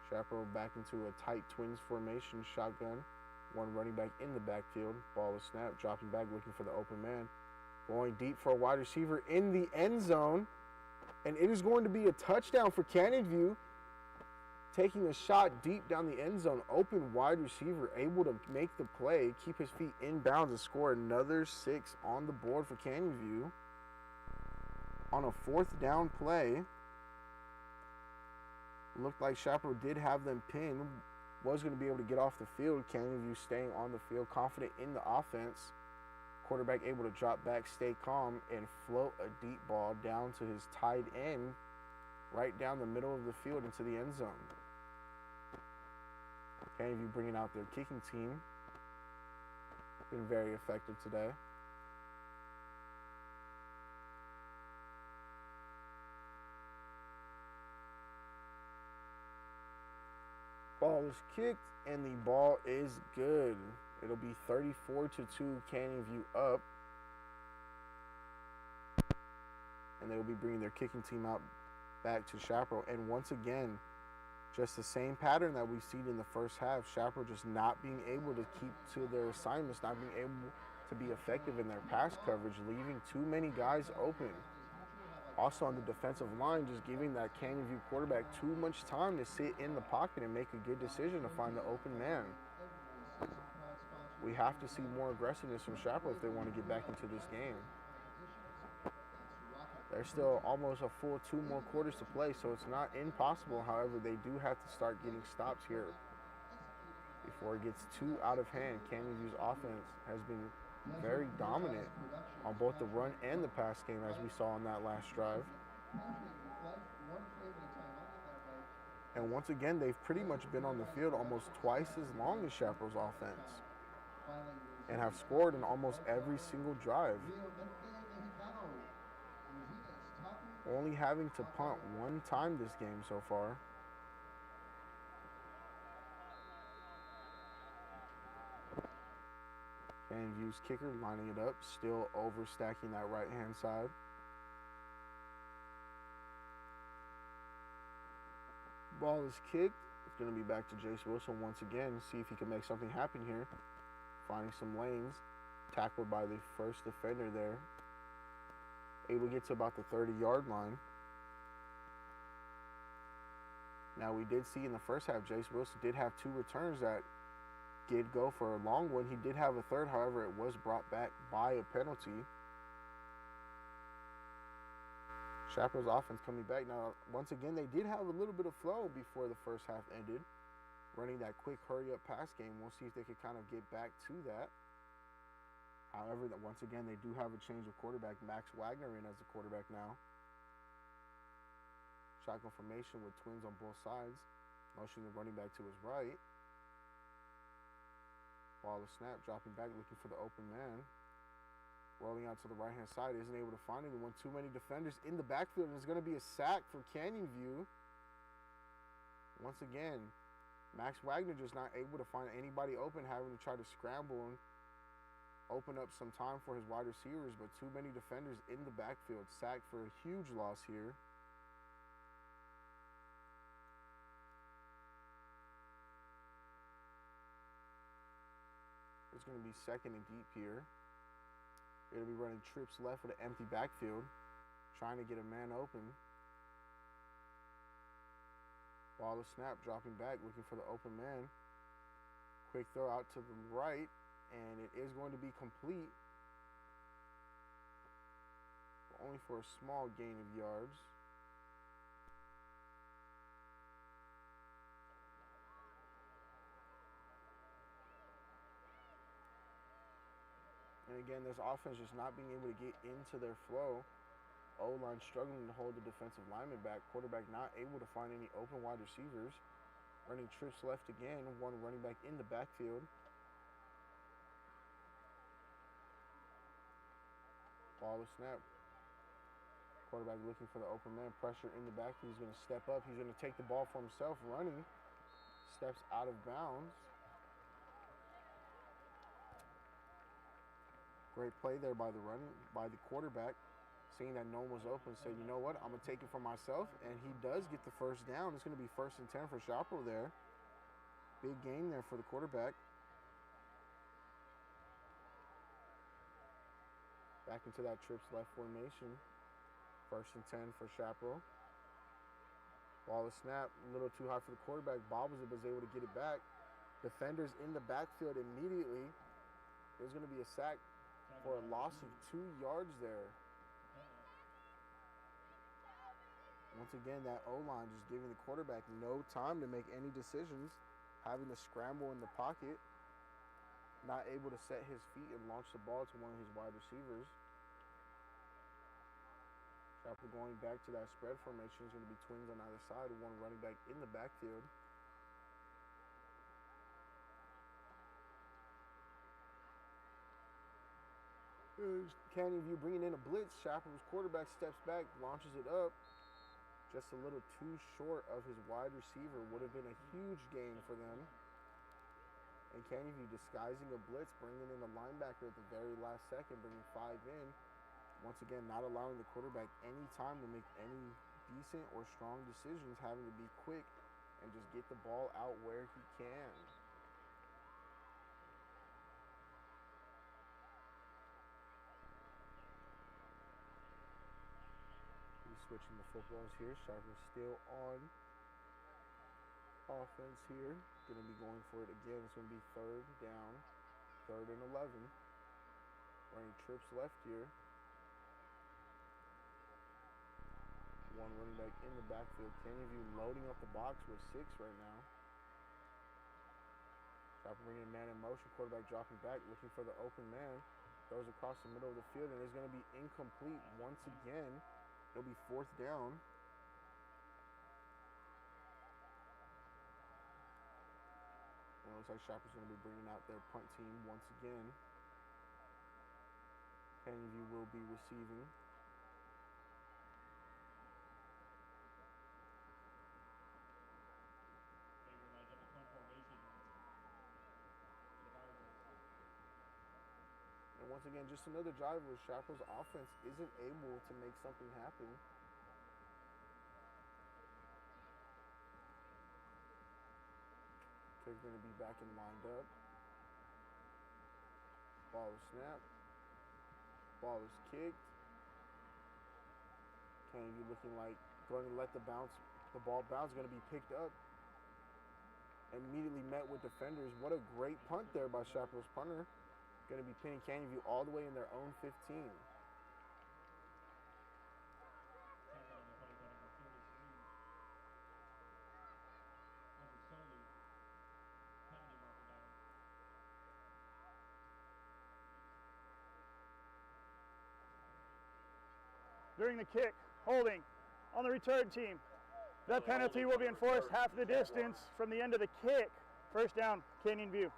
Chaparral back into a tight twins formation, shotgun. One running back in the backfield. Ball is snapped, dropping back, looking for the open man. Going deep for a wide receiver in the end zone. And it is going to be a touchdown for Canyon View. Taking a shot deep down the end zone. Open wide receiver, able to make the play, keep his feet in bounds, and score another 6 on the board for Canyon View. On a 4th down play. Looked like Chaparral did have them pinned. Was going to be able to get off the field. Canyon View staying on the field, confident in the offense. Quarterback able to drop back, stay calm, and float a deep ball down to his tight end, right down the middle of the field into the end zone. Canyon View bringing out their kicking team. Been very effective today. Ball is kicked, and the ball is good. It'll be 34-2, Canyon View up. and they will be bringing their kicking team out back to Chaparral. And once again, just the same pattern that we've seen in the first half. Chaparral just not being able to keep to their assignments, not being able to be effective in their pass coverage, leaving too many guys open. Also on the defensive line, just giving that Canyon View quarterback too much time to sit in the pocket and make a good decision to find the open man. We have to see more aggressiveness from Chaparral if they want to get back into this game. There's still almost a full 2 more quarters to play, so it's not impossible. However, they do have to start getting stops here before it gets too out of hand. Canyon View's offense has been very dominant on both the run and the pass game, as we saw on that last drive. And once again, they've pretty much been on the field almost twice as long as Chaparral's offense and have scored in almost every single drive, only having to punt 1 time this game so far. Canyon View's kicker lining it up, still overstacking that right-hand side. Ball is kicked. It's going to be back to Jace Wilson once again. See if he can make something happen here. Finding some lanes. Tackled by the first defender there. Able to get to about the 30-yard line. Now we did see in the first half, Jace Wilson did have 2 returns that did go for a long one. He did have a third, however, it was brought back by a penalty. Chaparral's offense coming back. Now, once again, they did have a little bit of flow before the first half ended, running that quick hurry-up pass game. We'll see if they could kind of get back to that. However, once again, they do have a change of quarterback. Max Wagner in as the quarterback now. Shotgun formation with twins on both sides. Motion the running back to his right. Ball is snap, dropping back, looking for the open man. Rolling out to the right-hand side, isn't able to find anyone. Too many defenders in the backfield, and it's going to be a sack for Canyon View. Once again, Max Wagner just not able to find anybody open, having to try to scramble and open up some time for his wide receivers, but too many defenders in the backfield. Sack for a huge loss here. It's going to be second and deep here. It'll be running trips left with an empty backfield, trying to get a man open. Ball is snap, dropping back, looking for the open man. Quick throw out to the right, and it is going to be complete. Only for a small gain of yards. And again, this offense just not being able to get into their flow. O-line struggling to hold the defensive lineman back. Quarterback not able to find any open wide receivers. Running trips left again. One running back in the backfield. Ball is snap. Quarterback looking for the open man. Pressure in the backfield. He's going to step up. He's going to take the ball for himself. Running. Steps out of bounds. Great play there by the quarterback. Seeing that no one was open, said, you know what, I'm going to take it for myself. And he does get the first down. It's going to be 1st and 10 for Chaparral there. Big game there for the quarterback. Back into that trips left formation. 1st and 10 for Chaparral. Ball is snap, a little too high for the quarterback. Bobbles it, was able to get it back. Defenders in the backfield immediately. There's going to be a sack for a loss of 2 yards there. Once again, that O-line just giving the quarterback no time to make any decisions, having to scramble in the pocket, not able to set his feet and launch the ball to one of his wide receivers. Chaparral going back to that spread formation. Is going to be twins on either side, one running back in the backfield. Canyon View bringing in a blitz. Chaparral's quarterback steps back, launches it up. Just a little too short of his wide receiver. Would have been a huge gain for them. And Canyon View disguising a blitz, bringing in a linebacker at the very last second, bringing 5 in. Once again, not allowing the quarterback any time to make any decent or strong decisions, having to be quick and just get the ball out where he can. He's switching the footballs here. Chaparral still on offense here. Going to be going for it again. It's going to be third down, 3rd and 11. Running trips left here. One running back in the backfield. Canyon loading up the box with 6 right now. Chaparral bringing a man in motion. Quarterback dropping back, looking for the open man. Throws across the middle of the field, and it's going to be incomplete once again. It'll be 4th down. And it looks like Chaparral's going to be bringing out their punt team once again. Canyon will be receiving. And once again, just another drive where Chaparral's offense isn't able to make something happen. Kick's going to be back and lined up. Ball is snapped. Ball is kicked. Canyon looking like going to let the ball bounce, going to be picked up. Immediately met with defenders. What a great punt there by Chaparral's punter. Going to be pinning Canyon all the way in their own 15. During the kick, holding on the return team. That penalty will be enforced half the distance from the end of the kick. 1st down, Canyon View.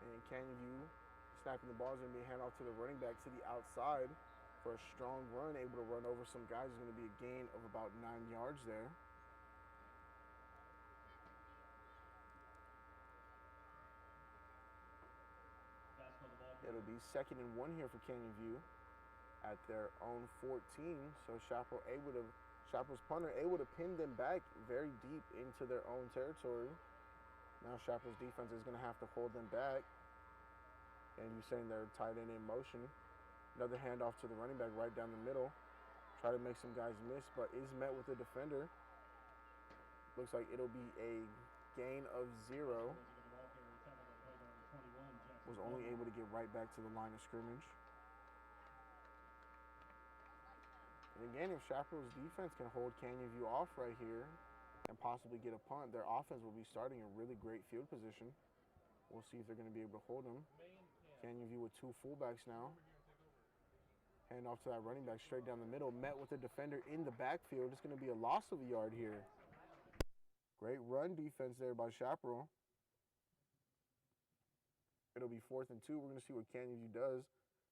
And Canyon snapping the ball is going to be handed off to the running back to the outside for a strong run, able to run over some guys. It's going to be a gain of about 9 yards there. It'll be 2nd and 1 here for Canyon View at their own 14. So Chaparral's punter able to pin them back very deep into their own territory. Now Chaparral's defense is going to have to hold them back. And you're saying they're tight end in motion. Another handoff to the running back right down the middle. Try to make some guys miss, but is met with a defender. Looks like it'll be a gain of 0. Was only able to get right back to the line of scrimmage. And again, if Chaparral's defense can hold Canyon View off right here and possibly get a punt, their offense will be starting in really great field position. We'll see if they're going to be able to hold them. Canyon View with 2 fullbacks now. Hand off to that running back straight down the middle. Met with a defender in the backfield. It's going to be a loss of a yard here. Great run defense there by Chaparral. It'll be 4th and 2. We're going to see what Canyon View does.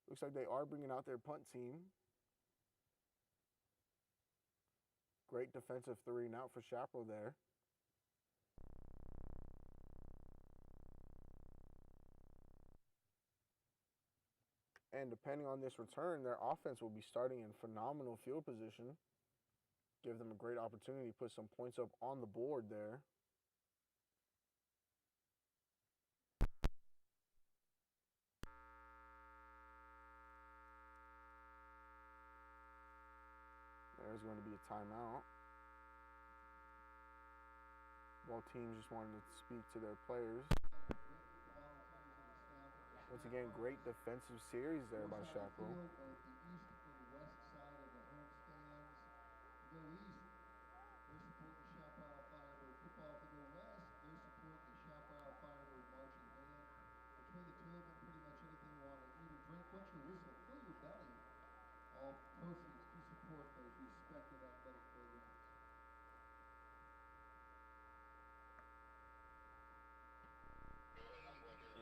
Looks like they are bringing out their punt team. Great defensive 3 and out for Chaparral there. And depending on this return, their offense will be starting in phenomenal field position. Give them a great opportunity to put some points up on the board there. There's going to be a timeout. Both teams just wanted to speak to their players. Once again, great defensive series there by Chaparral. Both the east and west side of the home stands. To go east, they're supporting the Chaparral Firebird football. To go west, they're supporting the Chaparral Firebird marching band. Between the two of them, pretty much anything you want to eat or drink, wet your whistle, fill your belly. All proceeds support those respective athletic programs.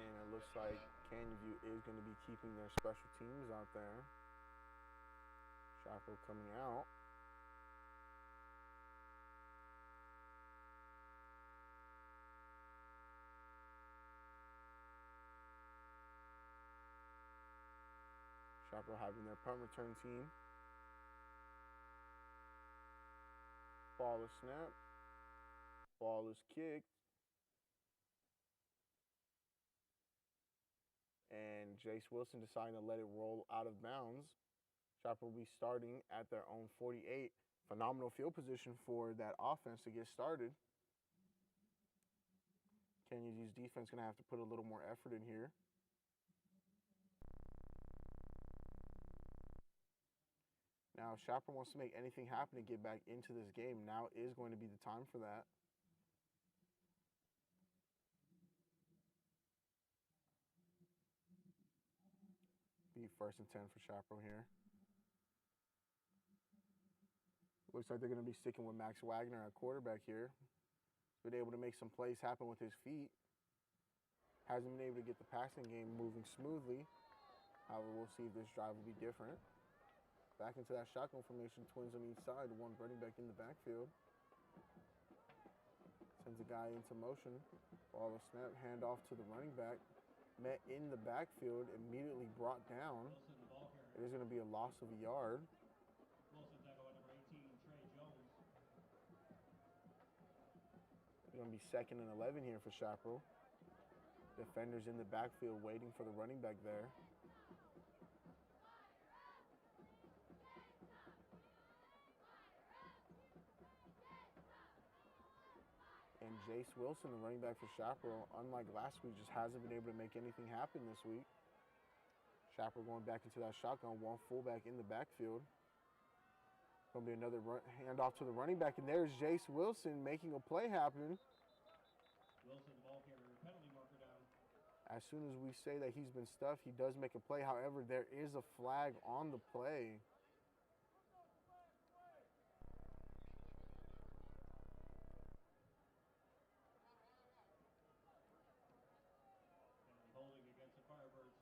And it looks like Canyon View is going to be keeping their special teams out there. Chaparral coming out. Chaparral having their punt return team. Ball is snapped. Ball is kicked. And Jace Wilson deciding to let it roll out of bounds. Chaparral will be starting at their own 48. Phenomenal field position for that offense to get started. Canyon View's defense going to have to put a little more effort in here. Now, if Chaparral wants to make anything happen to get back into this game, now is going to be the time for that. Be 1st and 10 for Chaparral here. Looks like they're going to be sticking with Max Wagner at quarterback here. Been able to make some plays happen with his feet. Hasn't been able to get the passing game moving smoothly. However, we'll see if this drive will be different. Back into that shotgun formation, twins on each side, one running back in the backfield. Sends a guy into motion. Ball is snapped, handoff to the running back. Met in the backfield, immediately brought down. It is going to be a loss of a yard. Wilson tackle by number 18, Trey Jones. It's going to be 2nd and 11 here for Chaparral. Defenders in the backfield waiting for the running back there. And Jace Wilson, the running back for Chaparral, unlike last week, just hasn't been able to make anything happen this week. Chaparral going back into that shotgun, one fullback in the backfield. Going to be another handoff to the running back, and there's Jace Wilson making a play happen. Wilson, the ball carrier, penalty marker down. As soon as we say that he's been stuffed, he does make a play. However, there is a flag on the play. Holding against the Firebirds.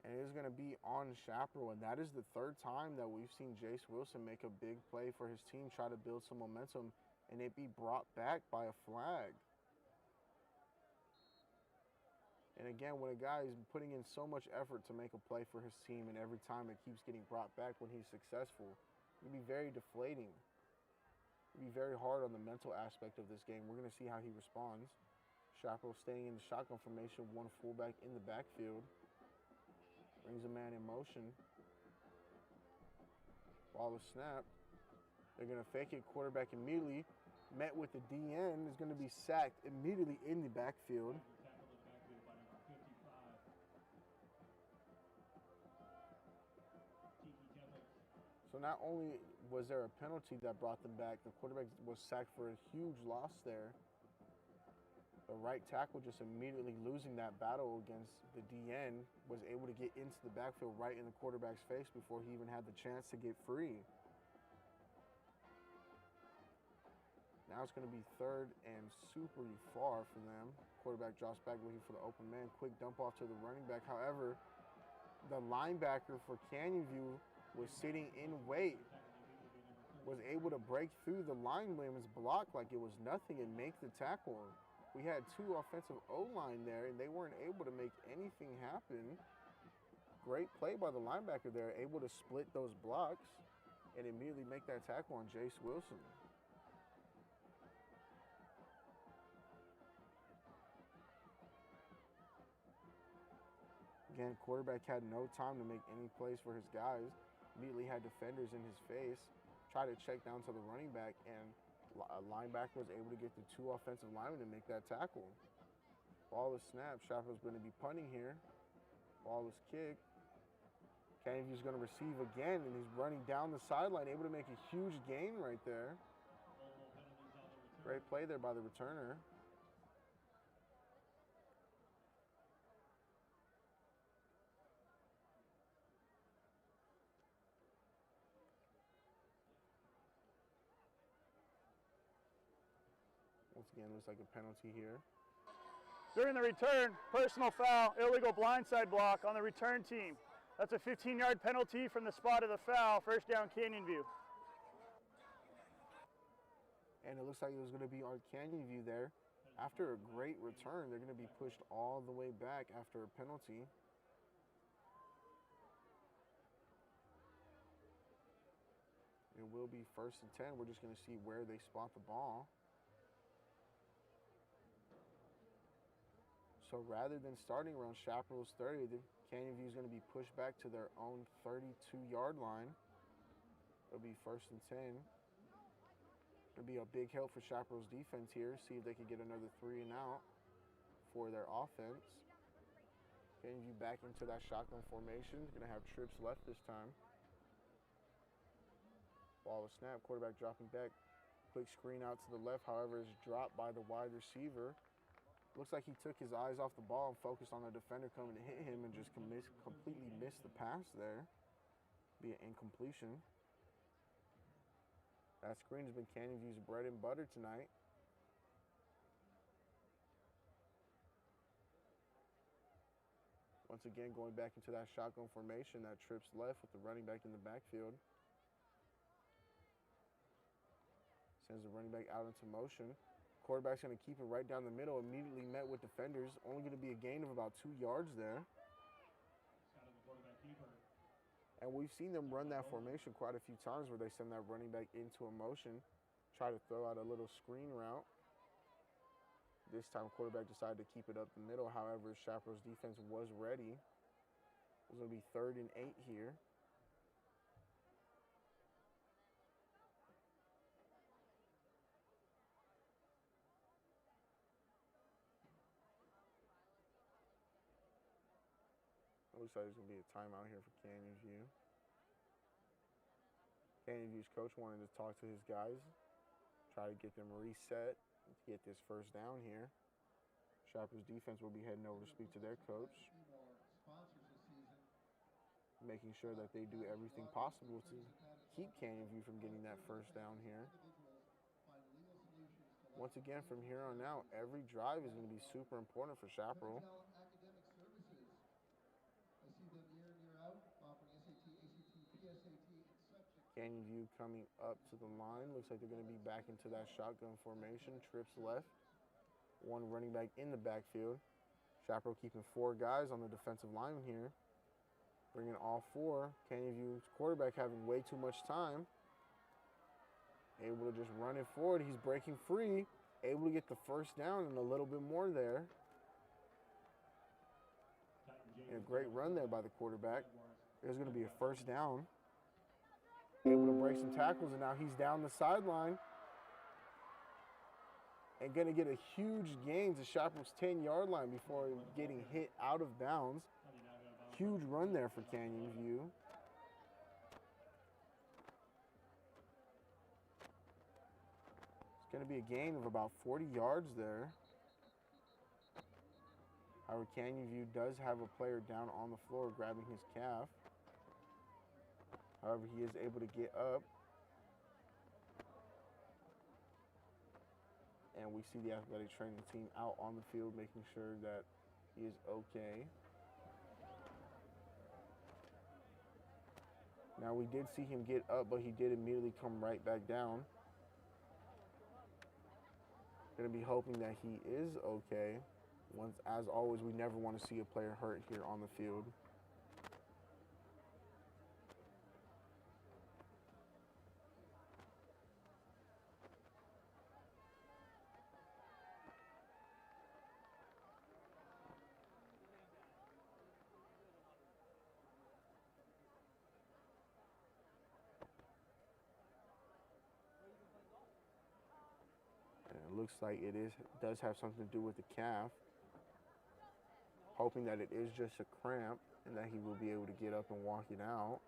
And it is going to be on Chaparral, and that is the 3rd time that we've seen Jace Wilson make a big play for his team, try to build some momentum, and it be brought back by a flag. And again, when a guy is putting in so much effort to make a play for his team, and every time it keeps getting brought back when he's successful, it can be very deflating. It can be very hard on the mental aspect of this game. We're going to see how he responds. Chaparral staying in the shotgun formation, one fullback in the backfield. Brings a man in motion. Ball is snapped. They're going to fake it. Quarterback immediately met with the DN. Is going to be sacked immediately in the backfield. Tackled in the backfield by number 55. Tiki Tethers. So not only was there a penalty that brought them back, the quarterback was sacked for a huge loss there. The right tackle just immediately losing that battle against the DN was able to get into the backfield right in the quarterback's face before he even had the chance to get free. Now it's going to be 3rd and super far for them. Quarterback drops back looking for the open man. Quick dump off to the running back. However, the linebacker for Canyon View was sitting in wait, was able to break through the lineman's block like it was nothing and make the tackle. We had 2 offensive O-line there, and they weren't able to make anything happen. Great play by the linebacker there, able to split those blocks and immediately make that tackle on Jace Wilson. Again, quarterback had no time to make any plays for his guys. Immediately had defenders in his face. Tried to check down to the running back, and a linebacker was able to get the 2 offensive linemen to make that tackle. Ball is snapped. Chaparral's going to be punting here. Ball is kicked. Canyon View's going to receive again, and he's running down the sideline, able to make a huge gain right there. Great play there by the returner. Once again, looks like a penalty here. During the return, personal foul, illegal blindside block on the return team. That's a 15-yard penalty from the spot of the foul, first down Canyon View. And it looks like it was going to be on Canyon View there. After a great return, they're going to be pushed all the way back after a penalty. It will be 1st and 10. We're just going to see where they spot the ball. So rather than starting around Chaparral's 30, the Canyon View is going to be pushed back to their own 32-yard line. It'll be 1st and 10. It'll be a big help for Chaparral's defense here. See if they can get another 3 and out for their offense. Canyon View back into that shotgun formation. Going to have trips left this time. Ball was snapped, quarterback dropping back. Quick screen out to the left, however, is dropped by the wide receiver. Looks like he took his eyes off the ball and focused on the defender coming to hit him and just completely missed the pass there. Be an incompletion. That screen has been Canyon View's bread and butter tonight. Once again, going back into that shotgun formation, that trips left with the running back in the backfield. Sends the running back out into motion. Quarterback's going to keep it right down the middle, immediately met with defenders. Only going to be a gain of about 2 yards there. And we've seen them run that formation quite a few times where they send that running back into a motion, try to throw out a little screen route. This time, quarterback decided to keep it up the middle. However, Chaparral's defense was ready. It's going to be 3rd and 8 here. Looks like there's going to be a timeout here for Canyon View. Canyon View's coach wanted to talk to his guys, try to get them reset to get this 1st down here. Chaparral's defense will be heading over to speak to their coach, making sure that they do everything possible to keep Canyon View from getting that 1st down here. Once again, from here on out, every drive is going to be super important for Chaparral. Canyon View coming up to the line. Looks like they're going to be back into that shotgun formation. Trips left. 1 running back in the backfield. Chaparral keeping 4 guys on the defensive line here. Bringing all 4. Canyon View's quarterback having way too much time. Able to just run it forward. He's breaking free. Able to get the 1st down and a little bit more there. And a great run there by the quarterback. There's going to be a 1st down. Able to break some tackles, and now he's down the sideline. And going to get a huge gain to Chaparral's 10-yard line before getting hit out of bounds. Huge run there for Canyon View. It's going to be a gain of about 40 yards there. However, Canyon View does have a player down on the floor grabbing his calf. However, he is able to get up. And we see the athletic training team out on the field making sure that he is okay. Now, we did see him get up, but he did immediately come right back down. Going to be hoping that he is okay. As always, we never want to see a player hurt here on the field. It looks like it does have something to do with the calf. Hoping that it is just a cramp and that he will be able to get up and walk it out.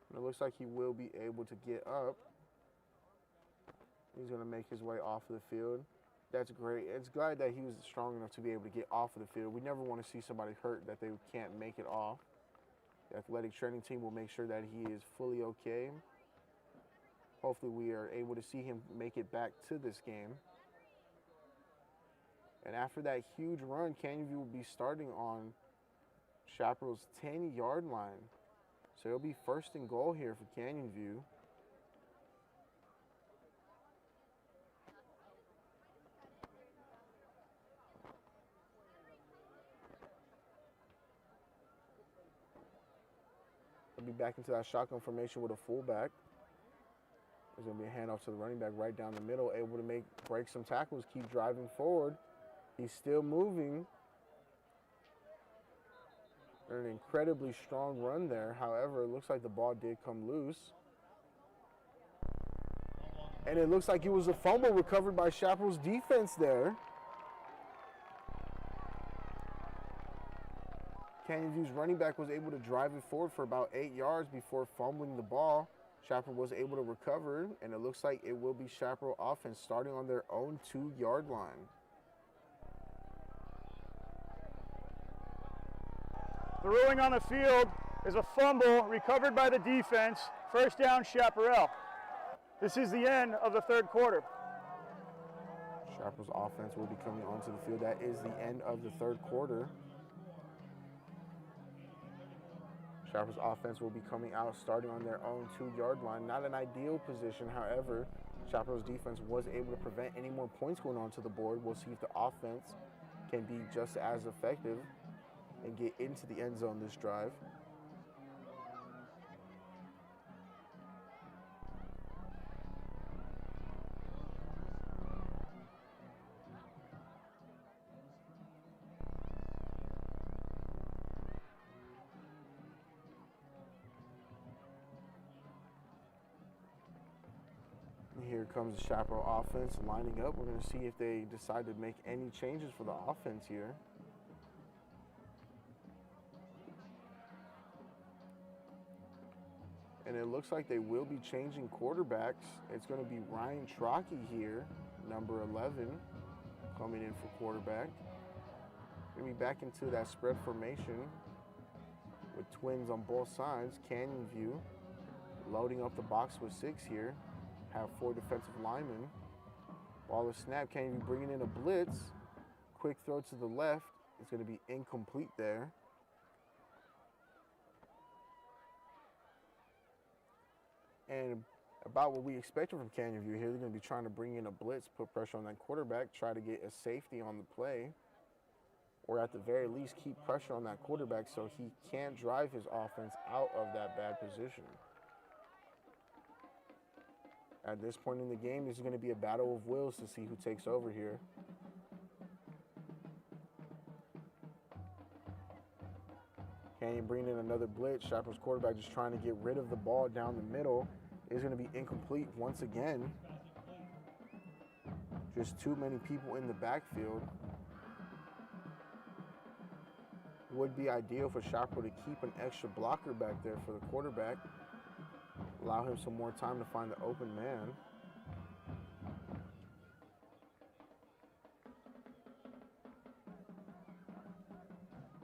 And it looks like he will be able to get up. He's going to make his way off of the field. That's great. It's glad that he was strong enough to be able to get off of the field. We never want to see somebody hurt that they can't make it off. The athletic training team will make sure that he is fully okay. Hopefully we are able to see him make it back to this game. And after that huge run, Canyon View will be starting on Chaparral's 10-yard line. So it'll be 1st and goal here for Canyon View. They'll be back into that shotgun formation with a fullback. There's going to be a handoff to the running back right down the middle, able to break some tackles, keep driving forward. He's still moving. An incredibly strong run there. However, it looks like the ball did come loose. And it looks like it was a fumble recovered by Chaparral's defense there. Canyon View's running back was able to drive it forward for about 8 yards before fumbling the ball. Chaparral was able to recover, and it looks like it will be Chaparral offense starting on their own 2-yard line. The ruling on the field is a fumble recovered by the defense. 1st down, Chaparral. This is the end of the 3rd quarter. Chaparral's offense will be coming onto the field. That is the end of the 3rd quarter. Chaparral's offense will be coming out starting on their own 2-yard line. Not an ideal position, however, Chaparral's defense was able to prevent any more points going onto the board. We'll see if the offense can be just as effective and get into the end zone this drive. Here comes the Chaparral offense lining up. We're going to see if they decide to make any changes for the offense here. And it looks like they will be changing quarterbacks. It's going to be Ryan Trockey here, number 11, coming in for quarterback. Going to be back into that spread formation with twins on both sides. Canyon View loading up the box with 6 here. Have 4 defensive linemen. Ball is snapped. Canyon View bringing in a blitz. Quick throw to the left. It's going to be incomplete there. And about what we expected from Canyon View here, they're going to be trying to bring in a blitz, put pressure on that quarterback, try to get a safety on the play, or at the very least keep pressure on that quarterback so he can't drive his offense out of that bad position. At this point in the game, this is going to be a battle of wills to see who takes over here. Canyon bringing in another blitz. Chaparral's quarterback just trying to get rid of the ball down the middle. Is going to be incomplete once again. Just too many people in the backfield. Would be ideal for Chaparral to keep an extra blocker back there for the quarterback. Allow him some more time to find the open man.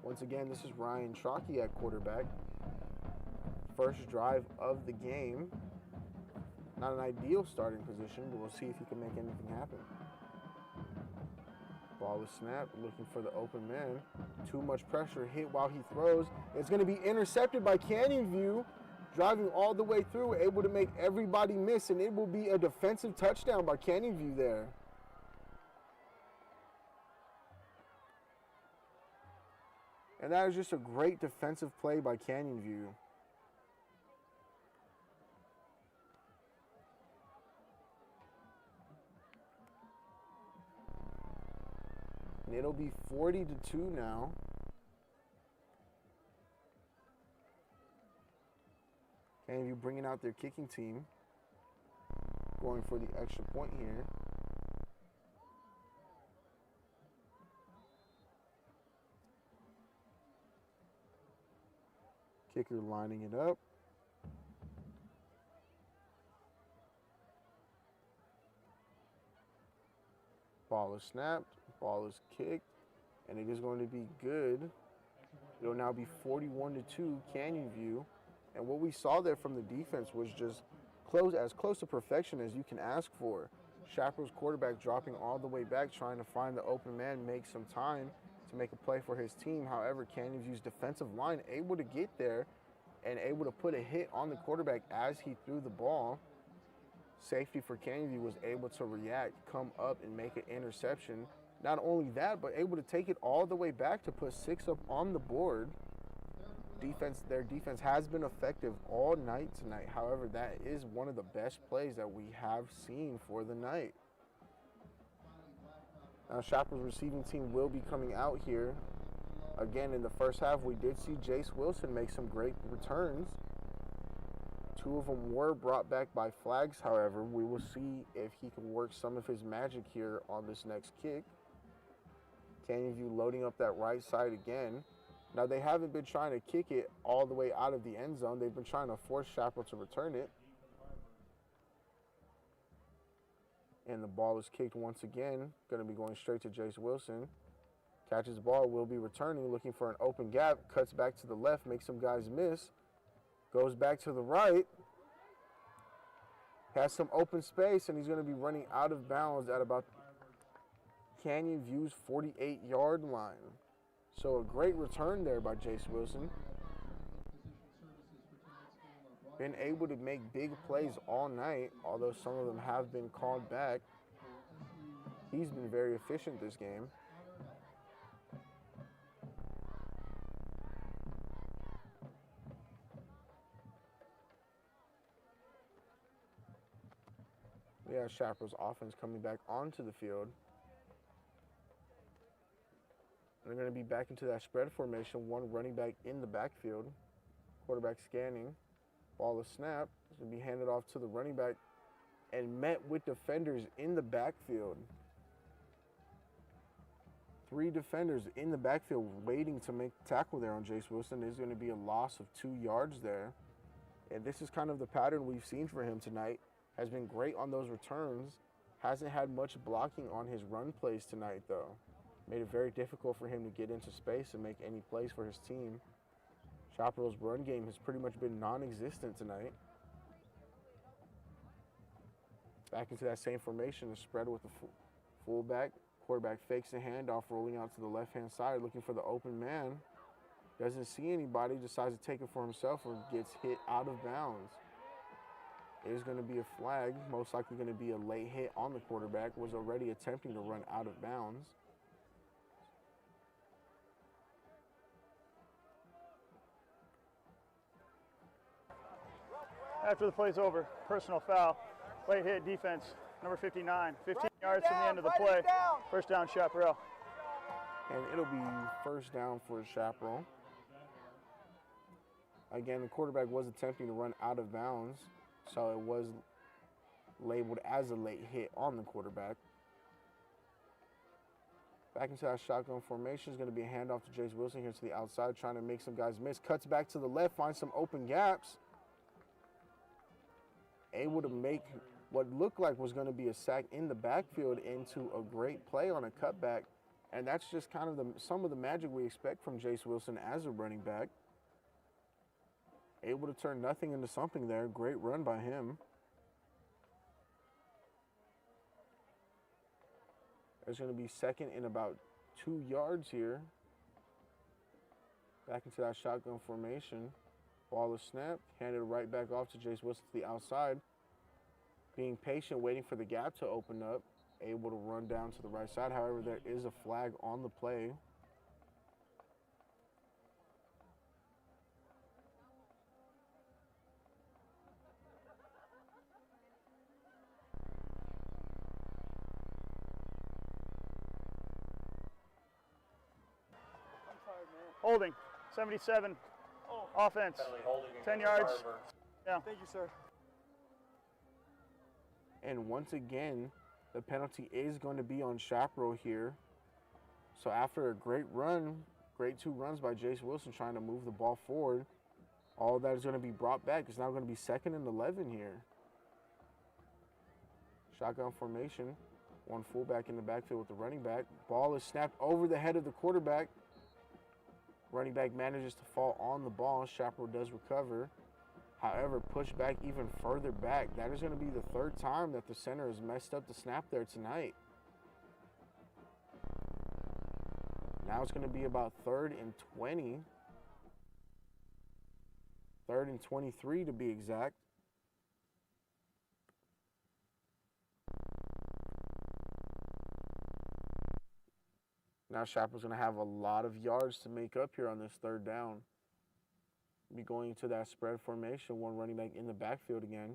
Once again, this is Ryan Trockey at quarterback. First drive of the game. Not an ideal starting position, but we'll see if he can make anything happen. Ball is snapped, looking for the open man. Too much pressure, hit while he throws. It's going to be intercepted by Canyon View. Driving all the way through, able to make everybody miss, and it will be a defensive touchdown by Canyon View there. And that is just a great defensive play by Canyon View. And it'll be 40-2 now. Canyon View bringing out their kicking team. Going for the extra point here. Kicker lining it up. Ball is snapped, ball is kicked, and it is going to be good. It'll now be 41-2 Canyon View. And what we saw there from the defense was just as close to perfection as you can ask for. Chaparral's quarterback dropping all the way back, trying to find the open man, make some time to make a play for his team. However, Canyon View's defensive line able to get there and able to put a hit on the quarterback as he threw the ball. Safety for Canyon View was able to react, come up, and make an interception. Not only that, but able to take it all the way back to put 6 up on the board. Their defense has been effective all night tonight. However, that is one of the best plays that we have seen for the night. Now, Chaparral's receiving team will be coming out here. Again, in the first half, we did see Jace Wilson make some great returns. 2 of them were brought back by flags, however. We will see if he can work some of his magic here on this next kick. Canyon View loading up that right side again. Now, they haven't been trying to kick it all the way out of the end zone. They've been trying to force Chaparral to return it. And the ball is kicked once again. Going to be going straight to Jace Wilson. Catches the ball, will be returning, looking for an open gap. Cuts back to the left, makes some guys miss. Goes back to the right. Has some open space, and he's going to be running out of bounds at about Canyon View's 48-yard line. So a great return there by Jace Wilson. Been able to make big plays all night, although some of them have been called back. He's been very efficient this game. We have Chaparral's offense coming back onto the field. They're going to be back into that spread formation, 1 running back in the backfield. Quarterback scanning. Ball is snapped. It's going to be handed off to the running back and met with defenders in the backfield. 3 defenders in the backfield waiting to make the tackle there on Jace Wilson. There's going to be a loss of 2 yards there. And this is kind of the pattern we've seen for him tonight. Has been great on those returns. Hasn't had much blocking on his run plays tonight, though. Made it very difficult for him to get into space and make any plays for his team. Chaparral's run game has pretty much been non-existent tonight. Back into that same formation, a spread with the fullback. Quarterback fakes the handoff, rolling out to the left-hand side, looking for the open man. Doesn't see anybody, decides to take it for himself or gets hit out of bounds. It is going to be a flag, most likely going to be a late hit on the quarterback, was already attempting to run out of bounds. After the play's over, personal foul, late hit defense, number 59, 15 yards from the end of the play. First down, Chaparral. And it'll be first down for Chaparral. Again, the quarterback was attempting to run out of bounds, so it was labeled as a late hit on the quarterback. Back into that shotgun formation is going to be a handoff to Jace Wilson here to the outside, trying to make some guys miss. Cuts back to the left, finds some open gaps. Able to make what looked like was going to be a sack in the backfield into a great play on a cutback. And that's just kind of some of the magic we expect from Jace Wilson as a running back. Able to turn nothing into something there. Great run by him. There's going to be second in about 2 yards here. Back into that shotgun formation. Ball is snapped, handed right back off to Jace Wilson to the outside. Being patient, waiting for the gap to open up. Able to run down to the right side. However, there is a flag on the play. Holding, 77, offense, 10 yards. Yeah. Thank you, sir. And once again, the penalty is going to be on Chaparral here. So after a great run, great 2 runs by Jace Wilson trying to move the ball forward, all that is going to be brought back. It's now going to be 2nd and 11 here. Shotgun formation. One fullback in the backfield with the running back. Ball is snapped over the head of the quarterback. Running back manages to fall on the ball. Chaparral does recover. However, pushed back even further back. That is going to be the third time that the center has messed up the snap there tonight. Now it's going to be about 3rd and 20. 3rd and 23 to be exact. Now Chaparral's going to have a lot of yards to make up here on this 3rd down. Be going into that spread formation, one running back in the backfield again.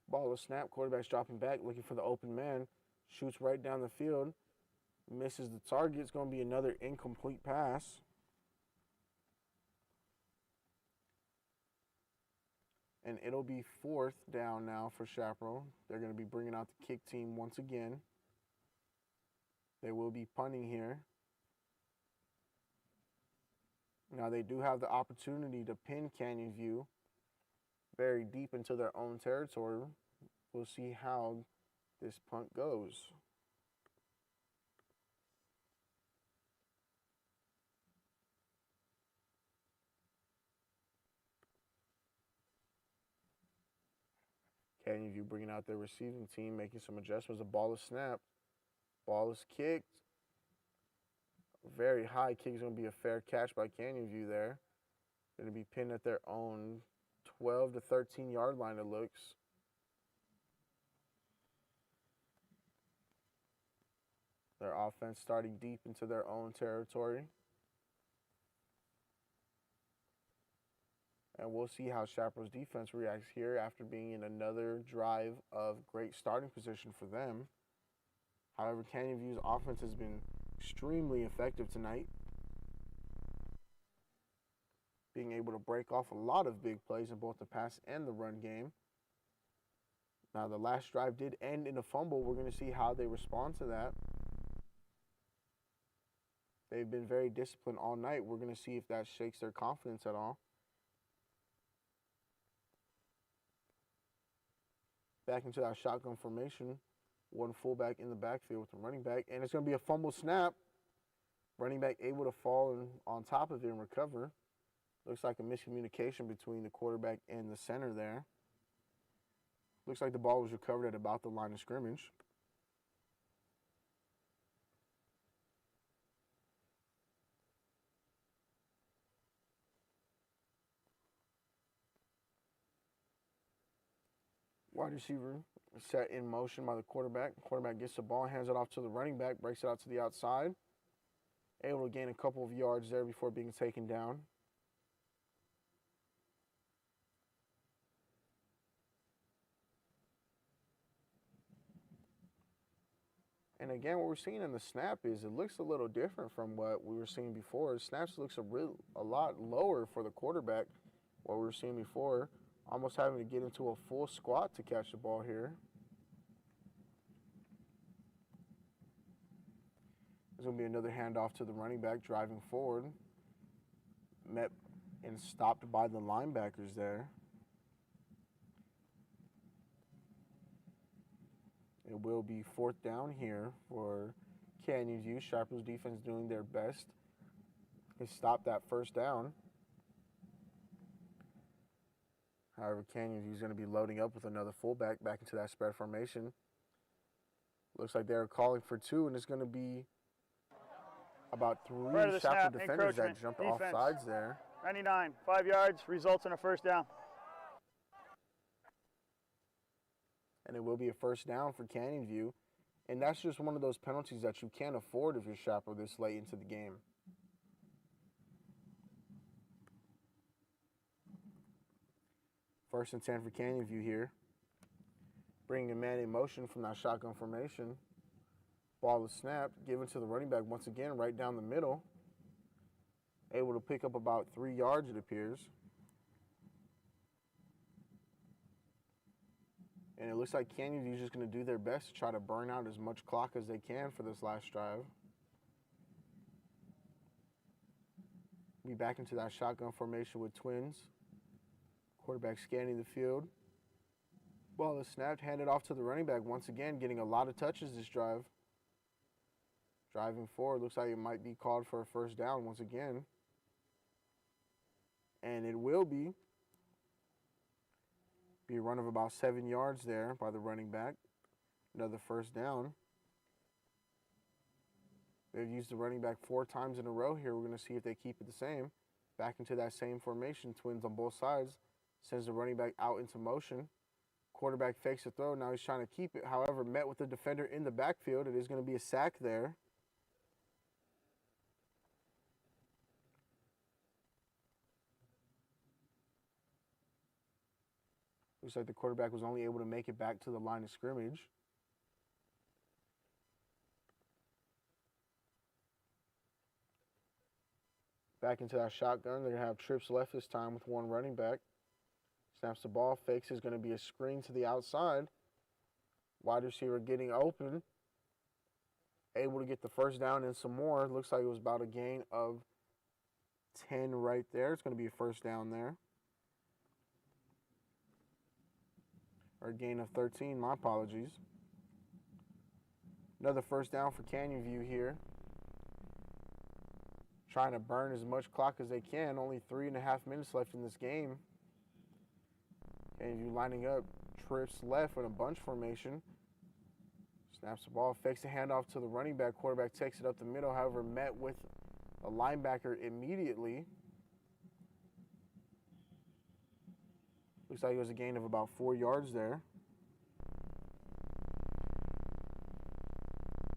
Ball is snapped, quarterback's dropping back, looking for the open man. Shoots right down the field, misses the target. It's going to be another incomplete pass. And it'll be 4th down now for Chaparral. They're going to be bringing out the kick team once again. They will be punting here. Now they do have the opportunity to pin Canyon View very deep into their own territory. We'll see how this punt goes. Canyon View bringing out their receiving team, making some adjustments. The ball is snapped. Ball is kicked. Very high kick is going to be a fair catch by Canyon View there. Going to be pinned at their own 12 to 13 yard line, it looks. Their offense starting deep into their own territory. And we'll see how Chaparral's defense reacts here after being in another drive of great starting position for them. However, Canyon View's offense has been extremely effective tonight, being able to break off a lot of big plays in both the pass and the run game. Now, the last drive did end in a fumble. We're going to see how they respond to that. They've been very disciplined all night. We're going to see if that shakes their confidence at all. Back into that shotgun formation. One fullback in the backfield with the running back. And it's going to be a fumble snap. Running back able to fall on top of it and recover. Looks like a miscommunication between the quarterback and the center there. Looks like the ball was recovered at about the line of scrimmage. Wide receiver set in motion by the quarterback. Quarterback gets the ball, hands it off to the running back, breaks it out to the outside. Able to gain a couple of yards there before being taken down. And again, what we're seeing in the snap is it looks a little different from what we were seeing before. Snaps looks a lot lower for the quarterback. What we were seeing before, almost having to get into a full squat to catch the ball here. There's going to be another handoff to the running back driving forward. Met and stopped by the linebackers there. It will be 4th down here for Canyon View. Chaparral's defense doing their best to stop that 1st down. However, Canyon View is going to be loading up with another fullback back into that spread formation. Looks like they're calling for 2, and it's going to be about 3 Chaparral defenders that jumped off sides there. 99, 5 yards, results in a 1st down. And it will be a 1st down for Canyon View. And that's just one of those penalties that you can't afford if you're Chaparral this late into the game. First and 10 for Canyon View here. Bringing a man in motion from that shotgun formation. Ball is snapped, given to the running back once again, right down the middle. Able to pick up about 3 yards, it appears. And it looks like Canyon View is just going to do their best to try to burn out as much clock as they can for this last drive. Be back into that shotgun formation with Twins. Quarterback scanning the field. Ball is snapped, handed off to the running back. Once again, getting a lot of touches this drive. Driving forward, looks like it might be called for a first down once again. And it will be. Be a run of about 7 yards there by the running back. Another first down. They've used the running back 4 times in a row here. We're going to see if they keep it the same. Back into that same formation. Twins on both sides. Sends the running back out into motion. Quarterback fakes the throw. Now he's trying to keep it. However, met with the defender in the backfield. It is going to be a sack there. Looks like the quarterback was only able to make it back to the line of scrimmage. Back into that shotgun. They're going to have trips left this time with 1 running back. Snaps the ball. Fakes is going to be a screen to the outside. Wide receiver getting open. Able to get the first down and some more. Looks like it was about a gain of 10 right there. It's going to be a first down there. Or a gain of 13, my apologies. Another first down for Canyon View here. Trying to burn as much clock as they can. Only 3.5 minutes left in this game. Canyon View lining up. Trips left in a bunch formation. Snaps the ball, fakes the handoff to the running back. Quarterback takes it up the middle, however, met with a linebacker immediately. Looks like it was a gain of about 4 yards there.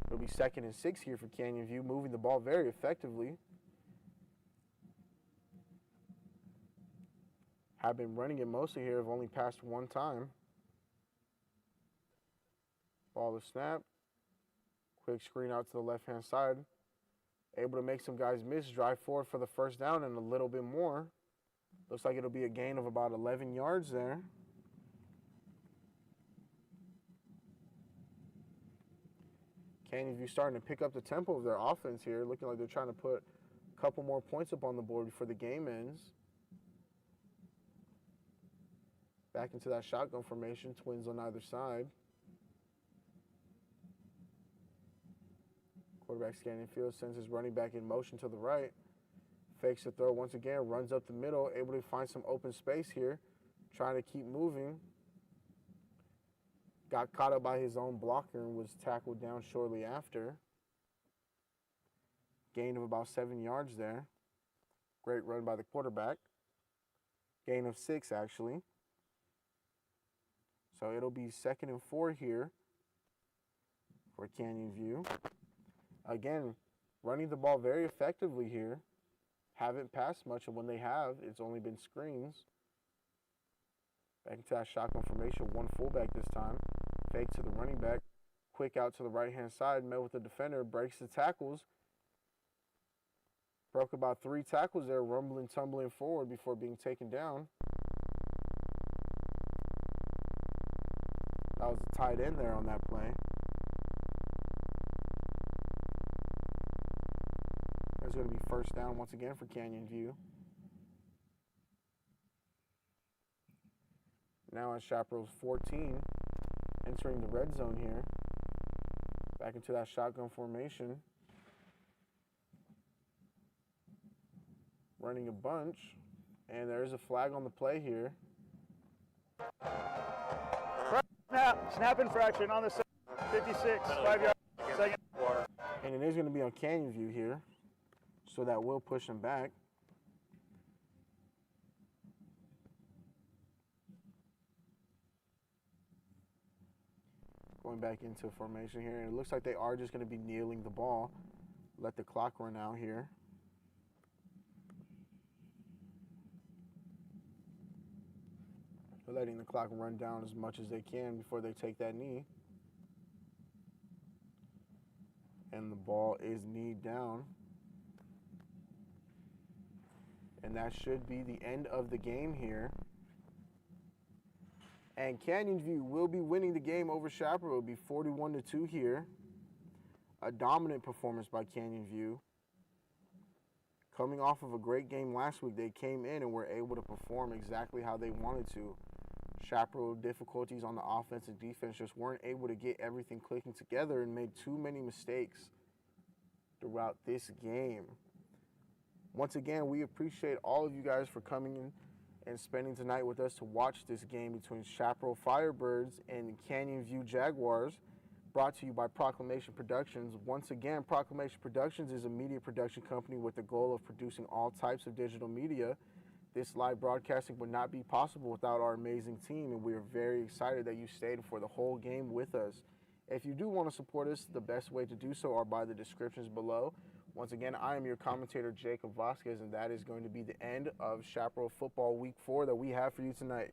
It'll be 2nd and 6 here for Canyon View, moving the ball very effectively. Have been running it mostly here, have only passed 1 time. Ball is snapped. Quick screen out to the left-hand side. Able to make some guys miss, drive forward for the first down and a little bit more. Looks like it'll be a gain of about 11 yards there. Canyon View starting to pick up the tempo of their offense here, looking like they're trying to put a couple more points up on the board before the game ends. Back into that shotgun formation, Twins on either side. Quarterback scanning field, sends his running back in motion to the right. Fakes the throw once again, runs up the middle, able to find some open space here. Trying to keep moving. Got caught up by his own blocker and was tackled down shortly after. Gain of about 7 yards there. Great run by the quarterback. Gain of 6 actually. So it'll be 2nd and 4 here for Canyon View. Again, running the ball very effectively here. Haven't passed much, and when they have, it's only been screens. Back into that shotgun formation, 1 fullback this time. Fake to the running back. Quick out to the right-hand side, met with the defender, breaks the tackles. Broke about 3 tackles there, rumbling, tumbling forward before being taken down. That was a tight end there on that play. There's going to be first down once again for Canyon View. Now at Chaparral's 14, entering the red zone here. Back into that shotgun formation. Running a bunch. And there's a flag on the play here. Snap infraction on the 56, 5 yards. Second. And it is going to be on Canyon View here. So that will push them back. Going back into formation here. And it looks like they are just going to be kneeling the ball. Let the clock run out here. They're letting the clock run down as much as they can before they take that knee. And the ball is kneed down. And that should be the end of the game here. And Canyon View will be winning the game over Chaparral. It'll be 41-2 here. A dominant performance by Canyon View. Coming off of a great game last week, they came in and were able to perform exactly how they wanted to. Chaparral difficulties on the offense and defense just weren't able to get everything clicking together and made too many mistakes throughout this game. Once again, we appreciate all of you guys for coming in and spending tonight with us to watch this game between Chaparral Firebirds and Canyon View Jaguars, brought to you by Proclamation Productions. Once again, Proclamation Productions is a media production company with the goal of producing all types of digital media. This live broadcasting would not be possible without our amazing team, and we are very excited that you stayed for the whole game with us. If you do want to support us, the best way to do so are by the descriptions below. Once again, I am your commentator, Jacob Vasquez, and that is going to be the end of Chaparral Football Week 4 that we have for you tonight.